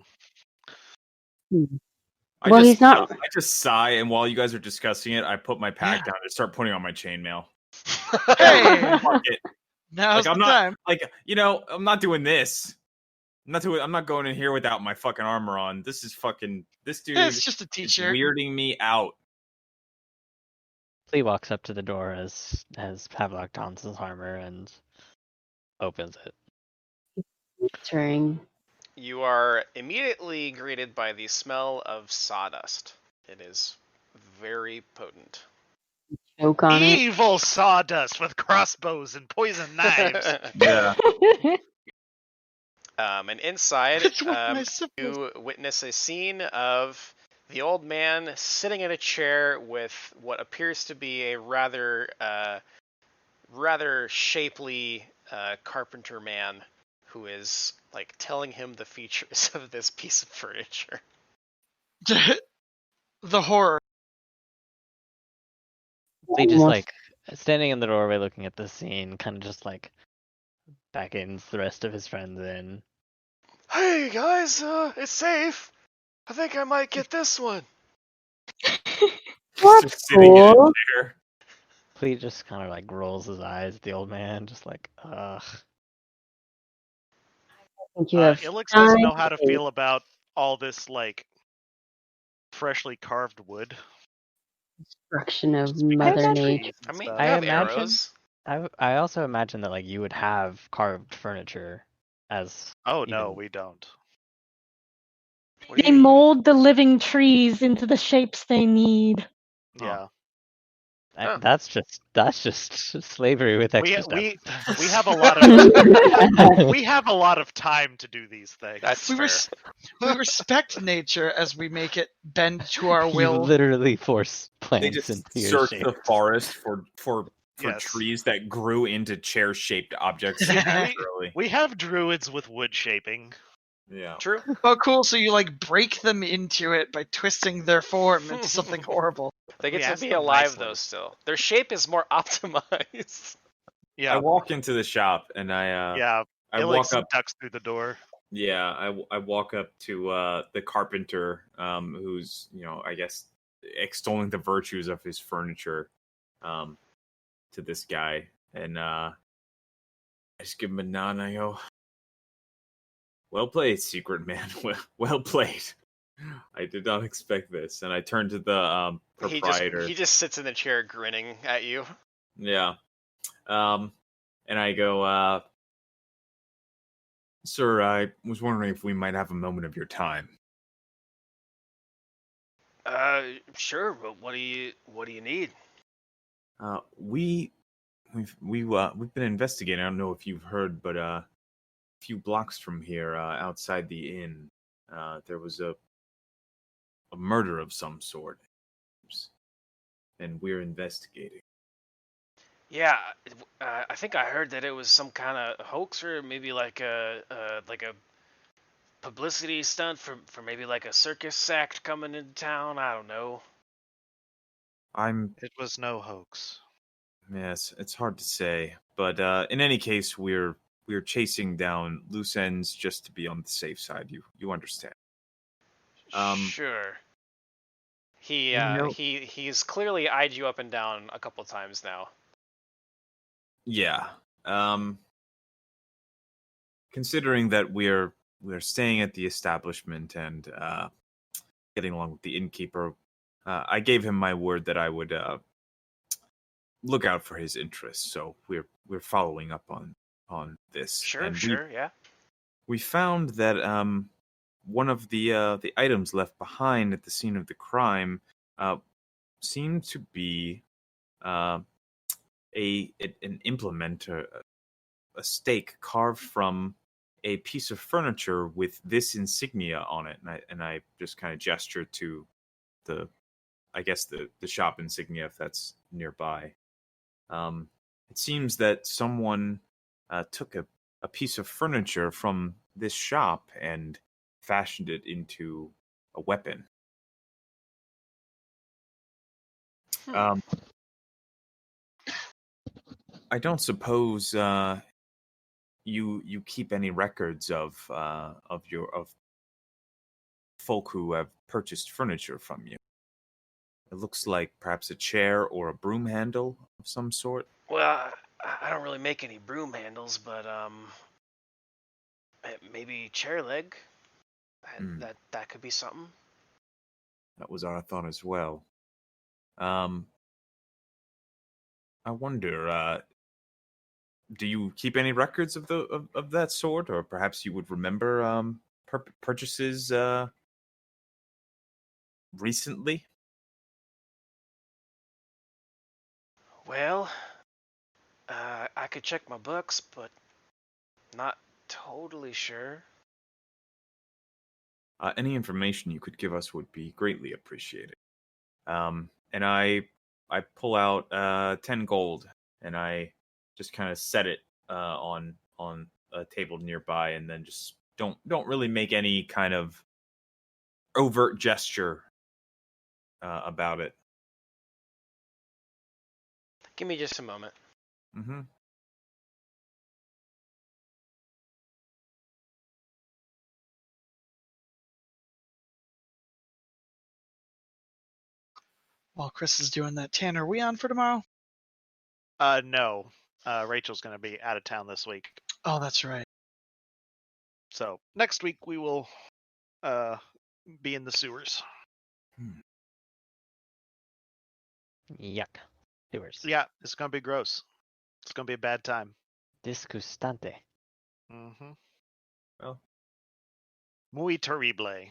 Well, he's not. I just sigh, and while you guys are discussing it, I put my pack down and start putting on my chainmail. Hey, Fuck it. now's I'm the not time. I'm not doing this. I'm not going in here without my fucking armor on. This dude It's just a is t-shirt. weirding me out. Lee walks up to the door as Pavlok dons his armor and opens it. Entering. You are immediately greeted by the smell of sawdust. It is very potent. Choke on it. Evil sawdust with crossbows and poison knives. Yeah. And inside, It's with my syphilis. you witness a scene of the old man sitting in a chair with what appears to be a rather shapely carpenter man who is like telling him the features of this piece of furniture. The horror. Lee just Almost. like standing in the doorway looking at the scene, kind of just like beckons the rest of his friends in. Hey guys, it's safe. I think I might get this one. That's Just sitting in a cool. chair. Lee just kind of like rolls his eyes at the old man, just like, ugh. I think you have Ilix doesn't know time how to to feel about all this like freshly carved wood. destruction of Just because Mother of imagine- Nature. trees I and mean, stuff. you I have imagine- arrows. I also imagine that like you would have carved furniture as Oh no, even- we don't. What do They you- mold the living trees into the shapes they need. Yeah. Huh. that's just slavery with extra We steps. we have a lot of we have a lot of time to do these things. That's We, fair. we respect nature as we make it bend to our You will. literally force They plants just into your search shape. the forest for Yes. trees that grew into chair-shaped objects. We- naturally. We have druids with wood shaping. Yeah. True. Oh, cool. So you like break them into it by twisting their form into something horrible. They get We to asked be them alive nicely. though. Still, their shape is more optimized. Yeah. I walk into the shop and I yeah. I Ilix walk up. ducks through the door. Yeah, I walk up to the carpenter, who's I guess extolling the virtues of his furniture, to this guy, and I just give him a nod. And I go, "Well played, secret man. Well played. I did not expect this." And I turn to the proprietor. He just sits in the chair grinning at you. Yeah, and I go, "Sir, I was wondering if we might have a moment of your time." Sure, but what do you need? We've been investigating. I don't know if you've heard, but a few blocks from here, outside the inn, there was a murder of some sort, and we're investigating. Yeah, I think I heard that it was some kind of hoax, or maybe like a publicity stunt for maybe like a circus act coming into town. I don't know. It was no hoax. Yes, it's hard to say, but in any case, we're chasing down loose ends just to be on the safe side. You understand? Sure. He You know, he's clearly eyed you up and down a couple times now. yeah. Considering that we're staying at the establishment and getting along with the innkeeper, I gave him my word that I would look out for his interests. So we're following up on this. Sure, And sure, yeah. we found that one of the items left behind at the scene of the crime seemed to be an implement, a stake carved from a piece of furniture with this insignia on it, and I just kind of gestured to the, I guess the shop insignia if that's nearby. It seems that someone took a piece of furniture from this shop and fashioned it into a weapon. I don't suppose you keep any records of folk who have purchased furniture from you. It looks like perhaps a chair or a broom handle of some sort. Well, I don't really make any broom handles, but maybe chair leg. That could be something. That was our thought as well. I wonder, do you keep any records of of that sort, or perhaps you would remember purchases recently? Well, I could check my books, but not totally sure. Any information you could give us would be greatly appreciated. And I pull out 10 gold, and I just kind of set it on a table nearby, and then just don't really make any kind of overt gesture about it. Give me just a moment. Mm-hmm. While Chris is doing that, Tanner, are we on for tomorrow? No. Rachel's going to be out of town this week. Oh, that's right. So next week we will be in the sewers. Yuck. Doers. Yeah, it's going to be gross. It's going to be a bad time. Disgustante. Mm-hmm. Well, Muy terrible.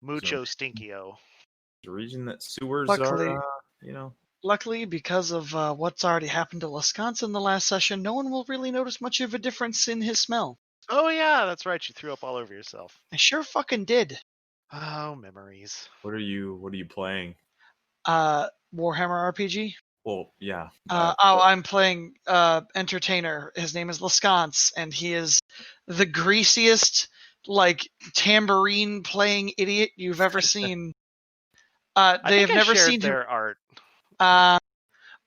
Mucho stinkio. the region that sewers Luckily- are, Luckily, because of what's already happened to Wisconsin the last session, no one will really notice much of a difference in his smell. Oh yeah, that's right. You threw up all over yourself. I sure fucking did. Oh, memories. What are you playing? Warhammer RPG. Well, yeah. I'm playing Entertainer. His name is Lascance, and he is the greasiest, like, tambourine playing idiot you've ever seen. They have never seen their art.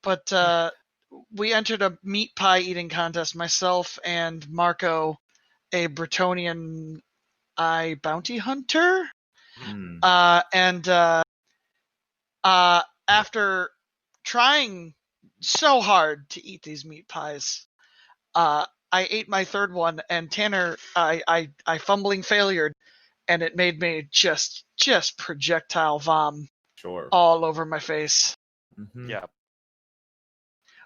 But we entered a meat pie eating contest. Myself and Marco, a Bretonian bounty hunter, and after trying so hard to eat these meat pies, I ate my third one, and Tanner, I fumbling failured, and it made me just projectile vom all over my face. Mm-hmm. Yeah.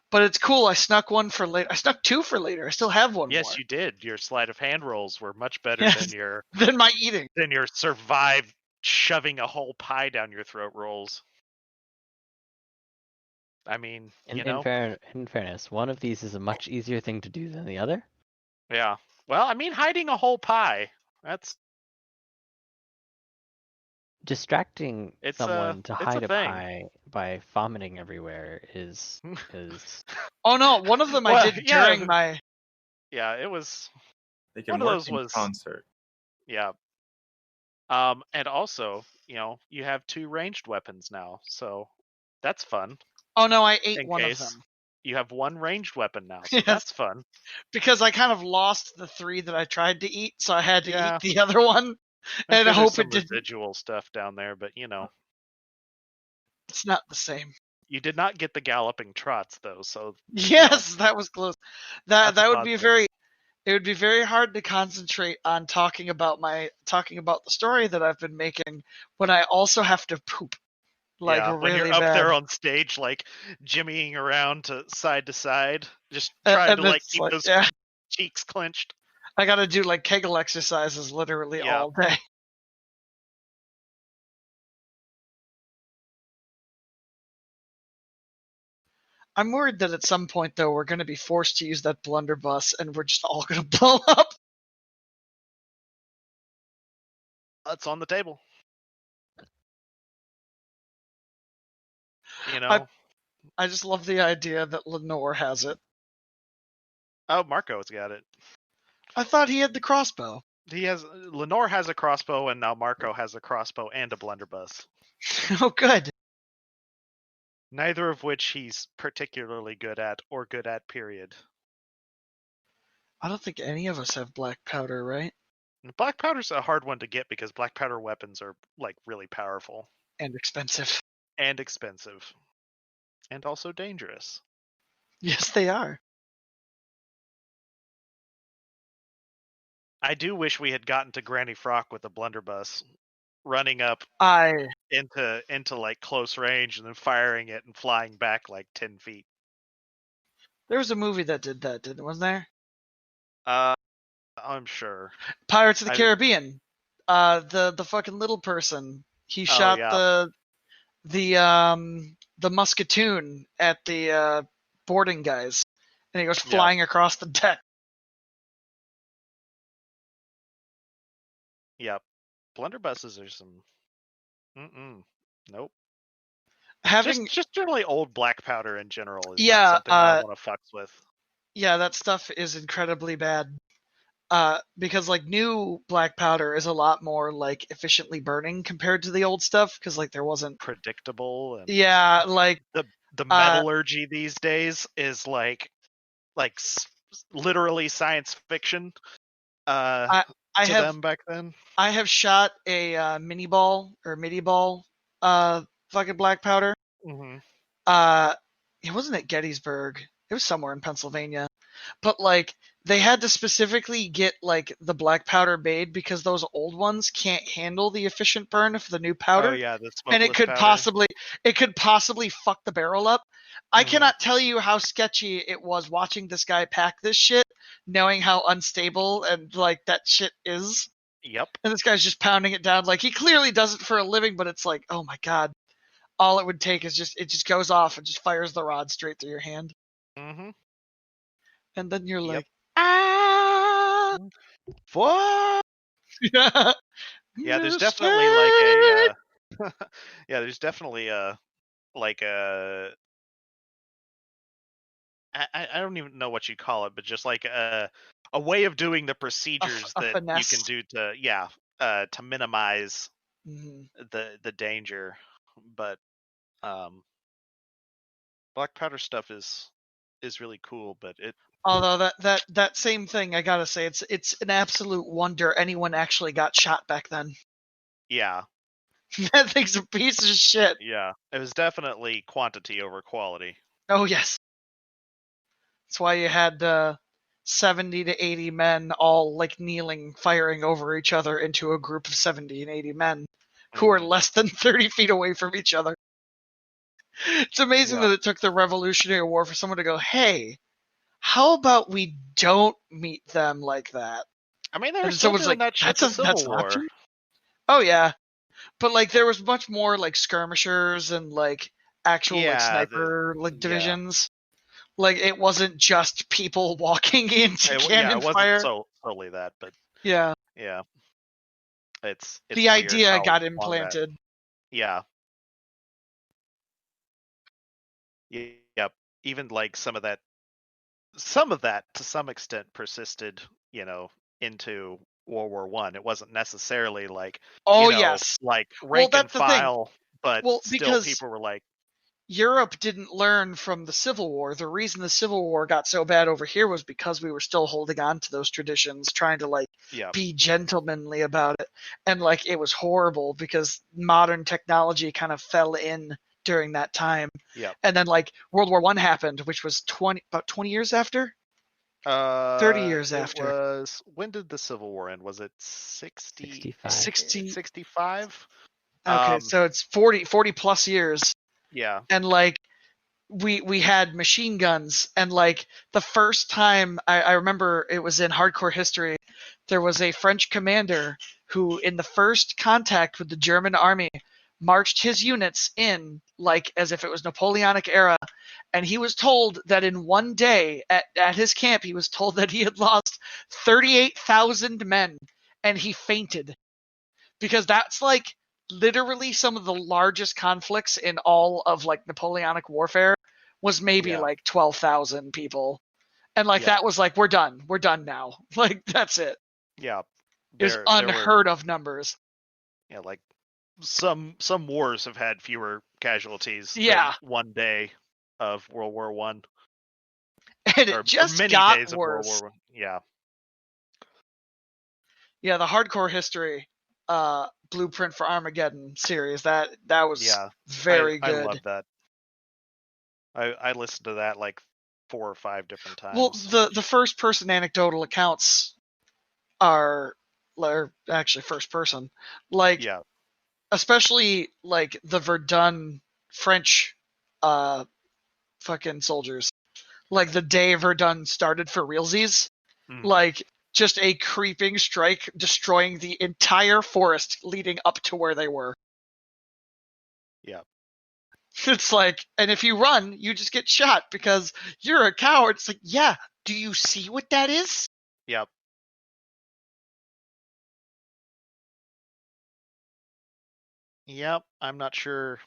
But it's cool. I snuck one for later. I snuck two for later. I still have one Yes, more. you did. Your sleight of hand rolls were much better Yes. than your Than my eating. survive shoving a whole pie down your throat rolls. I mean, In, you know, in fairness, one of these is a much easier thing to do than the other. yeah. Well, I mean, hiding a whole pie, that's Distracting it's someone to a hide a thing. pie by vomiting everywhere is Oh no, one of them I Well, did yeah. during my. Yeah, it was They can one of work those in was concert. yeah. And also, you have 2 ranged weapons now, so that's fun. Oh no, I ate In one of case them you have 1 ranged weapon now, so Yes. that's fun. because I kind of lost the 3 that I tried to eat, so I had to Yeah. eat the other one, I'm and I sure there's hope some it didn't. residual stuff down there, but It's not the same. you did not get the galloping trots though, so Yes, that was close. that's a That would be positive. It would be very hard to concentrate on talking about the story that I've been making when I also have to poop like Yeah, when really you're up bad. there on stage, like jimmying around to side, just trying And to like it's keep like, those yeah, cheeks clenched. I got to do like Kegel exercises literally Yeah. all day. I'm worried that at some point though we're going to be forced to use that blunderbuss and we're just all going to blow up. It's on the table. I just love the idea that Lenore has it. Oh, Marco's got it. I thought he had the crossbow. Lenore has a crossbow, and now Marco has a crossbow and a blunderbuss. Oh, good. Neither of which he's particularly good at, or good at, period. I don't think any of us have black powder, right? Black powder's a hard one to get because black powder weapons are like really powerful And expensive. and expensive, and also dangerous. Yes, they are. I do wish we had gotten to Granny Frock with a blunderbuss, running up I into like close range and then firing it and flying back like 10 feet. There was a movie that did that, wasn't there? I'm sure. Pirates of the Caribbean. The fucking little person. He shot yeah. the musketoon at the boarding guys, and he goes flying across the deck. Yep. Blunderbusses are some. Nope. Just generally old black powder in general is not something I want to fucks with. Yeah, that stuff is incredibly bad. Because like new black powder is a lot more like efficiently burning compared to the old stuff because like there wasn't predictable. And yeah, like the metallurgy these days is like literally science fiction. I have them back then. I have shot a mini ball fucking black powder. Mm-hmm. It wasn't at Gettysburg. It was somewhere in Pennsylvania. But like they had to specifically get like the black powder made because those old ones can't handle the efficient burn of the new powder. Oh yeah, the and it could possibly fuck the barrel up. I cannot tell you how sketchy it was watching this guy pack this shit, knowing how unstable and like that shit is. Yep. And this guy's just pounding it down like he clearly does it for a living, but it's like, oh my god. All it would take is it just goes off and just fires the rod straight through your hand. Mm-hmm. And then you're like, what? Yeah, there's definitely like a yeah, there's definitely a like a I don't even know what you call it, but just like a way of doing the procedures that finesse. you can do to minimize the danger. But black powder stuff is really cool, but it although that same thing, I gotta say, it's an absolute wonder anyone actually got shot back then. Yeah. That thing's a piece of shit. Yeah, it was definitely quantity over quality. Oh yes. That's why you had 70 to 80 men all like kneeling, firing over each other into a group of 70 and 80 men who are less than 30 feet away from each other. It's amazing that it took the Revolutionary War for someone to go, hey, how about we don't meet them like that? I mean, there's someone's like, that shit that's the Civil War. option? Oh yeah, But like there was much more like skirmishers and like actual like Yeah, sniper like yeah. divisions. Like it wasn't just people walking into cannon it wasn't fire. solely that, but Yeah, yeah, it's the weird idea how got long implanted. yeah. Yep. Even like some of that to some extent persisted, into World War One. It wasn't necessarily like, Oh yes. like Well, rank and that's the thing. file, but Well, still because people were like, Europe didn't learn from the Civil War. The reason the Civil War got so bad over here was because we were still holding on to those traditions, trying to like yeah, be gentlemanly about it. And like it was horrible because modern technology kind of fell in during that time. yeah. And then like World War One happened, which was about 20 years after? 30 years It after. was, when did the Civil War end? Was it 65. 65? Okay, so it's 40 plus years. Yeah. And like we had machine guns, and like the first time I remember it was in hardcore history, there was a French commander who in the first contact with the German army marched his units in like as if it was Napoleonic era, and he was told that in one day at his camp he was told that he had lost 38,000 men, and he fainted because that's like literally some of the largest conflicts in all of like Napoleonic warfare was maybe Yeah. like 12,000 people. And like Yeah. that was like we're done now. Like that's it. Yeah. It was There were, unheard of numbers. yeah, like some wars have had fewer casualties Yeah. than one day of World War One. And Or it just many got days of World worse. War One. Yeah. Yeah, the hardcore history Blueprint for Armageddon series, that was Yeah. very I good. love that. I listened to that like 4 or 5 different times. Well, the first person anecdotal accounts are actually first person. Like yeah. especially like the Verdun French fucking soldiers. Like the day Verdun started for realsies, Mhm. like just a creeping strike destroying the entire forest leading up to where they were. Yeah. It's like, and if you run, you just get shot because you're a coward. It's like, yeah, do you see what that is? Yep. Yep. I'm not sure.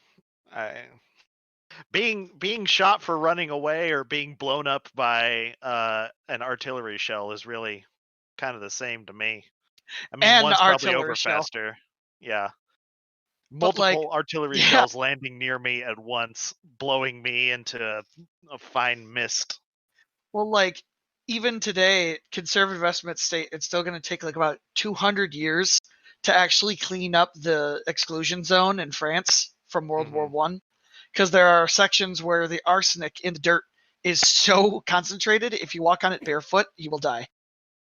Being shot for running away or being blown up by an artillery shell is really kind of the same to me. I mean, An one's probably artillery over shell. faster. Yeah. But like, Multiple artillery yeah. shells landing near me at once, blowing me into a fine mist. Well, like even today, conservative estimates state it's still going to take like about 200 years to actually clean up the exclusion zone in France from World War One, because there are sections where the arsenic in the dirt is so concentrated. If you walk on it barefoot, you will die.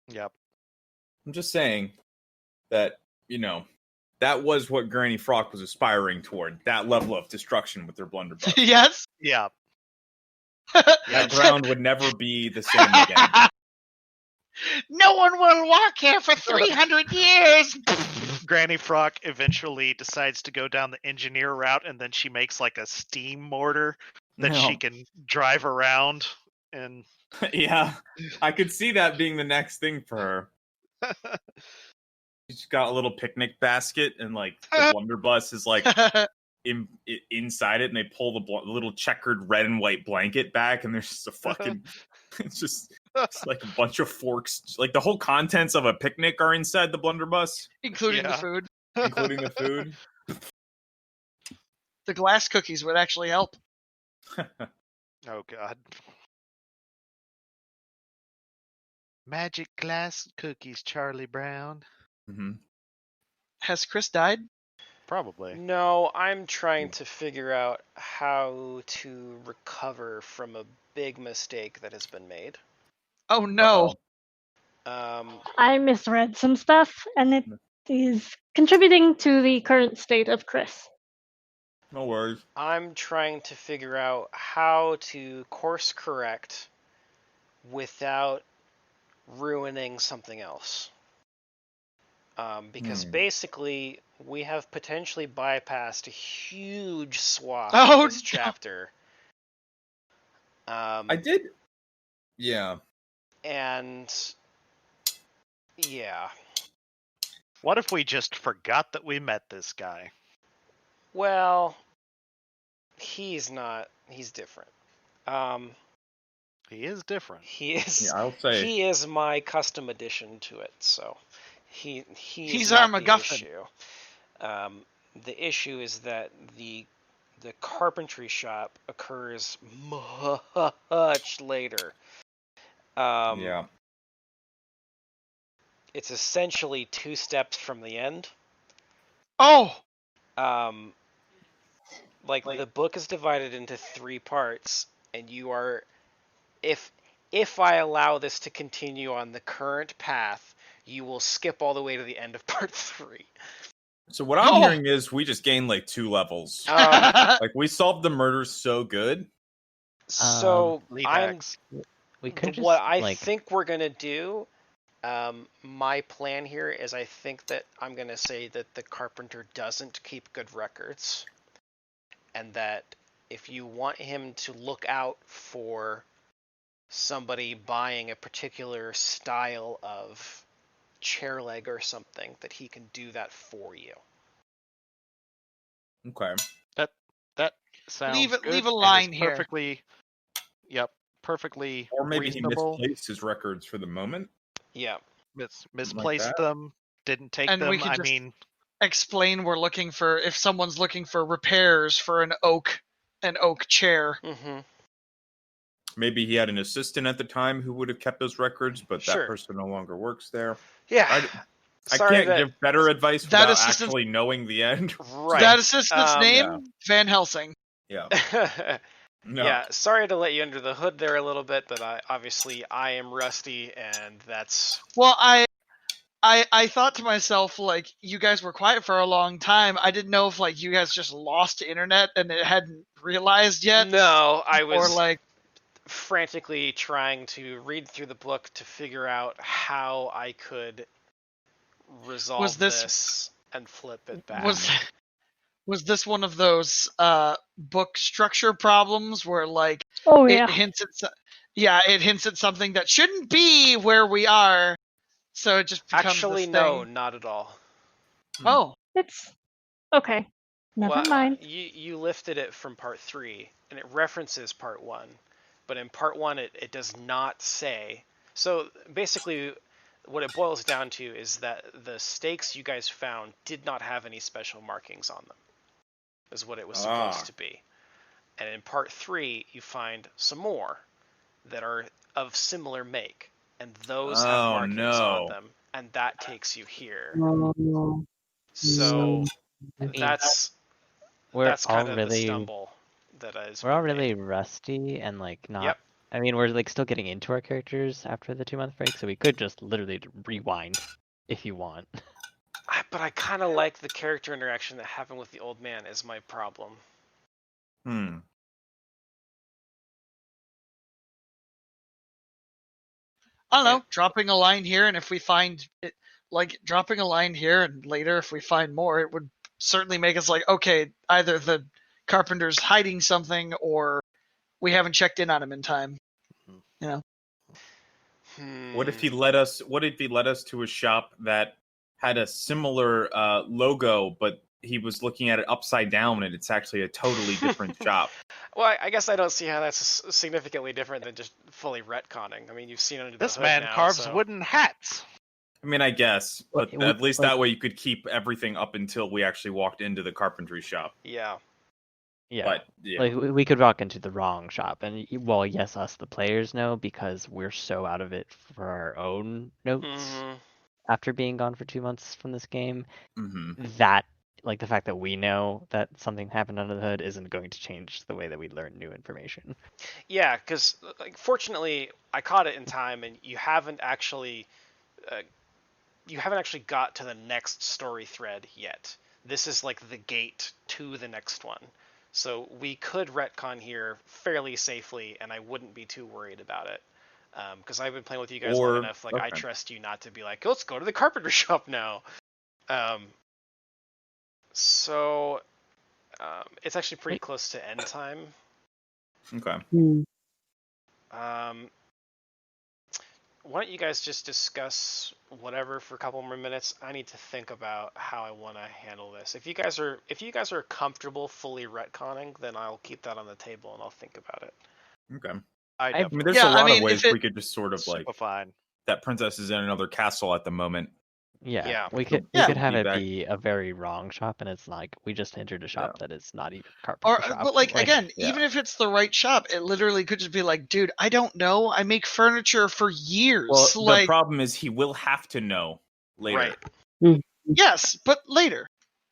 Yep. I'm just saying that, that was what Granny Frock was aspiring toward. That level of destruction with their blunderbuss. Yes. Yeah. That ground would never be the same again. No one will walk here for 300 years. Granny Frock eventually decides to go down the engineer route, and then she makes like a steam mortar that she can drive around. And yeah, I could see that being the next thing for her. She's got a little picnic basket, and like the blunderbuss is like inside it, and they pull the little checkered red and white blanket back, and there's just a fucking it's like a bunch of forks. Like the whole contents of a picnic are inside the blunderbuss, including the food. Including the food. The glass cookies would actually help. Oh god. Magic glass cookies, Charlie Brown. Mm-hmm. Has Chris died? Probably. No, I'm trying to figure out how to recover from a big mistake that has been made. Oh no. I misread some stuff, and it is contributing to the current state of Chris. No worries. I'm trying to figure out how to course correct without ruining something else. Because basically we have potentially bypassed a huge swath Oh, of this no. chapter. I did. Yeah. And yeah. What if we just forgot that we met this guy? Well, he's not. He's different. He is different. He is. Yeah, I'll say. He is my custom addition to it. So he's our not the MacGuffin. issue. The issue is that the carpentry shop occurs much later. Yeah. It's essentially 2 steps from the end. Oh, Like the book is divided into 3 parts, and you are, if I allow this to continue on the current path, you will skip all the way to the end of part 3. So what I'm hearing is we just gained like 2 levels. Like we solved the murders so good. So We could just what I think we're gonna do. My plan here is I think that I'm gonna say that the carpenter doesn't keep good records, and that if you want him to look out for somebody buying a particular style of chair leg or something, that he can do that for you. Okay. That sounds leave good a and line is here. Perfectly. Yep. Perfectly. Or maybe reasonable. he misplaced his records for the moment. Yeah. Misplaced them. Didn't take And them. we could I just mean, explain we're looking for, if someone's looking for repairs for an oak chair. Mm-hmm. Maybe he had an assistant at the time who would have kept those records, but Sure. that person no longer works there. Yeah. I can't give better advice without actually knowing the end. Right. That assistant's name? Yeah. Van Helsing. Yeah. No. Yeah, sorry to let you under the hood there a little bit, but obviously I am rusty, and that's... Well, I thought to myself, like, you guys were quiet for a long time. I didn't know if, like, you guys just lost internet and it hadn't realized yet. No, I was... Or, like... frantically trying to read through the book to figure out how I could resolve this and flip it back. Was this one of those book structure problems where, like, it hints at something that shouldn't be where we are, so it just becomes actually this no, thing. not at all. Oh, it's okay. Never mind. You lifted it from part 3, and it references part 1, but in part 1 it does not say. So basically, what it boils down to is that the stakes you guys found did not have any special markings on them, is what it was supposed to be. And in part 3, you find some more that are of similar make, and those have markings on them, and that takes you here. So that's kind of the stumble that is. We're all really rusty and like not. Yep. I mean, we're like still getting into our characters after the 2-month break, so we could just literally rewind if you want. But I kind of like the character interaction that happened with the old man is my problem. I don't know, dropping a line here, and if we find it, like, dropping a line here, and later if we find more, it would certainly make us like, okay, either the carpenter's hiding something, or we haven't checked in on him in time. You know. What if he led us to a shop that had a similar logo, but he was looking at it upside down, and it's actually a totally different shop? Well, I guess I don't see how that's significantly different than just fully retconning. I mean, you've seen under the hood this man now, carves wooden hats. I mean, I guess, but at least that way you could keep everything up until we actually walked into the carpentry shop. Yeah. Yeah. But, yeah. Like we could walk into the wrong shop, and well, yes, us the players know because we're so out of it for our own notes after being gone for 2 months from this game. That, like, the fact that we know that something happened under the hood isn't going to change the way that we learn new information. Yeah, because like, fortunately, I caught it in time, and you haven't actually got to the next story thread yet. This is like the gate to the next one. So we could retcon here fairly safely, and I wouldn't be too worried about it. Because I've been playing with you guys long enough, like, I trust you not to be like, let's go to the carpenter shop now. So it's actually pretty close to end time. Okay. Why don't you guys just discuss whatever for a couple more minutes? I need to think about how I want to handle this. If you guys are comfortable fully retconning, then I'll keep that on the table and I'll think about it. Okay. I mean, there's a lot of ways we could just sort of like fine. That princess is in another castle at the moment. Yeah, we could have it be a very wrong shop, and it's like we just entered a shop that is not even a carpenter shop. But like again, even if it's the right shop, it literally could just be like, dude, I don't know. I make furniture for years. Well, like, the problem is he will have to know later. Right. Yes, but later.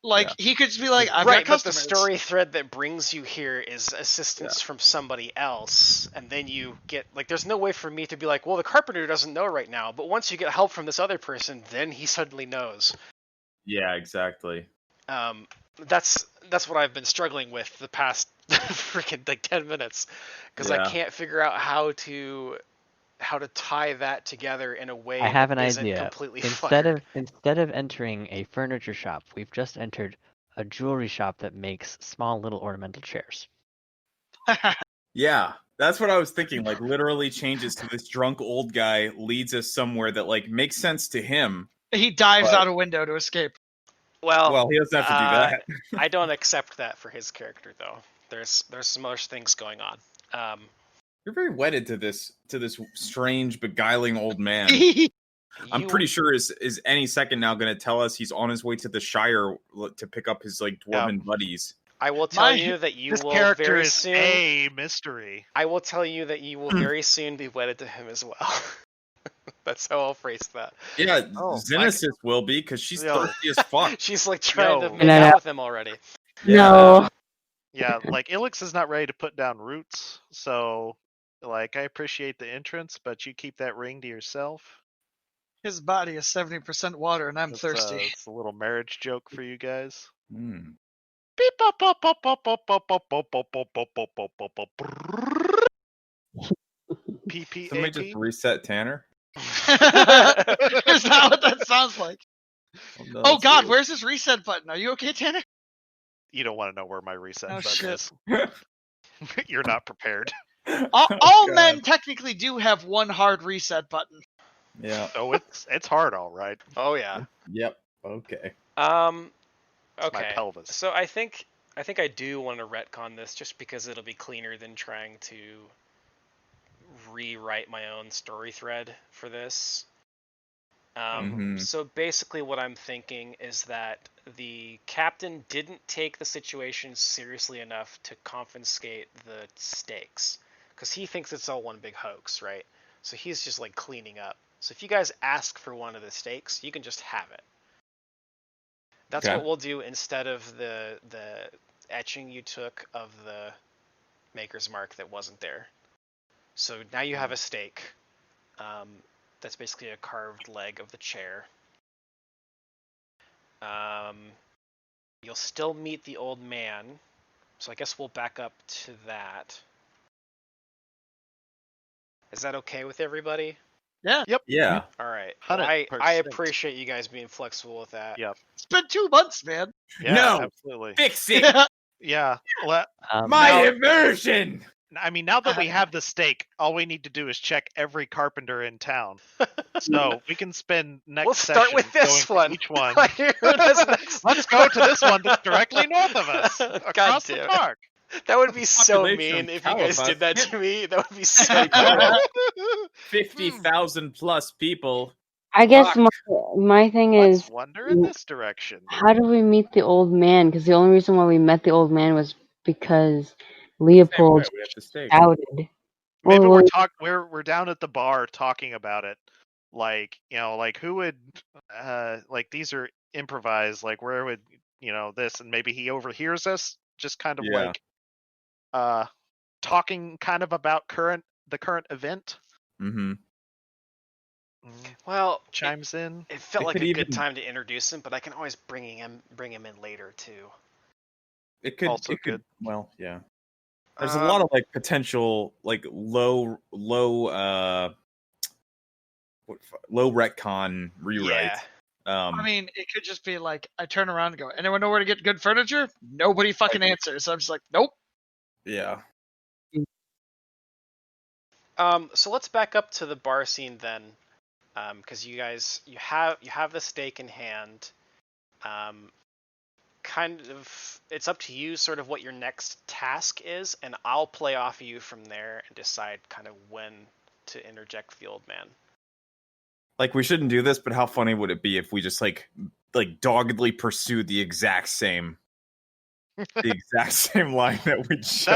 Like he could just be like, I've right, got customers. But the story thread that brings you here is assistance from somebody else, and then you get like, there's no way for me to be like, well, the carpenter doesn't know right now, but once you get help from this other person, then he suddenly knows. Yeah, exactly. That's what I've been struggling with the past freaking like 10 minutes, because I can't figure out how to tie that together in a way I have an that isn't idea. completely Instead of entering a furniture shop, we've just entered a jewelry shop that makes small little ornamental chairs. Yeah, that's what I was thinking. Like, literally changes to this drunk old guy, leads us somewhere that like makes sense to him. He dives out a window to escape. Well, he doesn't have to do that. I don't accept that for his character, though. There's some other things going on. You're very wedded to this strange, beguiling old man. I'm pretty sure is any second now going to tell us he's on his way to the Shire to pick up his like dwarven buddies. I will tell you that you will character very is soon. A mystery. I will tell you that you will very soon be wedded to him as well. That's how I'll phrase that. Yeah, Xenesis will be, because she's thirsty as fuck. She's like trying to make out with him already. No. Yeah, like Ilix is not ready to put down roots, so like I appreciate the entrance, but you keep that ring to yourself. His body is 70% water, and I'm thirsty. It's a little marriage joke for you guys. PPAP. Somebody just reset Tanner. Is that what that sounds like? No, oh God, where's this reset button? Are you okay, Tanner? You don't want to know where my reset button shit. is. You're not prepared. All men technically do have one hard reset button. Yeah. Oh, it's hard, all right. Oh yeah. Yep. Okay. Okay. My pelvis. So I think I do want to retcon this just because it'll be cleaner than trying to rewrite my own story thread for this. So basically what I'm thinking is that the captain didn't take the situation seriously enough to confiscate the stakes, because he thinks it's all one big hoax, right? So he's just like cleaning up. So if you guys ask for one of the stakes, you can just have it. That's what we'll do instead of the etching you took of the Maker's Mark that wasn't there. So now you have a stake. That's basically a carved leg of the chair. You'll still meet the old man, so I guess we'll back up to that. Is that okay with everybody? Yeah. Yep. Yeah. All right. Well, I appreciate you guys being flexible with that. Yep. It's been 2 months, man. Yeah, no, absolutely. Fix it. Yeah. My immersion. I mean, now that we have the stake, all we need to do is check every carpenter in town. So we can spend next We'll start with this one. Each one. Let's go to this one that's directly north of us, across the park. That would be so mean if you guys did that to me. That would be so cool. 50,000 plus people. I guess my thing Let's is, wander in this direction. how do we meet the old man? Because the only reason why we met the old man was because Leopold shouted. Maybe we're down at the bar talking about it. Like, like who would like these are improvised, like where would this, and maybe he overhears us just kind of like talking kind of about the current event. Well, chimes in. It felt like a good time to introduce him, but I can always bring him in later too. It could also good. Well, yeah. There's a lot of like potential like low retcon rewrites. I mean, it could just be like I turn around and go, "Anyone know where to get good furniture?" Nobody fucking answers. So I'm just like, "Nope." Yeah. So let's back up to the bar scene then, because you guys you have the stake in hand. Kind of, it's up to you, sort of what your next task is, and I'll play off of you from there and decide kind of when to interject the old man. Like, we shouldn't do this, but how funny would it be if we just like doggedly pursued the exact same line that we just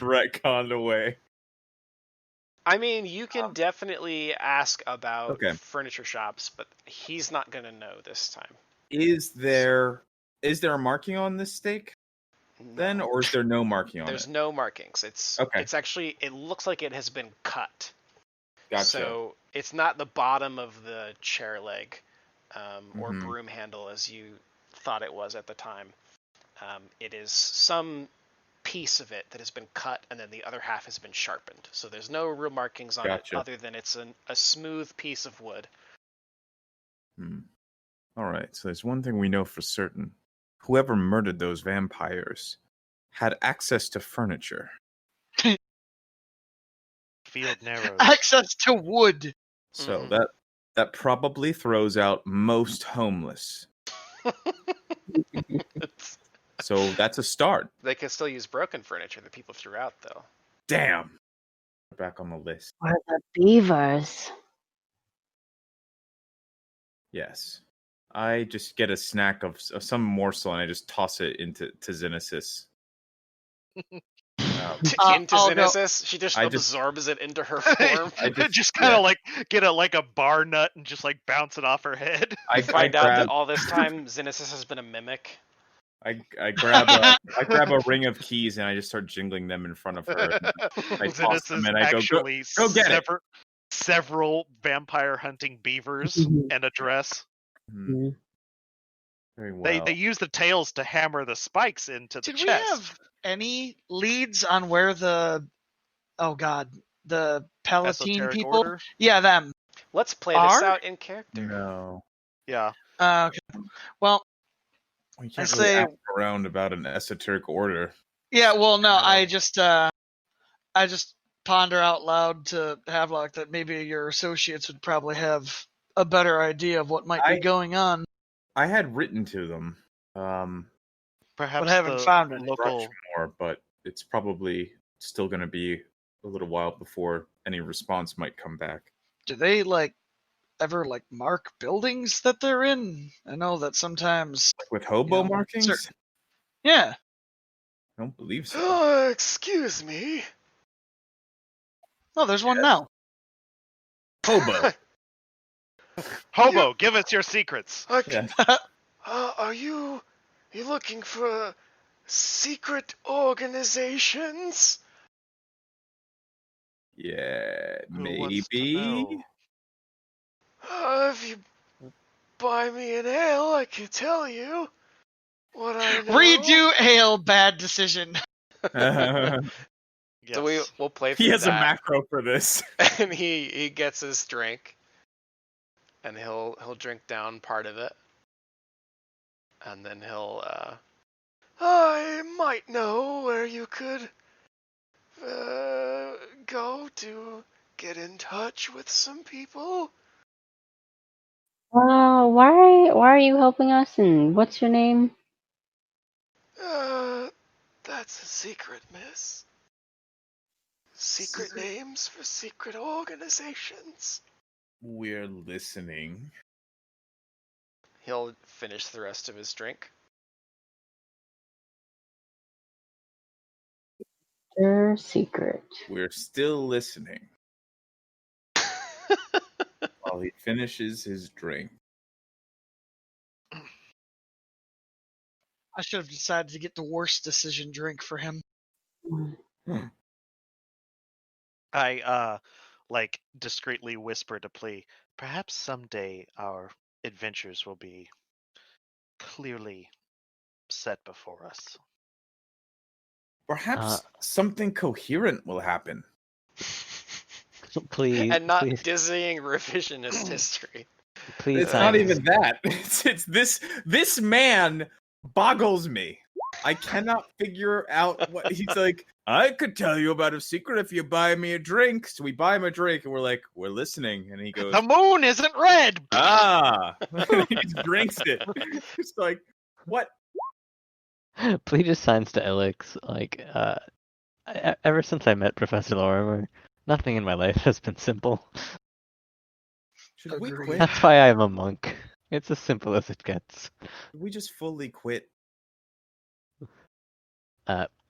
retconned away? I mean, you can definitely ask about Okay. furniture shops, but he's not gonna know this time. Is there a marking on this stake then, or is there no marking on There's it? no markings. It's actually, it looks like it has been cut. Gotcha. So it's not the bottom of the chair leg or Mhm. broom handle as you thought it was at the time. It is some piece of it that has been cut, and then the other half has been sharpened. So there's no real markings on it other than it's a smooth piece of wood. All right, so there's one thing we know for certain. Whoever murdered those vampires had access to furniture. Field narrows. Access to wood. So that probably throws out most homeless. So that's a start. They can still use broken furniture that people threw out, though. Damn. Back on the list. Or the beavers. Yes. I just get a snack of some morsel and I just toss it into Xenesis. Into Xenesis? She just absorbs it into her form. I just kind of like get a bar nut and just like bounce it off her head. I find out that all this time Xenesis has been a mimic. I grab a ring of keys and I just start jingling them in front of her. I toss them and I go get it. Several vampire hunting beavers and a dress. Mm-hmm. Very well. They use the tails to hammer the spikes into the chest. Did we have any leads on where the Palatine people? Order? Yeah, them. Let's play this out in character. No. Yeah. Okay. Well, we can't really ask around about an esoteric order. Yeah. Well, no. I just ponder out loud to Havelock that maybe your associates would probably have a better idea of what might be going on. I had written to them. Perhaps but haven't found it. Local more, but it's probably still going to be a little while before any response might come back. Do they ever mark buildings that they're in? I know that sometimes with hobo markings. Yeah. I don't believe so. Oh, excuse me. Oh, there's one now. Hobo. Hobo, give us your secrets. Are you looking for secret organizations? Yeah, maybe. If you buy me an ale, I can tell you what I know. Redo ale, bad decision. Yes. So we'll play through He has that. a macro for this. And he gets his drink. And he'll drink down part of it. And then he'll I might know where you could go to get in touch with some people. Why are you helping us? And what's your name? That's a secret, miss. Secret names for secret organizations. We're listening. He'll finish the rest of his drink. Your secret. We're still listening. While he finishes his drink. I should have decided to get the worst decision drink for him. I discreetly whisper to Plea, perhaps someday our adventures will be clearly set before us. Perhaps something coherent will happen. Please. And not please. dizzying revisionist history. Please It's sign. not even that. It's this man boggles me. I cannot figure out what he's like. I could tell you about a secret if you buy me a drink. So we buy him a drink, and we're like, we're listening. And he goes, The moon isn't red. ah. And he just drinks it. It's like, what? Please just signs to Elix. Like, ever since I met Professor Lorimer, nothing in my life has been simple. Should we Agreed. quit? That's why I'm a monk. It's as simple as it gets. Should we just fully quit?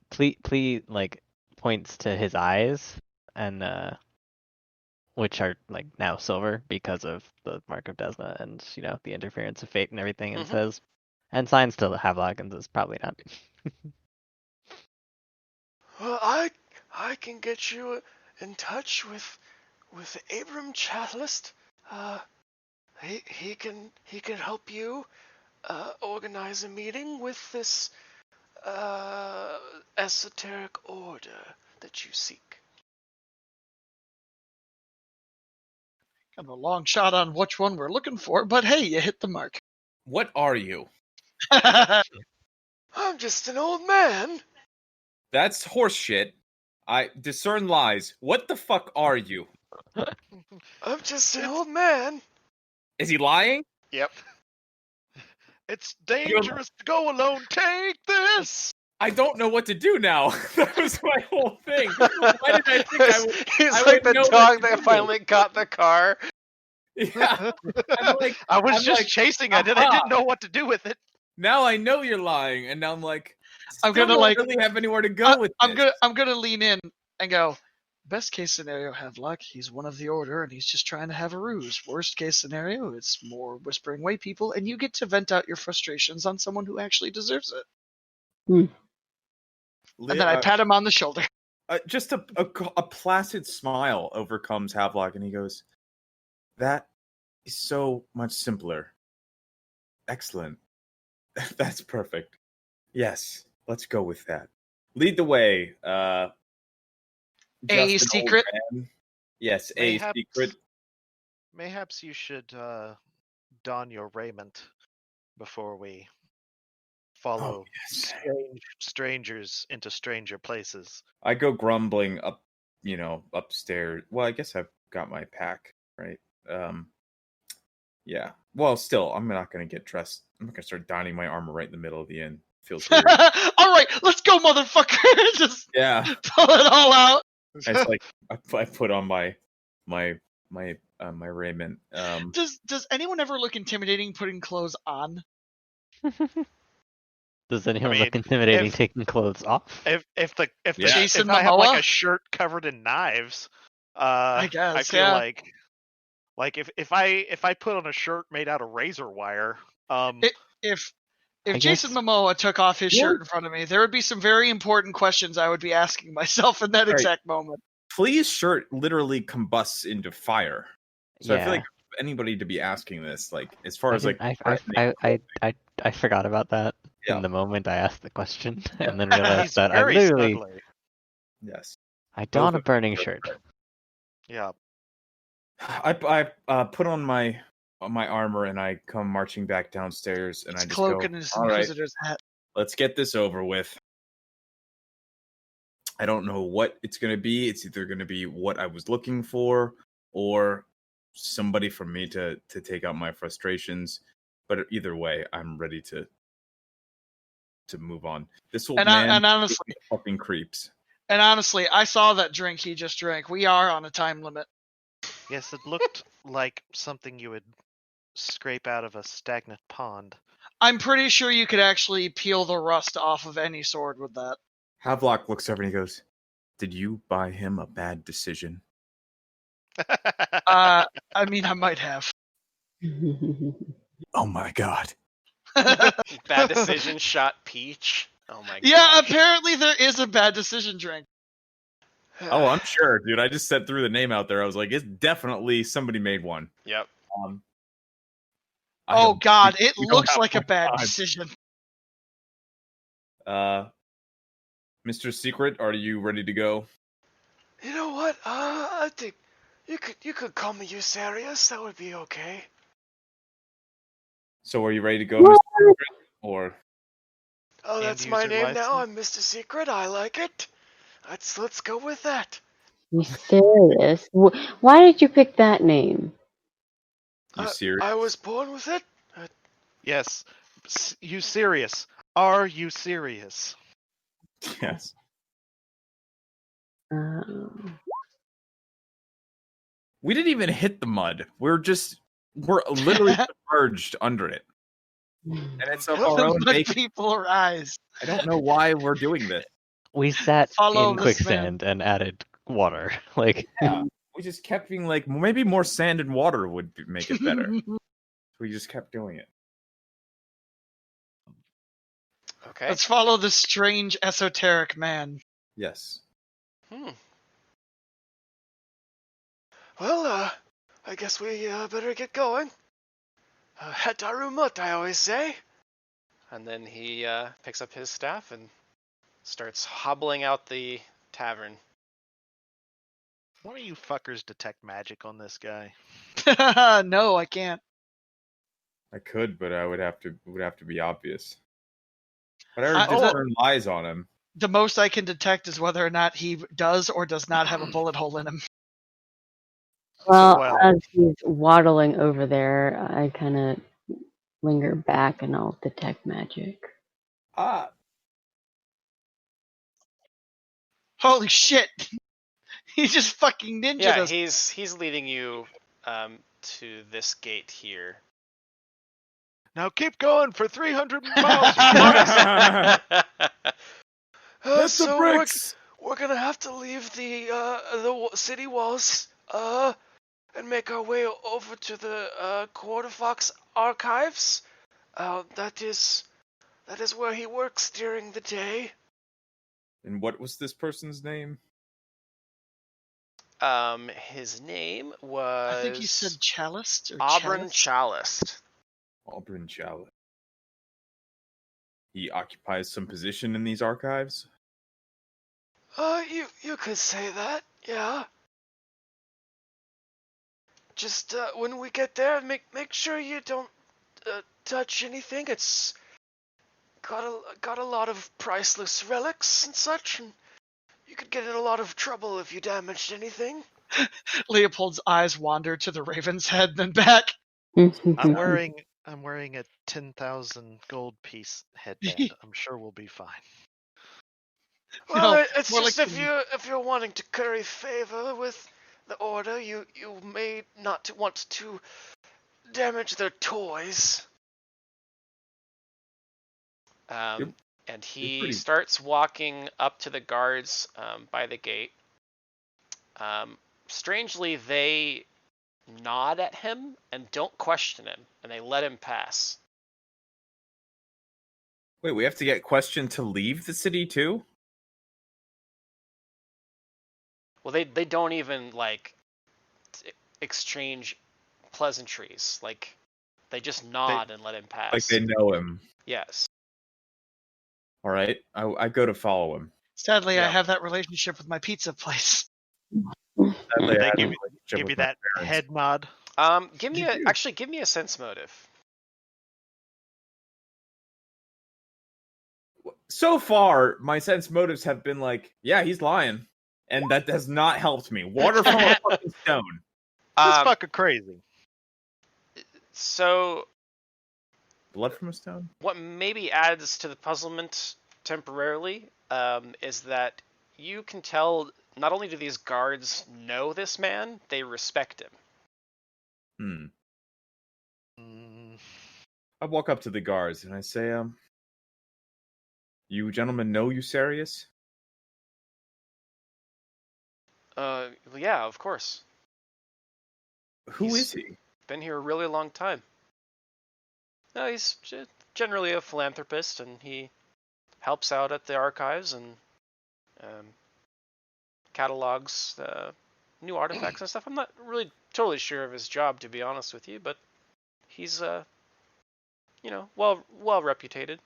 Plea like points to his eyes, and which are like now silver because of the Mark of Desna and the interference of fate and everything, and says, and signs to Havelock and says probably not. Well, I can get you in touch with Abram Chathlist. He can help you organize a meeting with this esoteric order that you seek. Kind of a long shot on which one we're looking for, but hey, you hit the mark. What are you? I'm just an old man. That's horse shit. I discern lies. What the fuck are you? I'm just an old man. Is he lying? Yep. It's dangerous to go alone. Take this. I don't know what to do now. That was my whole thing. Why did I think I would? He's I like would the know dog what to that do. finally got the car. Yeah. I'm like, I was I'm just like, chasing it, and I aha. didn't know what to do with it. now I know you're lying, and now I'm like, I'm still gonna, don't like- really have anywhere to go with this. I'm gonna lean in and go. Best case scenario, Havelock, he's one of the order and he's just trying to have a ruse. Worst case scenario, it's more Whispering Way people, and you get to vent out your frustrations on someone who actually deserves it. And then I pat him on the shoulder. Just a placid smile overcomes Havelock, and he goes, "That is so much simpler. Excellent. That's perfect. Yes, let's go with that. Lead the way." A just an old secret? man. Yes, Mayhaps- a secret. Mayhaps you should don your raiment before we follow yes. strangers into stranger places. I go grumbling up, upstairs. Well, I guess I've got my pack, right? Yeah. Well, still, I'm not going to get dressed. I'm not going to start donning my armor right in the middle of the inn. Feels weird. All right, let's go, motherfucker! Just Yeah. pull it all out. It's like I put on my raiment. Does anyone ever look intimidating putting clothes on? Does anyone mean, look intimidating if- taking clothes off? If Yeah. Jason I have like Momoa? a shirt covered in knives, I guess, I feel yeah. like if I put on a shirt made out of razor wire, If I Jason guess- Momoa took off his shirt in front of me, there would be some very important questions I would be asking myself in that Right. exact moment. Flea's shirt literally combusts into fire. So I feel Yeah. like anybody to be asking this, like, as far as like, I threatening- forgot about that Yeah. in the moment I asked the question, Yeah. and then he's realized that I very literally snuggly. yes, I don a Both of burning them. shirt. Yeah. I put on my armor and I come marching back downstairs and His I just cloak go, and his all right, Inquisitor's hat. let's get this over with. I don't know what it's going to be. It's either going to be what I was looking for or somebody for me to take out my frustrations. But either way, I'm ready to move on. This old And man honestly, fucking creeps. I saw that drink he just drank. We are on a time limit. Yes, it looked like something you would scrape out of a stagnant pond. I'm pretty sure you could actually peel the rust off of any sword with that. Havelock looks over and he goes, "Did you buy him a bad decision?" I mean, I might have. Oh my god. Bad decision shot Peach. Oh my god. Yeah, apparently there is a bad decision drink. Oh, I'm sure, dude. I just said threw the name out there. I was like, it's definitely somebody made one. Yep. I Oh don't- god, it we don't looks have like a much bad time. decision. Mr. Secret, are you ready to go? You know what? I think you could call me Eucerius. That would be okay. So are you ready to go, Mr. Secret? Or Oh, that's End my user name now. license? I'm Mr. Secret. I like it. Let's go with that. You serious? Why did you pick that name? you serious? I was born with it. Yes. You serious? Are you serious? Yes. Um, We didn't even hit the mud. We're literally submerged under it. And it's of our The own mud making. people arise. I don't know why we're doing this. We sat Follow in this quicksand and added water. Like, Yeah. We just kept being like, maybe more sand and water would make it better. We just kept doing it. Okay. Let's follow this strange esoteric man. Yes. Well, I guess we better get going. Hetarumut, I always say. And then he picks up his staff and starts hobbling out the tavern. One of you fuckers detect magic on this guy. No, I can't. I could, but it would have to be obvious. But I already I- just the- turned lies on him. The most I can detect is whether or not he does or does not have a bullet hole in him. well, Well- as he's waddling over there, I kind of linger back and I'll detect magic. Ah. Holy shit! He just fucking ninja'd Yeah, us. he's leading you to this gate here. Now keep going for 300 miles. Hit So the bricks! we're gonna have to leave the city walls and make our way over to the Quarterfox archives. That is where he works during the day. And what was this person's name? His name was I think he said cellist or Auburn cellist. Chalist. Auburn Chalice. He occupies some position in these archives? You could say that, yeah. Just when we get there, make sure you don't touch anything. It's got a lot of priceless relics and such, and you could get in a lot of trouble if you damaged anything. Leopold's eyes wander to the Raven's head, then back. I'm wearing a 10,000 gold piece headband. I'm sure we'll be fine. Well, No, it's more just like if you're wanting to curry favor with the order, you may not want to damage their toys. Yep. And he pretty- starts walking up to the guards by the gate. Strangely, they nod at him and don't question him, and they let him pass. Wait, we have to get questioned to leave the city too? Well, they don't even exchange pleasantries. Like, they just nod and let him pass. Like they know him. Yes. All right, I go to follow him. Sadly, I Yeah. have that relationship with my pizza place. Sadly, I They have a give relationship you with my that parents. head nod. Give me You do. give me a sense motive. So far, my sense motives have been like, yeah, he's lying, and that has not helped me. Water from a fucking stone. That's fucking crazy. So Blood from a stone. what maybe adds to the puzzlement temporarily is that you can tell not only do these guards know this man, they respect him. Mm, I walk up to the guards and I say, you gentlemen know Eusebius? Yeah, of course. Who He's- is he? Been here a really long time. No, he's generally a philanthropist, and he helps out at the archives and catalogs new artifacts and stuff. I'm not really totally sure of his job, to be honest with you, but he's well reputed,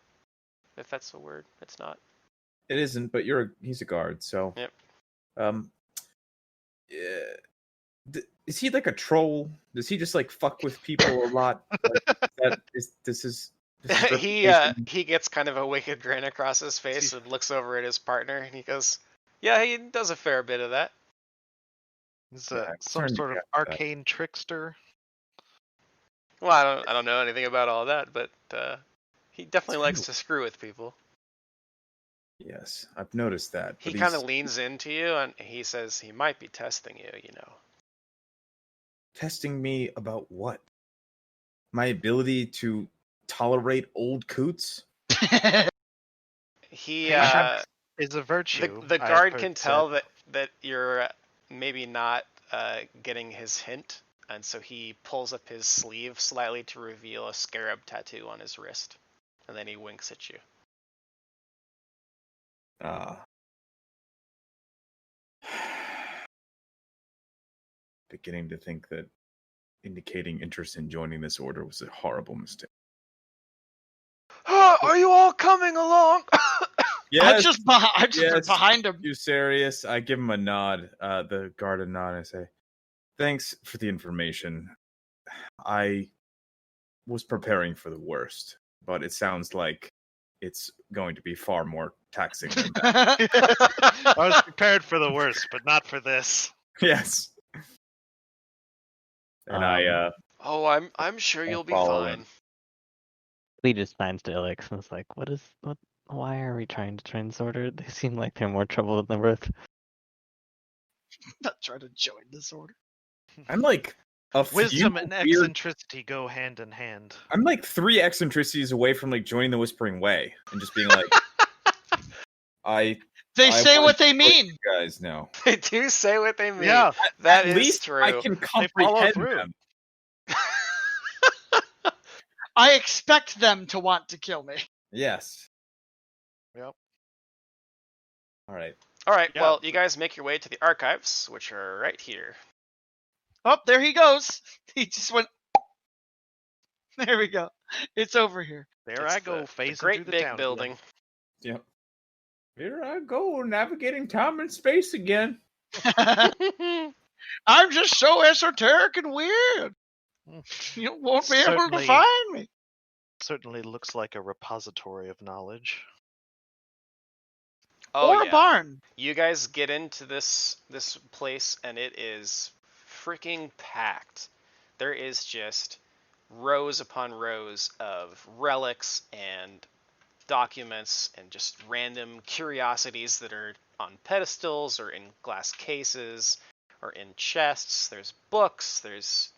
if that's a word. It's not. It isn't, but he's a guard, so. Yep. Yeah, is he like a troll? Does he just like fuck with people a lot? Like, this is he gets kind of a wicked grin across his face and looks over at his partner, and he goes, "Yeah, he does a fair bit of that." He's some sort of arcane trickster. Well, I don't know anything about all that, but he definitely likes to screw with people. Yes, I've noticed that. He kind of leans into you and he says he might be testing you, you know. Testing me about what? My ability to tolerate old coots? He is a virtue. The guard can tell that you're maybe not getting his hint, and so he pulls up his sleeve slightly to reveal a scarab tattoo on his wrist, and then he winks at you. Beginning to think that indicating interest in joining this order was a horrible mistake. Are you all coming along? Yes, I'm just behind him. You serious? I give him a nod, the guard a nod. I say, "Thanks for the information. I was preparing for the worst, but it sounds like it's going to be far more taxing than that." I was prepared for the worst, but not for this. Yes. And I'm sure you'll be fine. Lee just signs to Ilix and is like, why are we trying to join this order? They seem like they're more trouble than worth. Not trying to join this order. I'm like wisdom and eccentricity go hand in hand. I'm like 3 eccentricities away from like joining the Whispering Way and just being like, They say what they mean. You guys know. They do say what they mean. Yeah, that at is least true. I can comprehend them. I expect them to want to kill me. Yes. Yep. All right. Yeah. Well, you guys make your way to the archives, which are right here. Oh, there he goes. He just went. There we go. It's over here. There I go, facing the great through the big town building. Again. Yep. Here I go, navigating time and space again. I'm just so esoteric and weird. You won't be able to find me. Certainly looks like a repository of knowledge. Or a barn. You guys get into this place and it is freaking packed. There is just rows upon rows of relics and documents and just random curiosities that are on pedestals or in glass cases or in chests. There's books, there's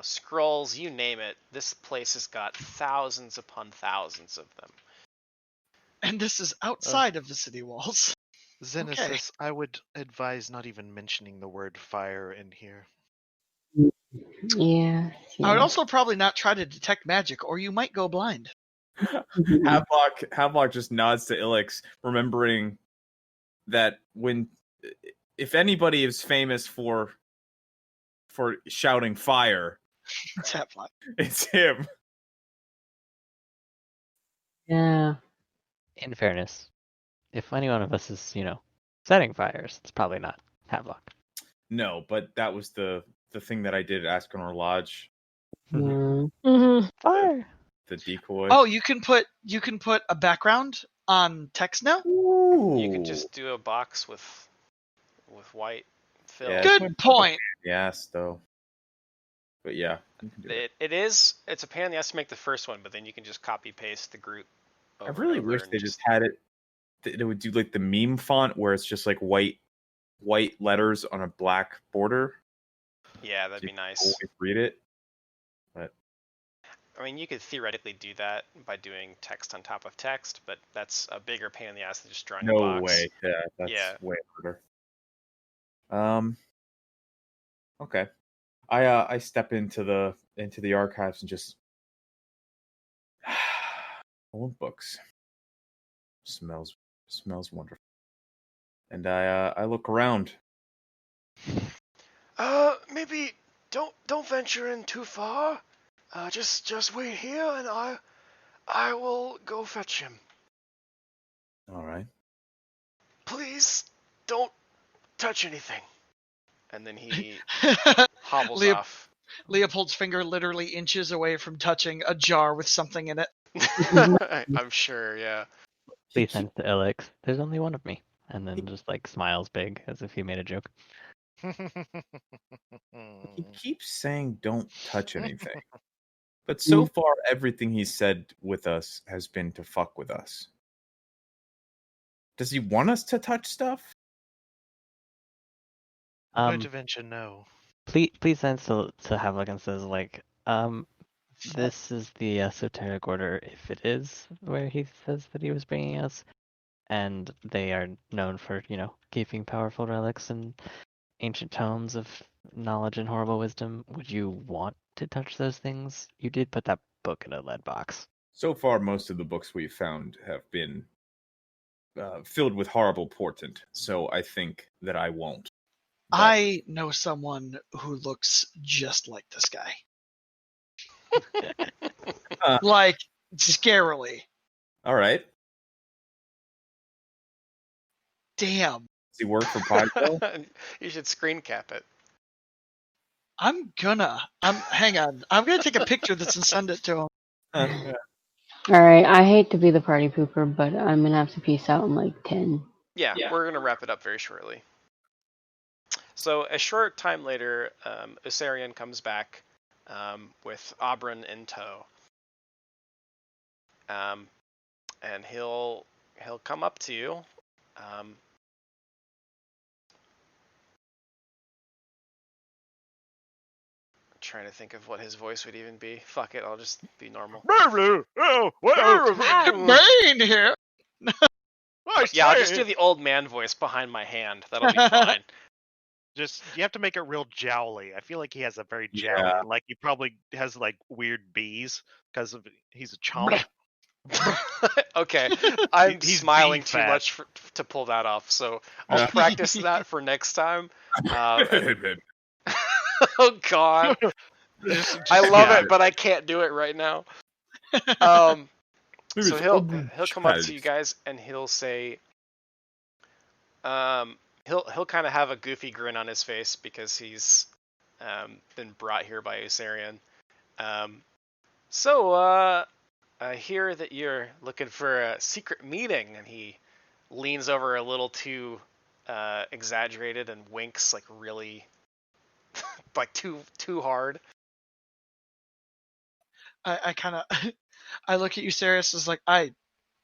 scrolls, you name it. This place has got thousands upon thousands of them. And this is outside of the city walls. Xenesis, I would advise not even mentioning the word fire in here. Yeah. I would also probably not try to detect magic, or you might go blind. Havelock just nods to Ilix, remembering that if anybody is famous for shouting fire, it's Havelock. It's him. Yeah. In fairness, if any one of us is, setting fires, it's probably not Havelock. No, but that was the thing that I did at Ascanor Lodge. Fire. The decoy. Oh, you can put a background on text now? Ooh. You can just do a box with white fill. Yeah, good point. Yes, though. But yeah, you can do it's a pain in the ass to make the first one, but then you can just copy paste the group. I really wish they just had it. It would do like the meme font where it's just like white letters on a black border. Yeah, that'd be nice. Always read it. But I mean, you could theoretically do that by doing text on top of text, but that's a bigger pain in the ass than just drawing a box. No way. Yeah, that's way harder. Okay. I step into the archives and just old books. Smells wonderful. And I look around. Maybe don't venture in too far. Just wait here, and I will go fetch him. All right. Please don't touch anything. and then he hobbles Leop- off. Leopold's finger literally inches away from touching a jar with something in it. I'm sure, yeah. Please send to Elix. There's only one of me. And then just like smiles big as if he made a joke. He keeps saying don't touch anything. But so far, everything he's said with us has been to fuck with us. Does he want us to touch stuff? Intervention, no. Please send to Havlik and says like, this is the esoteric order if it is where he says that he was bringing us, and they are known for keeping powerful relics and ancient tomes of knowledge and horrible wisdom. Would you want to touch those things? You did put that book in a lead box. So far, most of the books we've found have been filled with horrible portent, so I think that I won't. But I know someone who looks just like this guy. Like, scarily. all right. Damn. Does he work for Podco? You should screen cap it. Hang on. I'm gonna take a picture of this and send it to him. Alright, I hate to be the party pooper, but I'm gonna have to peace out in like 10. Yeah, we're going to wrap it up very shortly. So a short time later, Osarian comes back with Oberyn in tow. And he'll come up to you. Trying to think of what his voice would even be. Fuck it, I'll just be normal. Bane here. Yeah, I'll just do the old man voice behind my hand. That'll be fine. Just you have to make it real jowly. I feel like he has a very jowly. Yeah. Like he probably has like weird bees because of he's a chomp. Okay, I'm He's smiling being too fat. much to pull that off, so I'll practice that for next time. Oh God, I love it, but I can't do it right now. So he'll come up to you guys and he'll say, he'll kind of have a goofy grin on his face because he's been brought here by Osarian. So I hear that you're looking for a secret meeting, and he leans over a little too exaggerated and winks like really like too hard. I kind of I look at you, Sarius, as like, I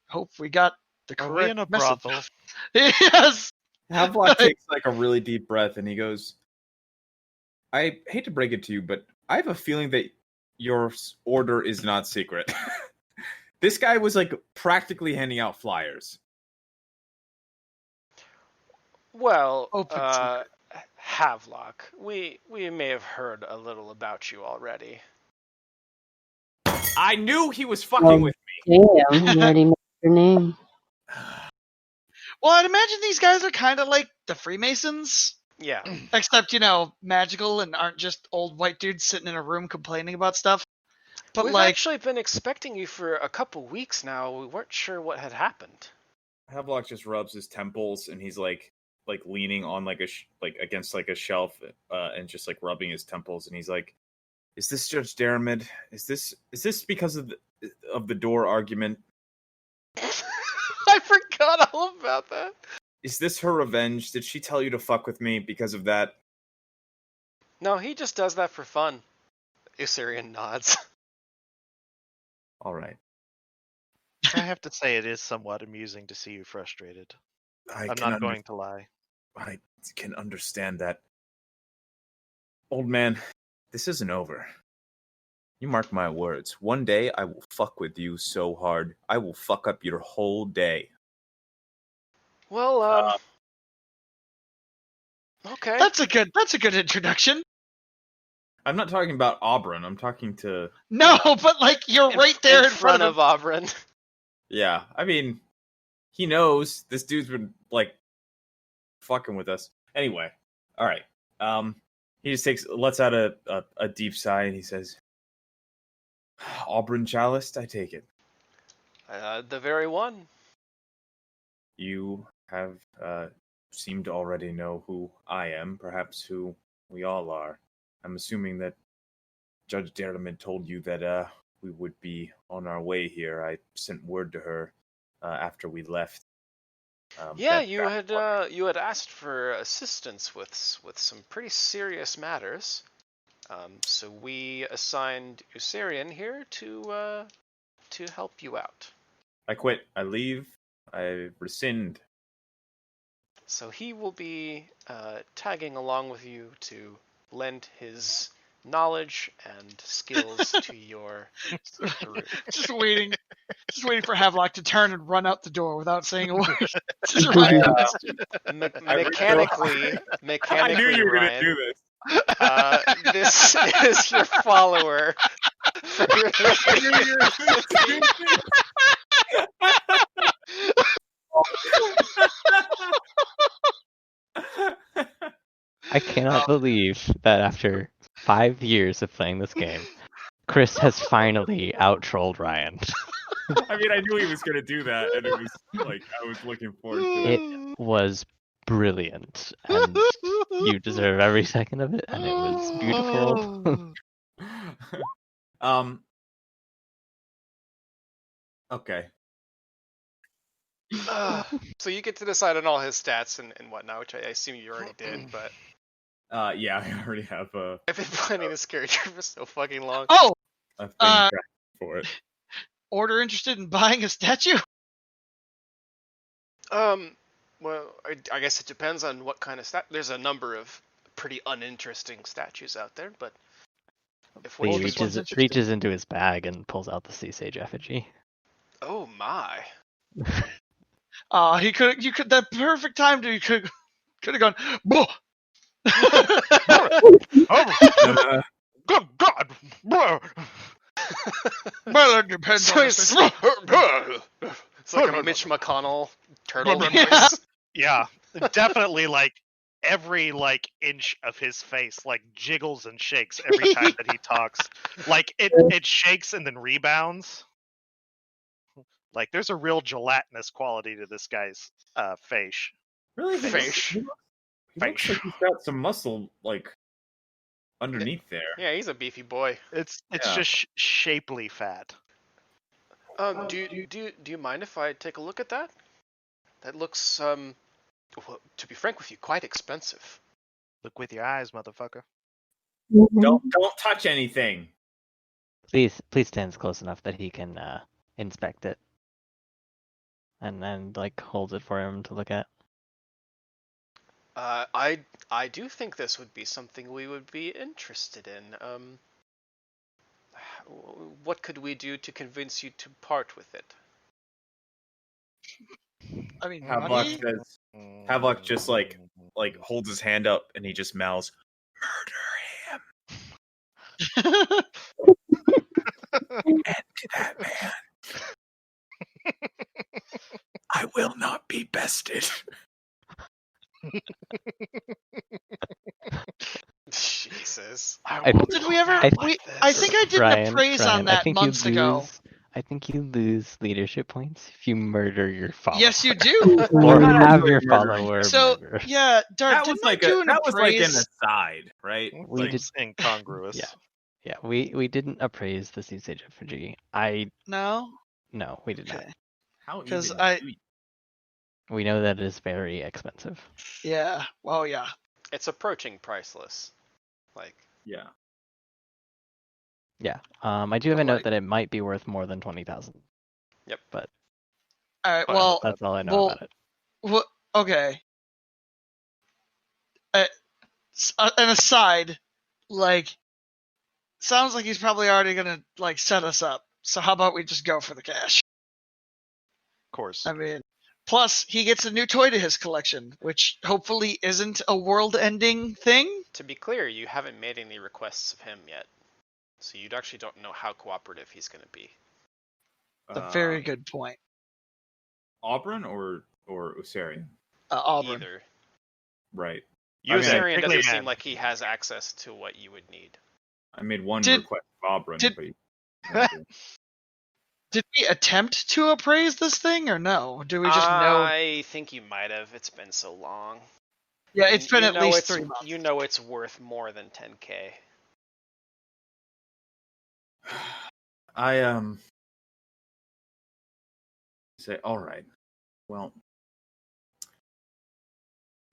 hope we got the Are correct we in a message. brothel? Yes. Havlock takes like a really deep breath and he goes, I hate to break it to you, but I have a feeling that your order is not secret. This guy was like practically handing out flyers. Well, Open secret. Havelock, we may have heard a little about you already. I knew he was fucking with me. Damn, you already know your name. Well, I'd imagine these guys are kind of like the Freemasons, Yeah. except magical and aren't just old white dudes sitting in a room complaining about stuff. But We've like, actually been expecting you for a couple weeks now. We weren't sure what had happened. Havlock just rubs his temples and he's like leaning on like against like a shelf and just like rubbing his temples and he's like, "Is this Judge Daramid? Is this because of the door argument? I forgot all about that. Is this her revenge? Did she tell you to fuck with me because of that?" No, he just does that for fun. Osarian nods. All right. I have to say, it is somewhat amusing to see you frustrated. I'm not going to lie. I can understand that. Old man, this isn't over. You mark my words. One day I will fuck with you so hard, I will fuck up your whole day. Well, okay. that's a good introduction. I'm not talking about Oberyn. I'm talking to... No, but like you're right there in front of Oberyn. Yeah, I mean, he knows this dude's been like fucking with us. Anyway, all right. He just lets out a deep sigh and he says, "Oberyn Chalist, I take it. The very one. You have seem to already know who I am, perhaps who we all are. I'm assuming that Judge Derriman told you that we would be on our way here. I sent word to her after we left. Yeah, you had asked for assistance with some pretty serious matters. So we assigned Usarian here to help you out. I quit. I leave. I rescind. So he will be tagging along with you to lend his knowledge and skills to your group. Just waiting for Havelock to turn and run out the door without saying a word. Just run past you. Mechanically, I knew you were Ryan, gonna do this. this is your follower. For your I cannot believe that after 5 years of playing this game, Chris has finally out-trolled Ryan. I mean, I knew he was gonna do that, and it was like I was looking forward to it. It was brilliant, and you deserve every second of it, and it was beautiful. Okay. So you get to decide on all his stats and whatnot, which I assume you already did, but Yeah, I already have I've been planning this character for so fucking long. Oh, a thing tracked for it. Order interested in buying a statue? Well, I guess it depends on what kind of There's a number of pretty uninteresting statues out there, but if what He you just want... reaches into his bag and pulls out the Sea Sage effigy. Oh my! You could that perfect time to you could have gone. Boh! Good God! Well, it depends So on it's, the it's like a Mitch McConnell turtle Yeah. voice. Yeah, definitely. Like every inch of his face jiggles and shakes every time that he talks. Like it shakes and then rebounds. Like there's a real gelatinous quality to this guy's face. Really? Face. He looks like he's got some muscle underneath there. Yeah, he's a beefy boy. It's Yeah. just shapely fat. Do you mind if I take a look at that? That looks well, to be frank with you, quite expensive. Look with your eyes, motherfucker. Don't touch anything. Please stand close enough that he can inspect it, and then holds it for him to look at. I do think this would be something we would be interested in. What could we do to convince you to part with it? I mean, Havelock money? says. Havelock just holds his hand up and he just mouths, "Murder him." And to that man, I will not be bested. Jesus. Did we ever? I think I did Ryan, the praise on Ryan, that months ago. I think you lose leadership points if you murder your follower. Yes, you do. Or have your Murdering. follower So murder. yeah, Dart, That was didn't I do an that was like an appraise? aside, right? We Like, did- incongruous. Yeah, we didn't appraise the Sea Sage effigy. No. No, we did not. Okay. How 'Cause even I- do you- We know that it is very expensive. Yeah. Well, yeah. It's approaching priceless. Yeah. Yeah. I do have a Like- note that it might be worth more than 20,000. Yep. But All right. Well, that's all I know about it. okay. An aside, sounds like he's probably already gonna set us up. So how about we just go for the cash? Of course. I mean, plus he gets a new toy to his collection, which hopefully isn't a world-ending thing. To be clear, you haven't made any requests of him yet, so you actually don't know how cooperative he's going to be. A very good point. Auburn or Usarian? Auburn. Either. Right. Usarian doesn't Piggly seem Man. like he has access to what you would need. I made one Did- request of Auburn, did- but Did we attempt to appraise this thing or no? Do we just know? I think you might have. It's been so long. Yeah, it's been You at know least it's 3 months. you know it's worth more than 10K. I say, all right. Well,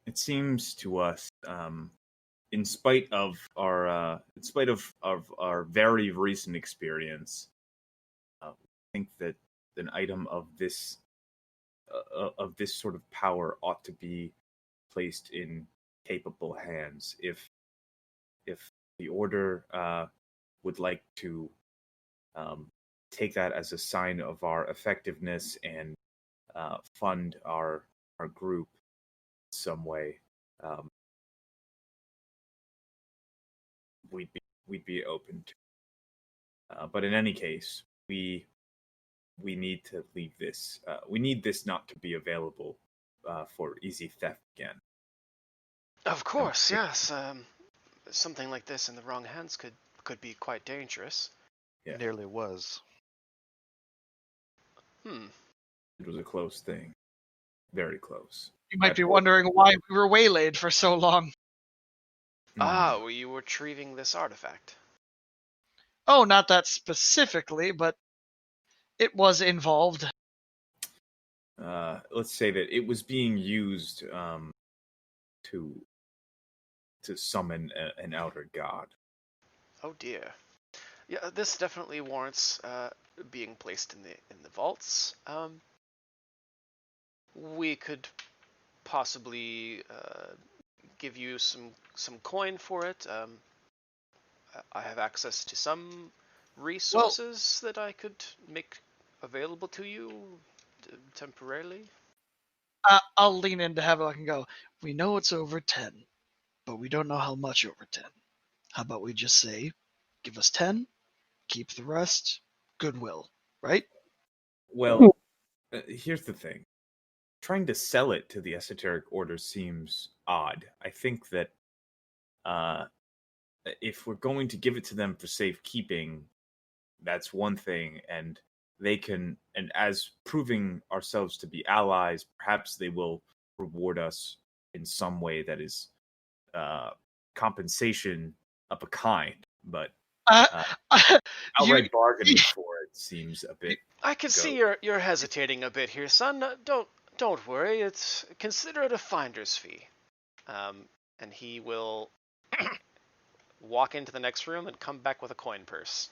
it seems to us, in spite of our very recent experience, I think that an item of this sort of power ought to be placed in capable hands. If the order would like to take that as a sign of our effectiveness and fund our group some way, we'd be open to. But in any case, we need to leave this. We need this not to be available for easy theft again. Of course, yes. Something like this in the wrong hands could be quite dangerous. Yeah. Nearly was. It was a close thing. Very close. You might be wondering why we were waylaid for so long. Were you retrieving this artifact? Oh, not that specifically, but it was involved. Let's say that it was being used to summon an outer god. Oh dear. Yeah, this definitely warrants being placed in the vaults. We could possibly give you some coin for it. I have access to some resources that I could make available to you temporarily. I'll lean in to have a look and go, we know it's over 10, but we don't know how much over 10. How about we just say, give us 10, keep the rest, goodwill, right? Well, here's the thing. Trying to sell it to the esoteric order seems odd. I think that if we're going to give it to them for safekeeping, that's one thing, and they can, and as proving ourselves to be allies, perhaps they will reward us in some way that is compensation of a kind. But outright bargaining for it seems a bit. I can see you're hesitating a bit here, son. Don't worry. Consider it a finder's fee. And he will walk into the next room and come back with a coin purse.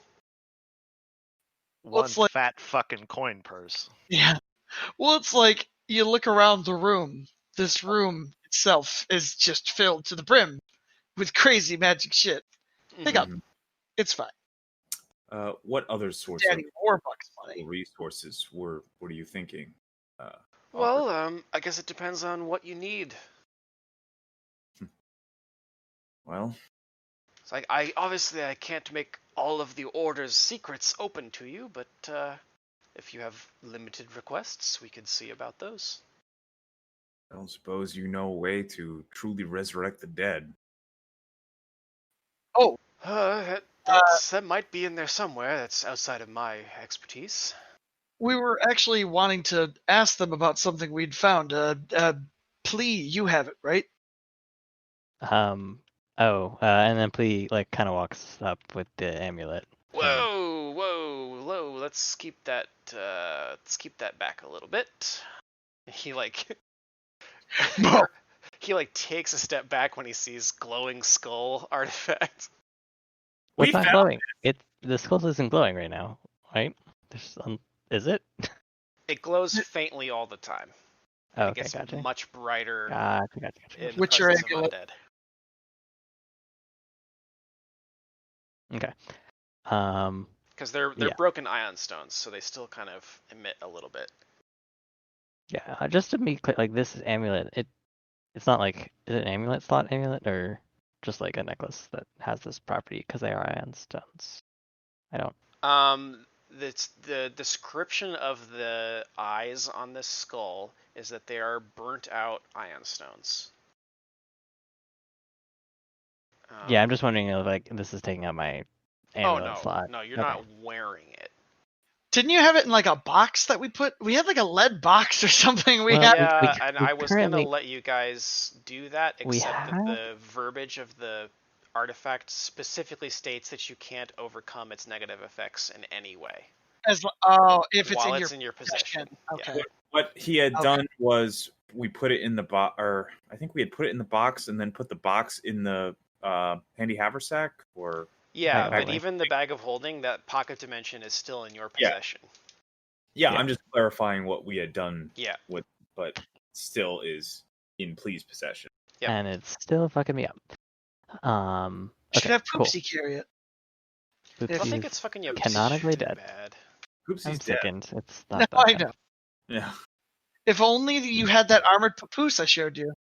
One fat fucking coin purse. Yeah. Well, it's like you look around the room. This room itself is just filled to the brim with crazy magic shit. Pick up. It's fine. What other sorts Daddy of resources were you thinking? Well, I guess it depends on what you need. Well, it's like I can't make all of the order's secrets open to you, but if you have limited requests, we could see about those. I don't suppose you know a way to truly resurrect the dead. Oh, that might be in there somewhere. That's outside of my expertise. We were actually wanting to ask them about something we'd found. Plea, you have it, right? And then Plea kind of walks up with the amulet. Whoa! Let's keep that back a little bit. He he takes a step back when he sees glowing skull artifact. It's not glowing. The skull isn't glowing right now, right? Is it? It glows faintly all the time. Oh, it gets gotcha. much brighter Gotcha. in the presence of undead. Okay. Because they're broken ion stones, so they still kind of emit a little bit. Yeah, just to be clear, this is amulet. It's not is it an amulet slot amulet or just a necklace that has this property because they are ion stones? I don't. The description of the eyes on this skull is that they are burnt out ion stones. Yeah, I'm just wondering if this is taking up my amulet slot. No, you're not wearing it. Didn't you have it in like a box that we put? We had like a lead box or something. We Well, had. Yeah, and we I was gonna currently- let you guys do that, We except that have- the verbiage of the artifact specifically states that you can't overcome its negative effects in any way If it's while in it's in your possession. Okay. Yeah. What he had Okay. done was we put it in the box, or I think we had put it in the box and then put the box in the handy haversack, or Yeah, but Apparently. even the bag of holding, that pocket dimension is still in your Yeah. possession. yeah, Yeah. I'm just clarifying what we had done Yeah. with, but still is in Please possession. Yep. And it's still fucking me up. Should Okay, have cool. Poopsie carry it. I don't think Poopsie it's fucking you up canonically too dead. bad. I'm Oopsie's dead. sickened. It's No, not that I bad. know. Yeah, If only you had that armored papoose I showed you.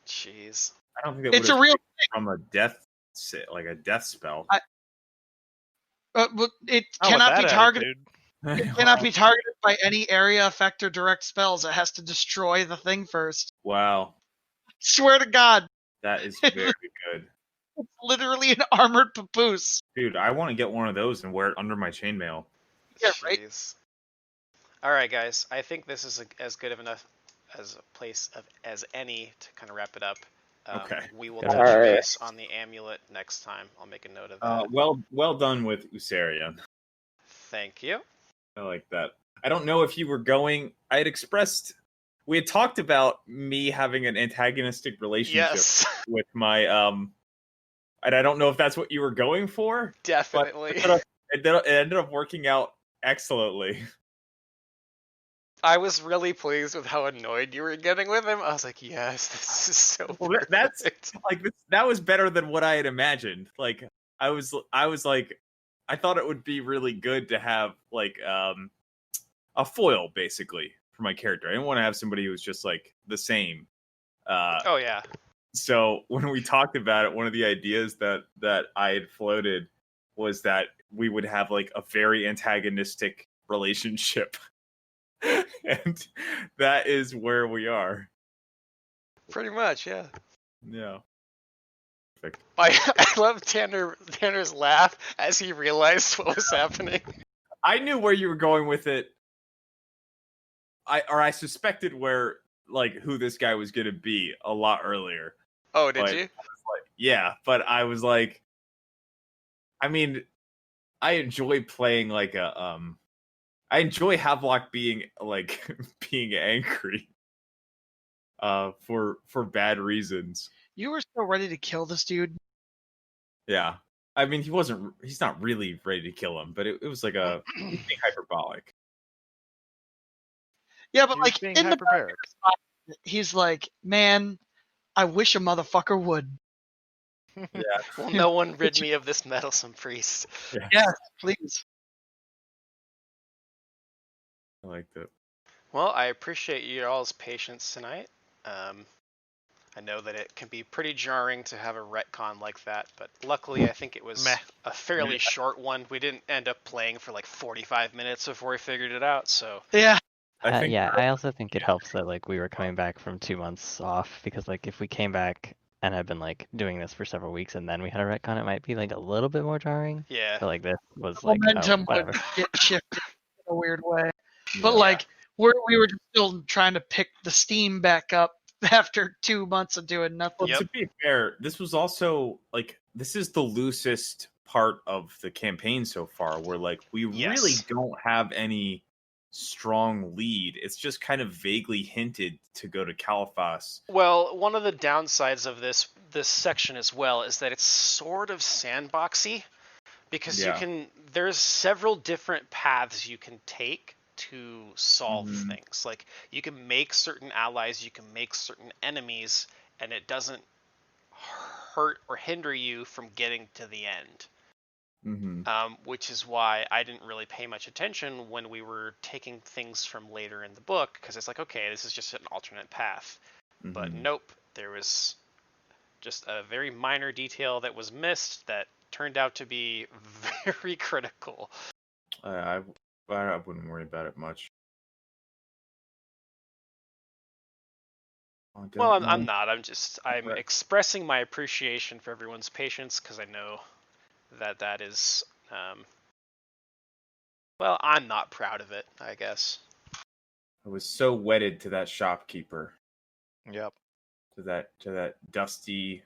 Jeez. I don't think that It's would a real. from a death like a death spell. But it Not with cannot be that targeted. attitude. It cannot be targeted by any area effect or direct spells. It has to destroy the thing first. Wow, Swear to God, that is very good, it's literally an armored papoose. dude. I want to get one of those and wear it under my chainmail. Yeah, right. Jeez. All right, guys. I think this is as good of enough as a place as any to kind of wrap it up. Okay. We will Good. touch Alright. base on the amulet next time. I'll make a note of that. Well done with Usarian. Thank you. I like that. I don't know if you were going. We had talked about me having an antagonistic relationship Yes, with my and I don't know if that's what you were going for. definitely. It ended up working out excellently. I was really pleased with how annoyed you were getting with him. I was like, yes, this is so Well, perfect. that's that was better than what I had imagined. Like I was like, I thought it would be really good to have like a foil basically for my character. I didn't want to have somebody who was just like the same. Oh yeah. So when we talked about it, one of the ideas that I had floated was that we would have like a very antagonistic relationship. And that is where we are. Pretty much, yeah. Yeah. Perfect. I love Tanner's laugh as he realized what was happening. I knew where you were going with it. I suspected where like who this guy was gonna be a lot earlier. Oh, did But you? I was like, yeah, but I was like, I mean, I enjoy playing like I enjoy Havelock being like being angry. For bad reasons. You were so ready to kill this dude. Yeah. I mean he's not really ready to kill him, but it was like he's being hyperbolic. Yeah, but He was like being in the hyperbaric. he's like, man, I wish a motherfucker would. Yeah. Will no one rid me of this meddlesome priest? Yeah, please. I liked it. Well, I appreciate you all's patience tonight. I know that it can be pretty jarring to have a retcon like that, but luckily I think it was Meh. a fairly short one. We didn't end up playing for like 45 minutes before we figured it out, so Yeah. I think Yeah, I also think it helps that like we were coming back from 2 months off, because like if we came back and had been like doing this for several weeks and then we had a retcon, it might be like a little bit more jarring. yeah. But like this was like Momentum would whatever. get shifted in a weird way. But yeah. like we were still trying to pick the steam back up after 2 months of doing nothing. Well, Yep. to be fair, this was also like this is the loosest part of the campaign so far, where like we really Yes. don't have any strong lead. It's just kind of vaguely hinted to go to Caliphas. Well, one of the downsides of this section as well is that it's sort of sandboxy, because Yeah. there's several different paths you can take to solve Mhm. things. Like you can make certain allies, you can make certain enemies, and it doesn't hurt or hinder you from getting to the end. Mm-hmm. Which is why I didn't really pay much attention when we were taking things from later in the book, because it's like, okay, this is just an alternate path. But Mm-hmm. nope, there was just a very minor detail that was missed that turned out to be very critical. I wouldn't worry about it much. I don't Well, I'm know. not. I'm Right. expressing my appreciation for everyone's patience, because I know that is Well, I'm not proud of it, I guess. I was so wedded to that shopkeeper, Yep. to that dusty